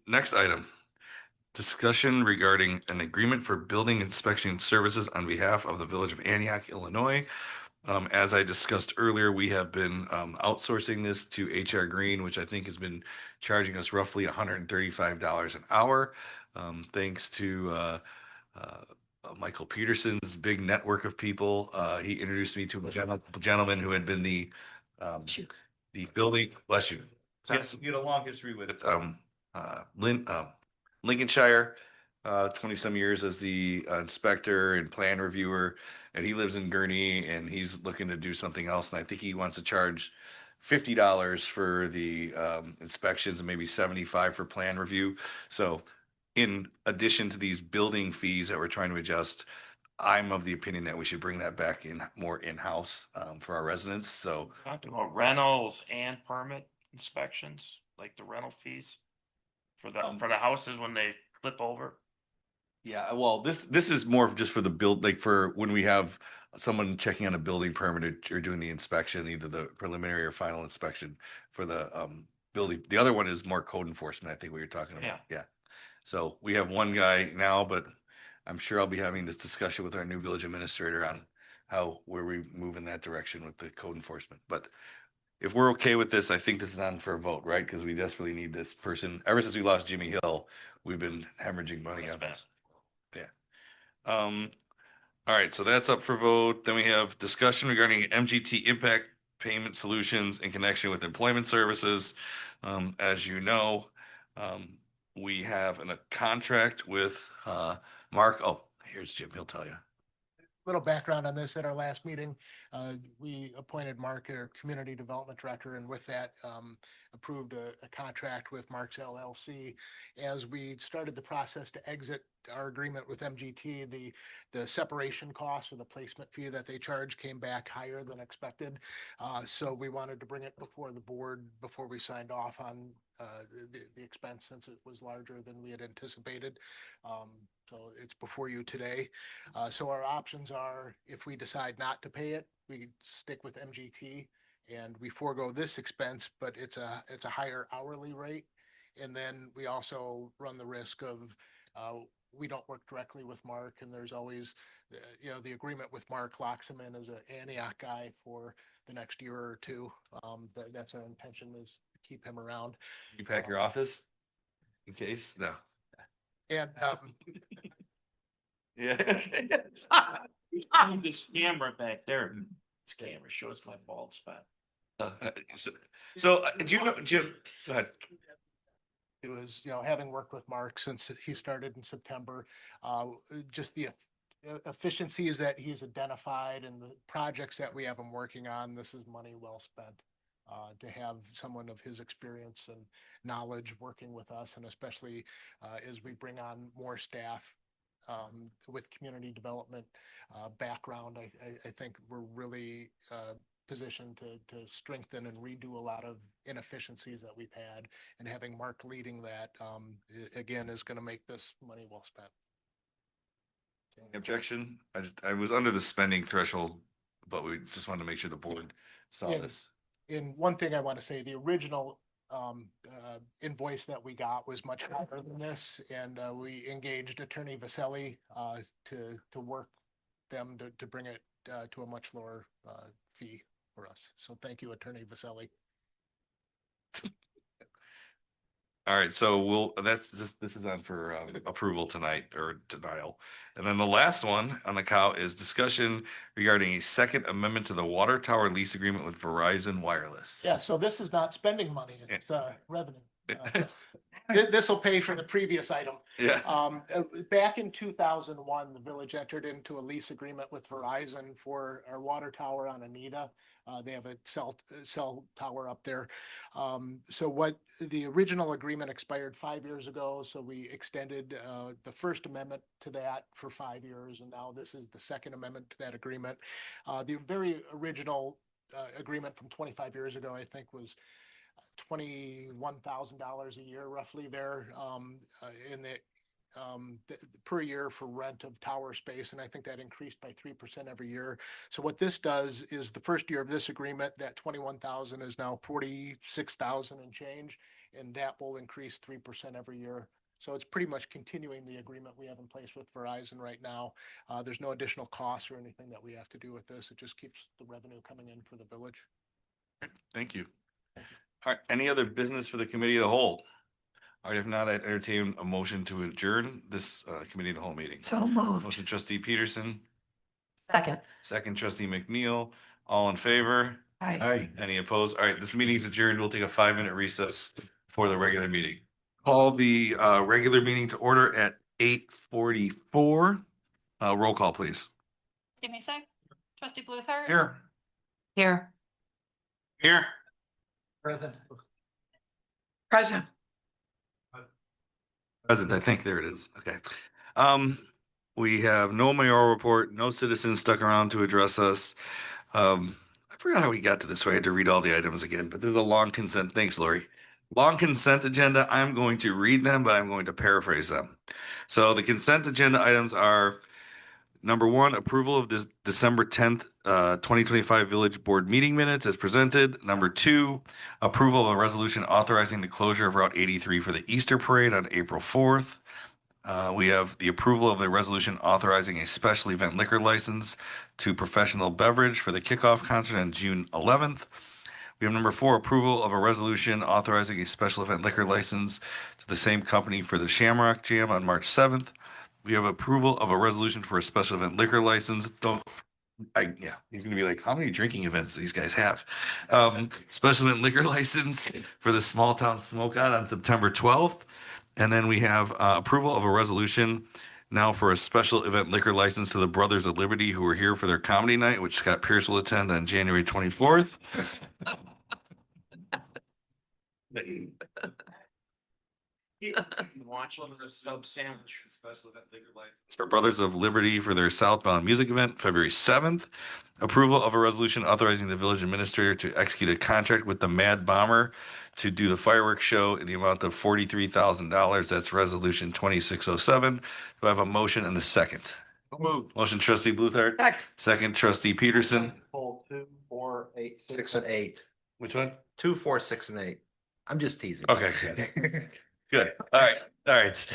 Next item. Discussion regarding an agreement for building inspection services on behalf of the Village of Antioch, Illinois. As I discussed earlier, we have been outsourcing this to HR Green, which I think has been charging us roughly $135 an hour. Thanks to Michael Peterson's big network of people. He introduced me to a gentleman who had been the building, bless you. Yes, he had a long history with Lincolnshire, 20 some years as the inspector and plan reviewer, and he lives in Gurnee and he's looking to do something else. And I think he wants to charge $50 for the inspections and maybe 75 for plan review. So in addition to these building fees that we're trying to adjust, I'm of the opinion that we should bring that back in more in-house for our residents. So Talking about rentals and permit inspections, like the rental fees for the houses when they flip over. yeah, well, this is more of just for the build, like for when we have someone checking on a building permit or doing the inspection, either the preliminary or final inspection for the building. The other one is more code enforcement, I think what you're talking about. Yeah. So we have one guy now, but I'm sure I'll be having this discussion with our new village administrator on where we move in that direction with the code enforcement. But if we're okay with this, I think this is on for a vote, right? Because we desperately need this person. Ever since we lost Jimmy Hill, we've been hemorrhaging money on this. Yeah. All right, so that's up for vote. Then we have discussion regarding MGT impact payment solutions in connection with employment services. As you know, we have a contract with Mark. Oh, here's Jim. He'll tell you. Little background on this. At our last meeting, we appointed Mark our community development director, and with that, approved a contract with Mark's LLC. As we started the process to exit our agreement with MGT, the separation cost or the placement fee that they charge came back higher than expected. So we wanted to bring it before the board before we signed off on the expense, since it was larger than we had anticipated. So it's before you today. So our options are, if we decide not to pay it, we stick with MGT and we forego this expense, but it's a higher hourly rate. And then we also run the risk of we don't work directly with Mark, and there's always the agreement with Mark locks him in as an Antioch guy for the next year or two. That's our intention, is to keep him around. You pack your office in case? No. And Yeah. Move this camera back there. This camera shows my bald spot. So do you know, Jim? Go ahead. It was, having worked with Mark since he started in September, just the efficiencies that he's identified and the projects that we have him working on, this is money well spent. To have someone of his experience and knowledge working with us, and especially as we bring on more staff with community development background, I think we're really positioned to strengthen and redo a lot of inefficiencies that we've had, and having Mark leading that again is going to make this money well spent. Objection? I was under the spending threshold, but we just wanted to make sure the board saw And this. in one thing I want to say, the original invoice that we got was much higher than this, and we engaged Attorney Vaselli to work them to bring it to a much lower fee for us. So thank you, Attorney Vaselli. All right, so this is on for approval tonight or denial. And then the last one on the cow is discussion regarding a second amendment to the water tower lease agreement with Verizon Wireless. Yeah, so this is not spending money, it's revenue. This will pay for the previous item. Yeah. Back in 2001, the village entered into a lease agreement with Verizon for our water tower on Anita. They have a cell tower up there. So what the original agreement expired 5 years ago. So we extended the first amendment to that for 5 years. And now this is the second amendment to that agreement. The very original agreement from 25 years ago, I think, was $21,000 a year roughly there in the per year for rent of tower space. And I think that increased by 3% every year. So what this does is the first year of this agreement, that 21,000 is now 46,000 and change, and that will increase 3% every year. So it's pretty much continuing the agreement we have in place with Verizon right now. There's no additional costs or anything that we have to do with this. It just keeps the revenue coming in for the village. Thank you. All right, any other business for the committee of the whole? All right, if not, I'd entertain a motion to adjourn this committee of the whole meeting. So moved. Motion trustee Peterson, Second. second trustee McNeil, all in favor? Aye. Aye. Any opposed? All right, this meeting is adjourned. We'll take a 5-minute recess for the regular meeting. Call the regular meeting to order at 8:44. Roll call, please. Trustee Masek, trustee Bluthart. Here. Here. Here. Present. Present, I think. There it is. Okay. We have no mayoral report, no citizens stuck around to address us. I forgot how we got to this way. I had to read all the items again, but there's a long consent. Thanks, Lori. Long consent agenda. I'm going to read them, but I'm going to paraphrase them. So the consent agenda items are: number 1, approval of this December 10th, 2025 Village Board meeting minutes as presented. Number 2, approval of a resolution authorizing the closure of Route 83 for the Easter Parade on April 4th. We have the approval of the resolution authorizing a special event liquor license to Professional Beverage for the kickoff concert on June 11th. We have number 4, approval of a resolution authorizing a special event liquor license to the same company for the Shamrock Jam on March 7th. We have approval of a resolution for a special event liquor license. He's gonna be like, how many drinking events do these guys have? Special event liquor license for the Small Town Smokeout on September 12th. And then we have approval of a resolution now for a special event liquor license to the Brothers of Liberty, who are here for their comedy night, which Scott Pierce will attend on January 24th. It's for Brothers of Liberty for their Southbound Music Event, February 7th. Approval of a resolution authorizing the village administrator to execute a contract with the Mad Bomber to do the fireworks show in the amount of $43,000. That's resolution 2607. Do I have a motion and a second? Motion trustee Bluthart. Second trustee Peterson. Poll 2, 4, 8, 6, and 8. Which one? 2, 4, 6, and 8. I'm just teasing. Okay. Good. All right. All right.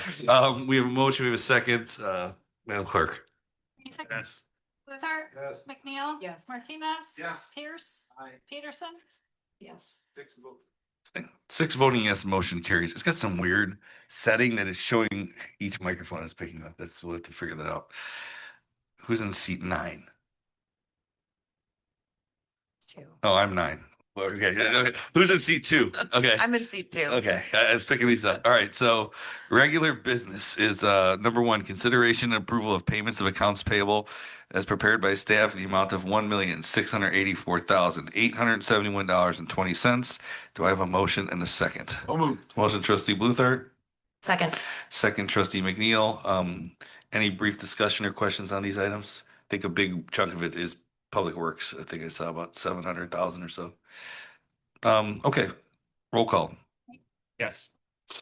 We have a motion. We have a second. Madam Clerk. Masek, Yes. Bluthart. Yes. McNeil. Yes. Martinez. Yes. Pierce. Aye. Peterson. Yes. 6 votes. 6 voting yes, motion carries. It's got some weird setting that is showing each microphone is picking up. We'll have to figure that out. Who's in seat 9? 2. Oh, I'm 9. Okay. Who's in seat 2? Okay. I'm in seat 2. Okay, I was picking these up. All right, so regular business is number 1, consideration and approval of payments of accounts payable as prepared by staff in the amount of $1,684,871.20. Do I have a motion and a second? Motion trustee Bluthart. Second. Second trustee McNeil. Any brief discussion or questions on these items? I think a big chunk of it is Public Works. I think I saw about 700,000 or so. Okay, roll call. Yes.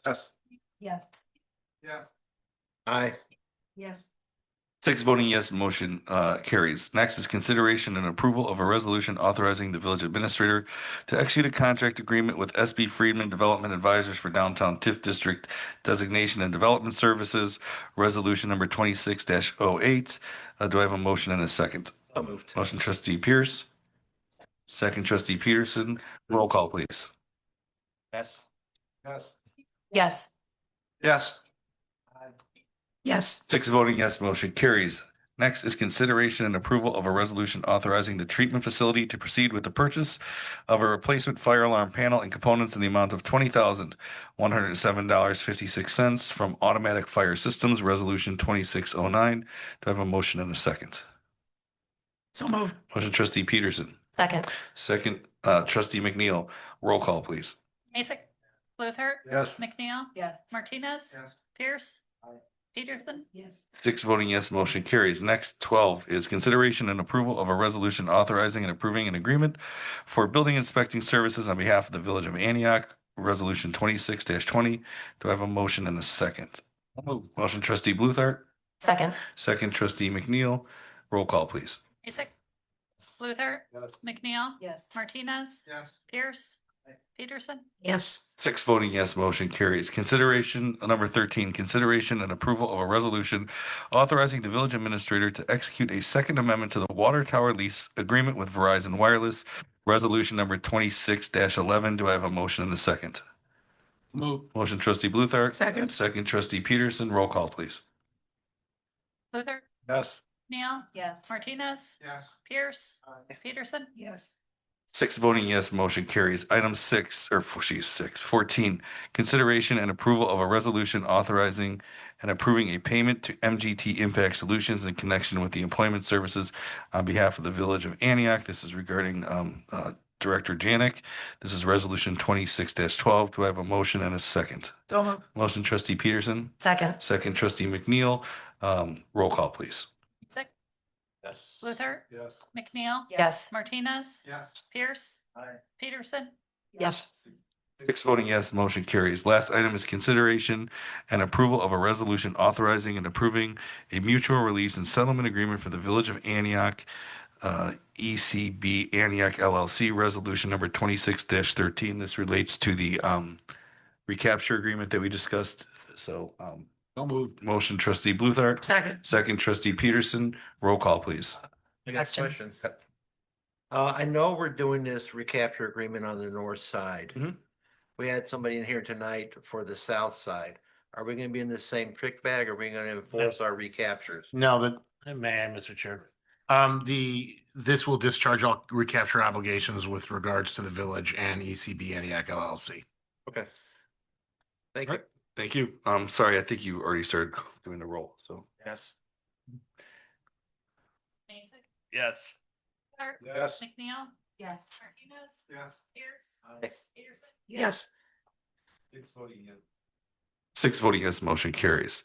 Yes. Yes. Yeah. Aye. Yes. Six voting yes, motion carries. Next is consideration and approval of a resolution authorizing the village administrator to execute a contract agreement with SB Friedman Development Advisors for downtown TIF district designation and development services, resolution number 26-08. Do I have a motion and a second? So moved. Motion trustee Pierce. Second trustee Peterson. Roll call, please. Yes. Yes. Yes. Yes. Yes. Six voting yes, motion carries. Next is consideration and approval of a resolution authorizing the treatment facility to proceed with the purchase of a replacement fire alarm panel and components in the amount of $20,107.56 from Automatic Fire Systems, Resolution 2609. Do I have a motion and a second? So moved. Motion trustee Peterson. Second. Second, trustee McNeil. Roll call, please. Mason, Luther. Yes. McNeil. Yes. Martinez. Yes. Pierce. Peterson. Yes. Six voting yes, motion carries. Next, 12 is consideration and approval of a resolution authorizing and approving an agreement for building inspecting services on behalf of the Village of Antioch, Resolution 26-20. Do I have a motion and a second? Motion trustee Bluthart, Second. second trustee McNeil. Roll call, please. Mason, Luther. Yes. McNeil. Yes. Martinez. Yes. Pierce. Peterson. Yes. Six voting yes, motion carries. Consideration, number 13, consideration and approval of a resolution authorizing the village administrator to execute a second amendment to the water tower lease agreement with Verizon Wireless, resolution number 26-11. Do I have a motion and a second? Move. Motion trustee Bluthart. Second. Second trustee Peterson. Roll call, please. Luther. Yes. McNeil. Yes. Martinez. Yes. Pierce. Peterson. Yes. Six voting yes, motion carries. Item 14, consideration and approval of a resolution authorizing and approving a payment to MGT Impact Solutions in connection with the employment services on behalf of the Village of Antioch. This is regarding Director Janik. This is resolution 26-12. Do I have a motion and a second? So moved. Motion trustee Peterson, Second. second trustee McNeil. Roll call, please. Mason, Yes. Luther. Yes. McNeil. Yes. Martinez. Yes. Pierce. Aye. Peterson. Yes. Six voting yes, motion carries. Last item is consideration and approval of a resolution authorizing and approving a mutual release and settlement agreement for the Village of Antioch, ECB Antioch LLC, resolution number 26-13. This relates to the recapture agreement that we discussed. So, moved. motion trustee Bluthart, Second. second trustee Peterson. Roll call, please. I got a Question. question. I know we're doing this recapture agreement on the north side. Mhm. We had somebody in here tonight for the south side. Are we gonna be in the same trick bag? Or are we gonna enforce our recaptures? No, may I, Mr. Chair? This will discharge all recapture obligations with regards to the village and ECB Antioch LLC. Okay. Thank you. Thank you. Sorry, I think you already started doing the roll, so. Yes. Mason, Yes. Luther. Yes. McNeil. Yes. Martinez. Yes. Pierce. Peterson. Yes. Six voting yes, motion carries.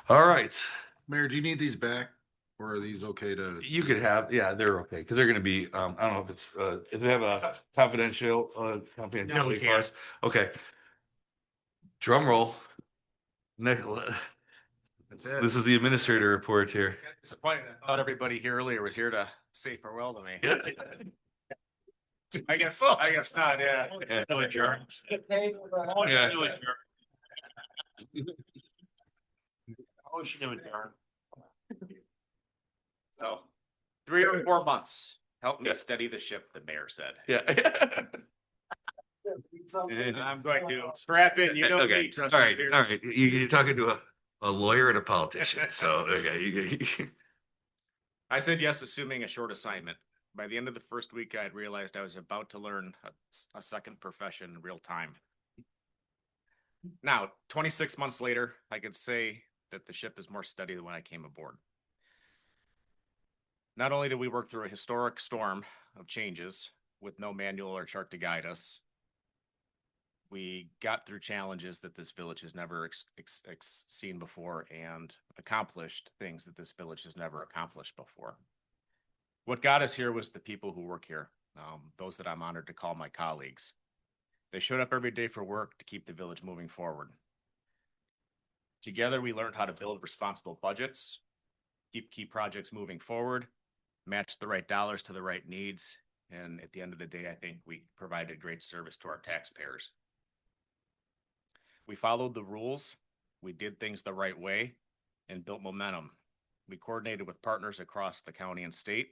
All right. Mayor, do you need these back? Or are these okay to? You could have, yeah, they're okay, because they're gonna be, I don't know if it's, does it have a confidential, confidentiality can't. clause? Okay. Drum roll. Next, That's it. this is the administrator report here. Disappointed. I thought everybody here earlier was here to say farewell to me. Yeah. I guess not, yeah. No adjourn. Yeah. Motion to adjourn. So 3 or 4 months. Help me steady the ship, the mayor said. Yeah. I'm going to strap in, you know Okay, me, all trustee right, Pierce. all right. You're talking to a lawyer and a politician, so, okay. I said yes, assuming a short assignment. By the end of the first week, I had realized I was about to learn a second profession in real time. Now, 26 months later, I could say that the ship is more steady than when I came aboard. Not only did we work through a historic storm of changes with no manual or chart to guide us, we got through challenges that this village has never seen before and accomplished things that this village has never accomplished before. What got us here was the people who work here, those that I'm honored to call my colleagues. They showed up every day for work to keep the village moving forward. Together, we learned how to build responsible budgets, keep key projects moving forward, match the right dollars to the right needs, and at the end of the day, I think we provided great service to our taxpayers. We followed the rules, we did things the right way, and built momentum. We coordinated with partners across the county and state,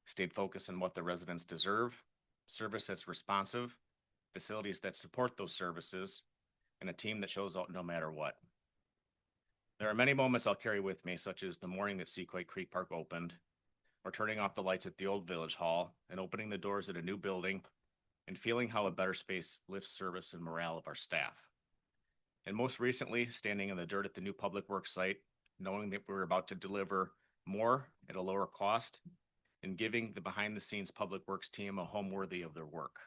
stayed focused on what the residents deserve, service that's responsive, facilities that support those services, and a team that shows up no matter what. There are many moments I'll carry with me, such as the morning that Sequoia Creek Park opened, or turning off the lights at the old Village Hall and opening the doors at a new building and feeling how a better space lifts service and morale of our staff. And most recently, standing in the dirt at the new public works site, knowing that we're about to deliver more at a lower cost and giving the behind the scenes public works team a home worthy of their work.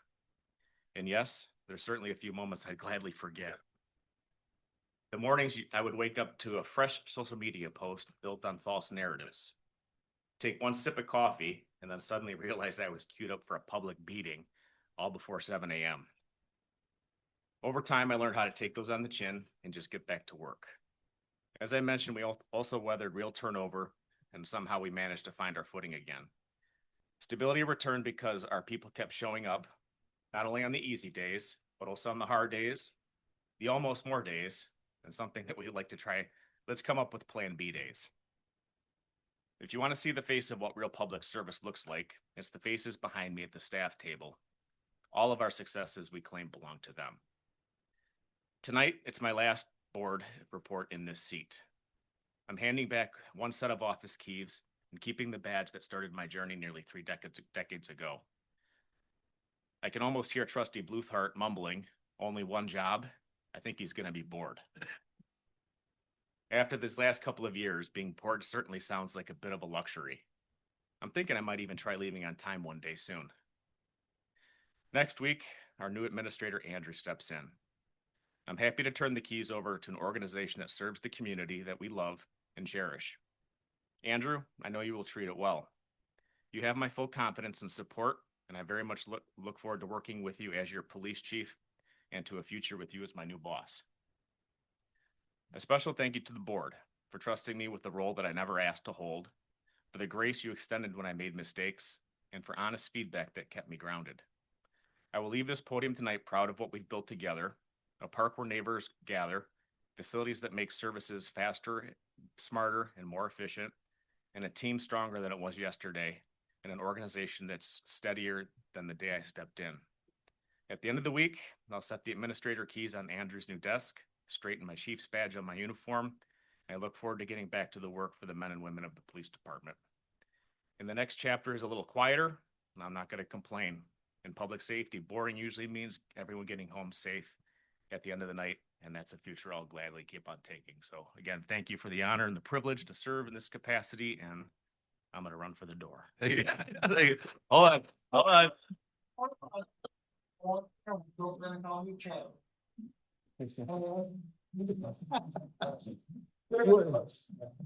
And yes, there's certainly a few moments I'd gladly forget. The mornings I would wake up to a fresh social media post built on false narratives. Take one sip of coffee and then suddenly realize I was queued up for a public beating all before 7 a.m. Over time, I learned how to take those on the chin and just get back to work. As I mentioned, we also weathered real turnover, and somehow we managed to find our footing again. Stability returned because our people kept showing up, not only on the easy days, but also on the hard days, the almost more days, and something that we'd like to try, let's come up with plan B days. If you want to see the face of what real public service looks like, it's the faces behind me at the staff table. All of our successes we claim belong to them. Tonight, it's my last board report in this seat. I'm handing back one set of office keys and keeping the badge that started my journey nearly 3 decades ago. I can almost hear Trustee Bluthart mumbling, "Only one job? I think he's going to be bored." After this last couple of years, being bored certainly sounds like a bit of a luxury. I'm thinking I might even try leaving on time one day soon. Next week, our new administrator, Andrew, steps in. I'm happy to turn the keys over to an organization that serves the community that we love and cherish. Andrew, I know you will treat it well. You have my full confidence and support, and I very much look forward to working with you as your police chief and to a future with you as my new boss. A special thank you to the board for trusting me with the role that I never asked to hold, for the grace you extended when I made mistakes, and for honest feedback that kept me grounded. I will leave this podium tonight proud of what we've built together, a park where neighbors gather, facilities that make services faster, smarter, and more efficient, and a team stronger than it was yesterday, and an organization that's steadier than the day I stepped in. At the end of the week, I'll set the administrator keys on Andrew's new desk, straighten my chief's badge on my uniform, and I look forward to getting back to the work for the men and women of the police department. And the next chapter is a little quieter, and I'm not going to complain. In public safety, boring usually means everyone getting home safe at the end of the night, and that's a future I'll gladly keep on taking. So again, thank you for the honor and the privilege to serve in this capacity, and I'm going to run for the door. Hold on.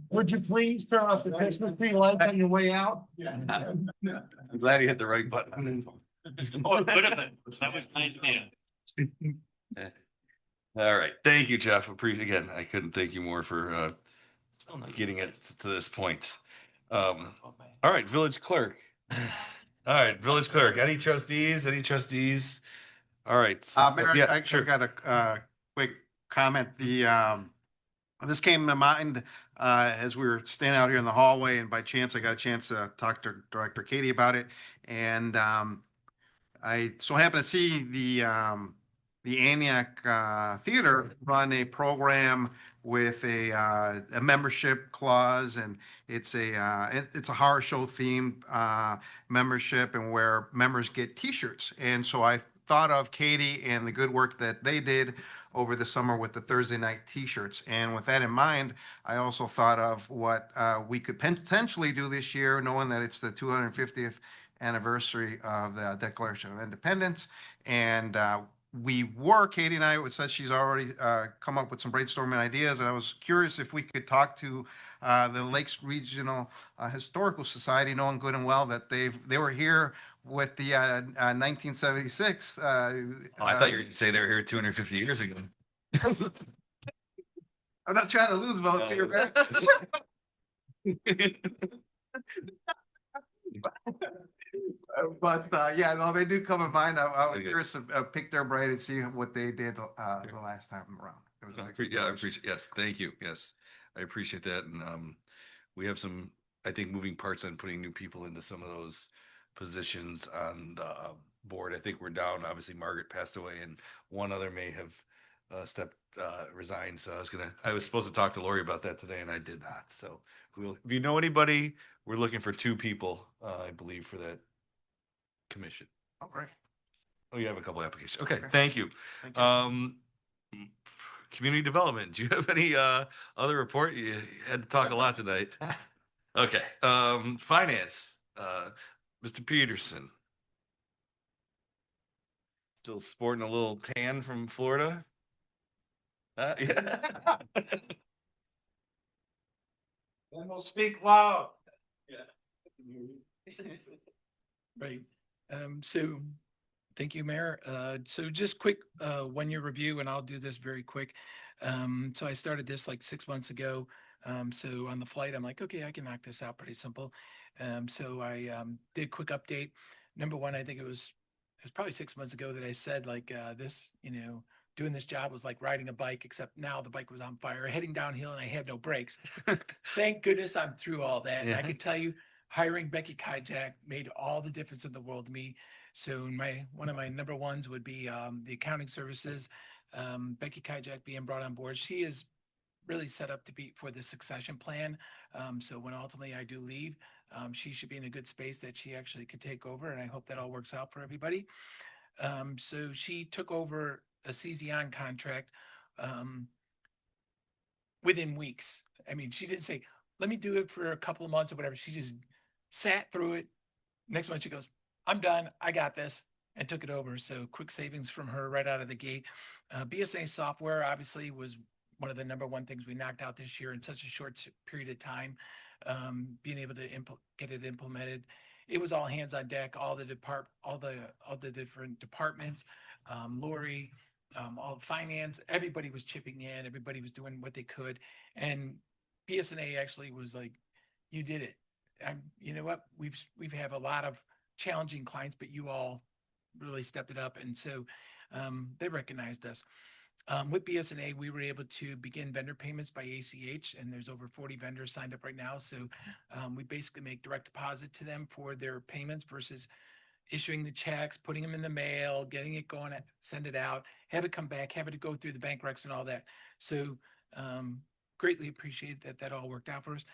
Would you please turn off the Christmas tree lights on your way out? I'm glad he hit the right button. That was nice, man. All right. Thank you, Jeff. Appreciate again. I couldn't thank you more for getting it to this point. All right, village clerk. All right, village clerk. Any trustees? All right. Mayor, yeah, I sure. got a quick comment. This came to mind as we were standing out here in the hallway, and by chance I got a chance to talk to Director Katie about it. And I so happened to see the Antioch Theater run a program with a membership clause, and it's a horror show themed membership, and where members get T-shirts. And so I thought of Katie and the good work that they did over the summer with the Thursday night T-shirts. And with that in mind, I also thought of what we could potentially do this year, knowing that it's the 250th anniversary of the Declaration of Independence. And Katie and I said she's already come up with some brainstorming ideas, and I was curious if we could talk to the Lakes Regional Historical Society, knowing good and well that they were here with the 1976. I thought you were going to say they were here 250 years ago. I'm not trying to lose votes here, man. But yeah, no, they do come in mind. I was curious to pick their brain and see what they did the last time around. It was a big Yeah, I surprise. appreciate, yes, thank you. Yes, I appreciate that. And we have some, I think, moving parts on putting new people into some of those positions on the board. I think we're down. Obviously, Margaret passed away, and one other may have resigned. So I was supposed to talk to Lori about that today, and I did not. So if you know anybody, we're looking for two people, I believe, for that commission. All right. Oh, you have a couple applications. Okay, thank you. Thank you. Community development. Do you have any other report? You had to talk a lot tonight. Okay. Finance. Mr. Peterson. Still sporting a little tan from Florida? Yeah. Then we'll speak loud. Yeah. Right. So thank you, Mayor. So just quick, 1 year review, and I'll do this very quick. So I started this like 6 months ago. So on the flight, I'm like, okay, I can knock this out pretty simple. So I did a quick update. Number one, I think it was probably 6 months ago that I said like this, doing this job was like riding a bike, except now the bike was on fire, heading downhill, and I had no brakes. Thank goodness I'm through all that. And I can tell you, hiring Becky Kajak made all the difference in the world to me. So one of my number ones would be the accounting services. Becky Kajak being brought on board, she is really set up to be for the succession plan. So when ultimately I do leave, she should be in a good space that she actually could take over, and I hope that all works out for everybody. So she took over a CZN contract within weeks. I mean, she didn't say, let me do it for a couple of months or whatever. She just sat through it. Next month she goes, I'm done. I got this, and took it over. So quick savings from her right out of the gate. BSA software obviously was one of the number one things we knocked out this year in such a short period of time. Being able to get it implemented, it was all hands on deck. All the different departments, Lori, all finance, everybody was chipping in. Everybody was doing what they could, and BSNA actually was like, "You did it." You know what? We've have a lot of challenging clients, but you all really stepped it up, and so they recognized us. With BSNA, we were able to begin vendor payments by ACH, and there's over 40 vendors signed up right now. So we basically make direct deposit to them for their payments versus issuing the checks, putting them in the mail, getting it going, send it out, have it come back, have it go through the bank recs and all that. So greatly appreciate that all worked out for us.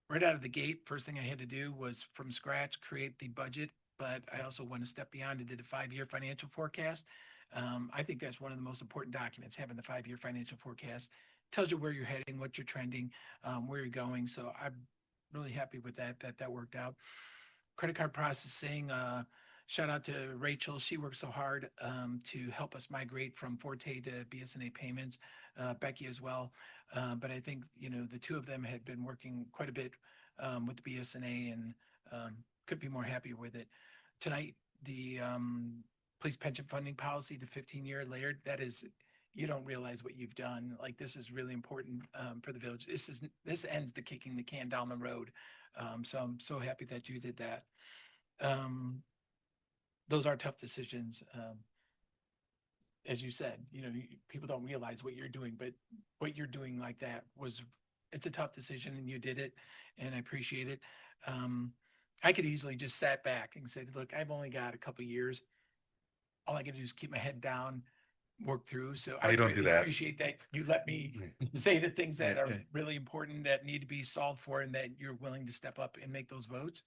Right out of the gate, first thing I had to do was from scratch create the budget, but I also went a step beyond and did a 5 year financial forecast. I think that's one of the most important documents, having the 5 year financial forecast. Tells you where you're heading, what you're trending, where you're going. So I'm really happy with that worked out. Credit card processing, shout out to Rachel. She worked so hard to help us migrate from Forte to BSNA payments. Becky as well. But I think, the two of them had been working quite a bit with BSNA, and could be more happy with it. Tonight, the police pension funding policy, the 15-year layered, that is, you don't realize what you've done. Like, this is really important for the village. This ends the kicking the can down the road. So I'm so happy that you did that. Those are tough decisions. As you said, people don't realize what you're doing, but what you're doing like that it's a tough decision, and you did it, and I appreciate it. I could easily just sat back and said, look, I've only got a couple years. All I can do is keep my head down, work through. So I don't do really that. appreciate that you let me say the things that are really important that need to be solved for, and that you're willing to step up and make those votes.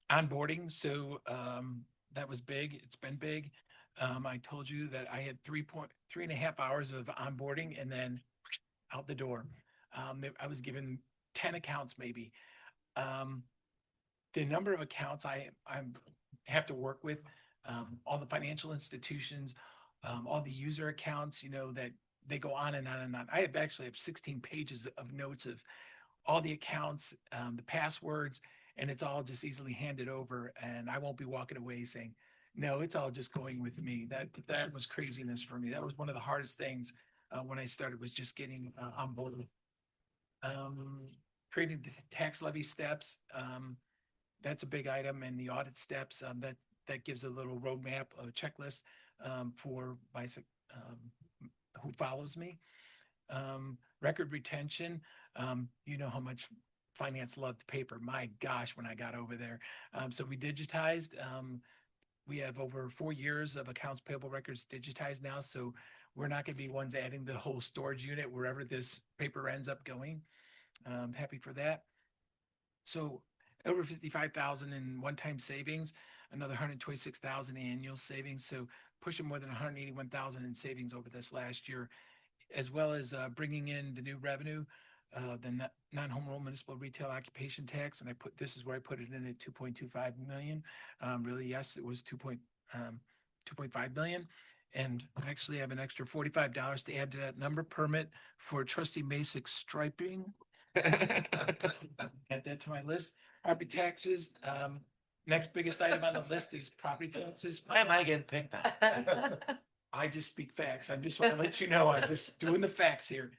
Onboarding. So that was big. It's been big. I told you that I had 3.5 hours of onboarding, and then out the door. I was given 10 accounts maybe. The number of accounts I have to work with, all the financial institutions, all the user accounts, that they go on and on and on. I actually have 16 pages of notes of all the accounts, the passwords, and it's all just easily handed over. And I won't be walking away saying, no, it's all just going with me. That was craziness for me. That was one of the hardest things when I started, was just getting on board. Creating the tax levy steps, that's a big item, and the audit steps, that gives a little roadmap, a checklist, for who follows me. Record retention, you know how much finance loved paper. My gosh, when I got over there. So we digitized, we have over 4 years of accounts payable records digitized now, so we're not gonna be ones adding the whole storage unit wherever this paper ends up going. Happy for that. So over 55,000 in one-time savings, another 126,000 annual savings. So pushing more than 181,000 in savings over this last year, as well as bringing in the new revenue, the non-home rule municipal retail occupation tax. And this is where I put it in at 2.25 million. Really, yes, it was 2.5 million. And I actually have an extra $45 to add to that number. Permit for trustee Masick striping. Add that to my list. Property taxes. Next biggest item on the list is property taxes. Why am I getting picked on? I just speak facts. I just want to let you know, I'm just doing the facts here.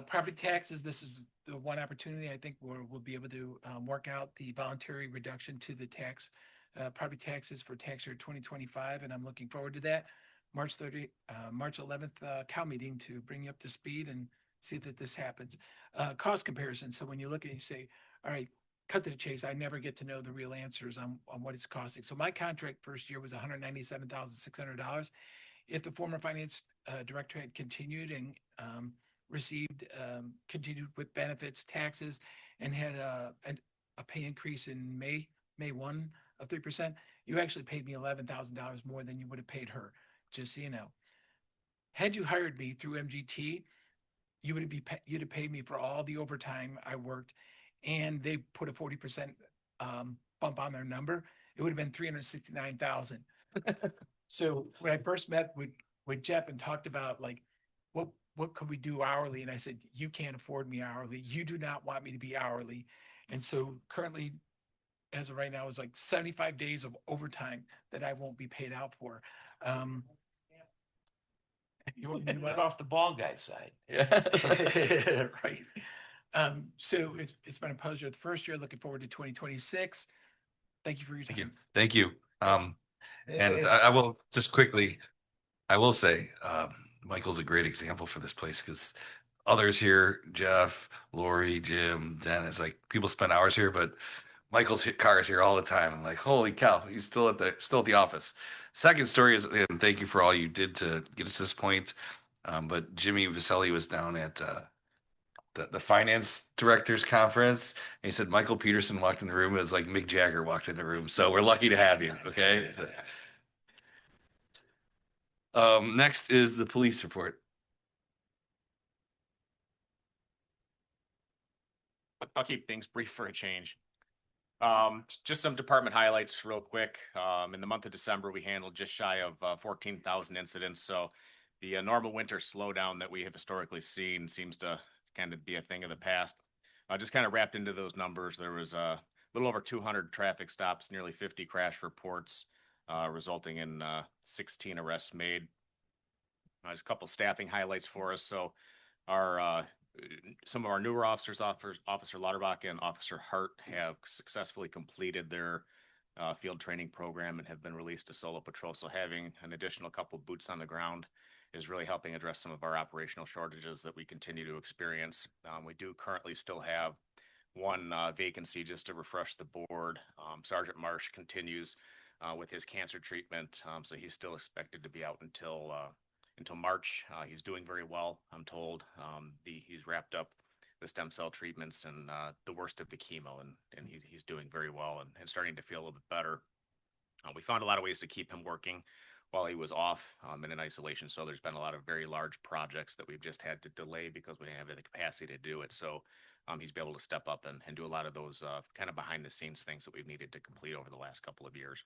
Property taxes, this is the one opportunity I think we'll be able to work out the voluntary reduction to the property taxes for tax year 2025, and I'm looking forward to that. March 11th Cal meeting to bring you up to speed and see that this happens. Cost comparison. So when you look at it, you say, all right, cut to the chase. I never get to know the real answers on what it's costing. So my contract first year was $197,600. If the former finance director had continued and continued with benefits, taxes, and had a pay increase in May 1 of 3%, you actually paid me $11,000 more than you would have paid her, just so you know. Had you hired me through MGT, you'd have paid me for all the overtime I worked, and they put a 40% bump on their number. It would have been $369,000. So when I first met with Jeff and talked about like what could we do hourly, and I said, you can't afford me hourly. You do not want me to be hourly. And so currently, as of right now, is like 75 days of overtime that I won't be paid out for. You went off the ball guy's side. Right. So it's been a pleasure the first year. Looking forward to 2026. Thank you for your time. Thank you. And I will just quickly, I will say, Michael's a great example for this place because others here, Jeff, Lori, Jim, Dennis, like people spend hours here, but Michael's car is here all the time. I'm like, holy cow, he's still at the office. Second story is, and thank you for all you did to get us to this point. But Jimmy Vaselli was down at the finance directors conference, and he said Michael Peterson walked in the room. It was like Mick Jagger walked in the room. So we're lucky to have you. Okay. Next is the police report. I'll keep things brief for a change. Just some department highlights real quick. In the month of December, we handled just shy of 14,000 incidents. So the normal winter slowdown that we have historically seen seems to kind of be a thing of the past. Just kind of wrapped into those numbers, there was a little over 200 traffic stops, nearly 50 crash reports, resulting in 16 arrests made. There's a couple staffing highlights for us. So some of our newer officers, Officer Lauterbach and Officer Hart, have successfully completed their field training program and have been released to solo patrol. So having an additional couple boots on the ground is really helping address some of our operational shortages that we continue to experience. We do currently still have one vacancy. Just to refresh the board, Sergeant Marsh continues with his cancer treatment, so he's still expected to be out until March. He's doing very well, I'm told. He's wrapped up the stem cell treatments and the worst of the chemo, and he's doing very well and starting to feel a little bit better. We found a lot of ways to keep him working while he was off and in isolation. So there's been a lot of very large projects that we've just had to delay because we didn't have the capacity to do it. So he's been able to step up and do a lot of those kind of behind the scenes things that we've needed to complete over the last couple of years.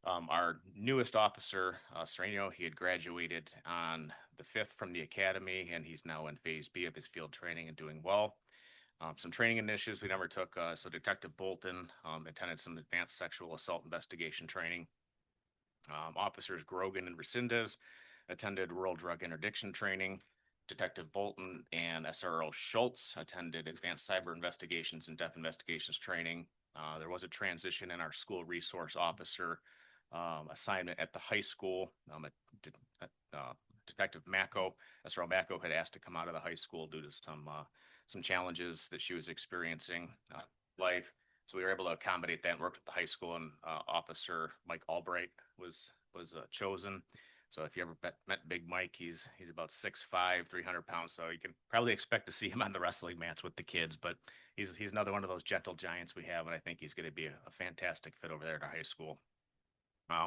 Our newest officer, Sereno, he had graduated on the 5th from the academy, and he's now in phase B of his field training and doing well. Some training initiatives we never took. So Detective Bolton attended some advanced sexual assault investigation training. Officers Grogan and Resendez attended rural drug interdiction training. Detective Bolton and SRO Schultz attended Advanced Cyber Investigations and Death Investigations training. There was a transition in our school resource officer assignment at the high school. Detective Macco, SRO Macco, had asked to come out of the high school due to some challenges that she was experiencing life. So we were able to accommodate that and work with the high school, and Officer Mike Albright was chosen. So if you ever met Big Mike, he's about 6'5", 300 pounds. So you can probably expect to see him on the wrestling mats with the kids, but he's another one of those gentle giants we have. And I think he's going to be a fantastic fit over there at our high school.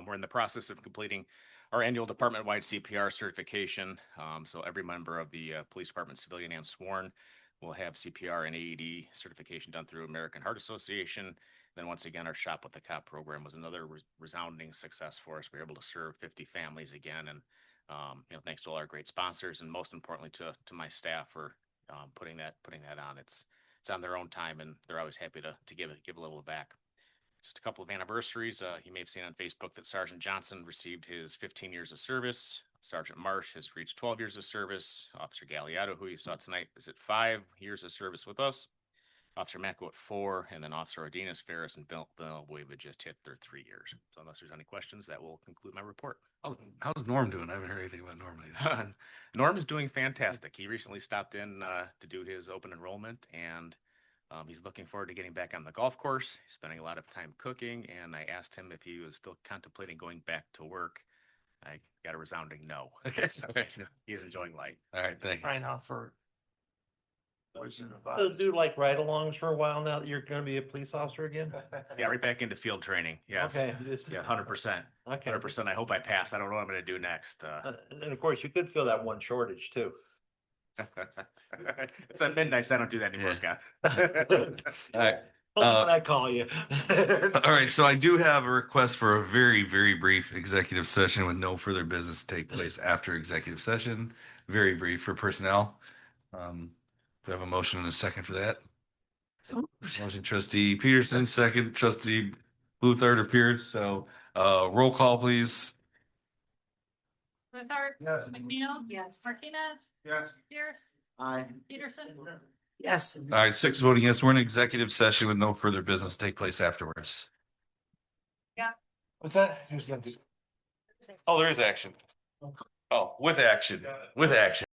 We're in the process of completing our annual department-wide CPR certification. So every member of the police department, civilian and sworn, will have CPR and AED certification done through American Heart Association. Then once again, our Shop with the Cop program was another resounding success for us. We were able to serve 50 families again, and thanks to all our great sponsors, and most importantly to my staff for putting that on. It's on their own time, and they're always happy to give a little back. Just a couple of anniversaries. You may have seen on Facebook that Sergeant Johnson received his 15 years of service. Sergeant Marsh has reached 12 years of service. Officer Galliotto, who you saw tonight, is at 5 years of service with us. Officer Macco at 4, and then Officer Ardenas, Ferris, and Bill Boyd just hit their 3 years. So unless there's any questions, that will conclude my report. Oh, how's Norm doing? I haven't heard anything about Norm lately. Norm is doing fantastic. He recently stopped in to do his open enrollment, and he's looking forward to getting back on the golf course. He's spending a lot of time cooking, and I asked him if he was still contemplating going back to work. I got a resounding no. Okay. So he's enjoying life. All right, thank you. Find out for. So do like ride-alongs for a while now that you're gonna be a police officer again? Yeah, right back into field training. Yes. Okay. Yeah, 100%. Okay. 100%. I hope I pass. I don't know what I'm going to do next. And of course, you could fill that one shortage too. It's at midnight. So I don't do that anymore, Scott. All right. When I call you. All right, so I do have a request for a very, very brief executive session with no further business to take place after executive session. Very brief for personnel. Do I have a motion and a second for that? Motion trustee Peterson, second trustee Bluthart or Pierce. So roll call, please. Luther? Yes. McNeil? Yes. Martinez? Yes. Pierce? Aye. Peterson? Yes. All right, 6 voting yes. We're in executive session with no further business to take place afterwards. Yeah. What's that? Oh, there is action. Oh, with action. With action.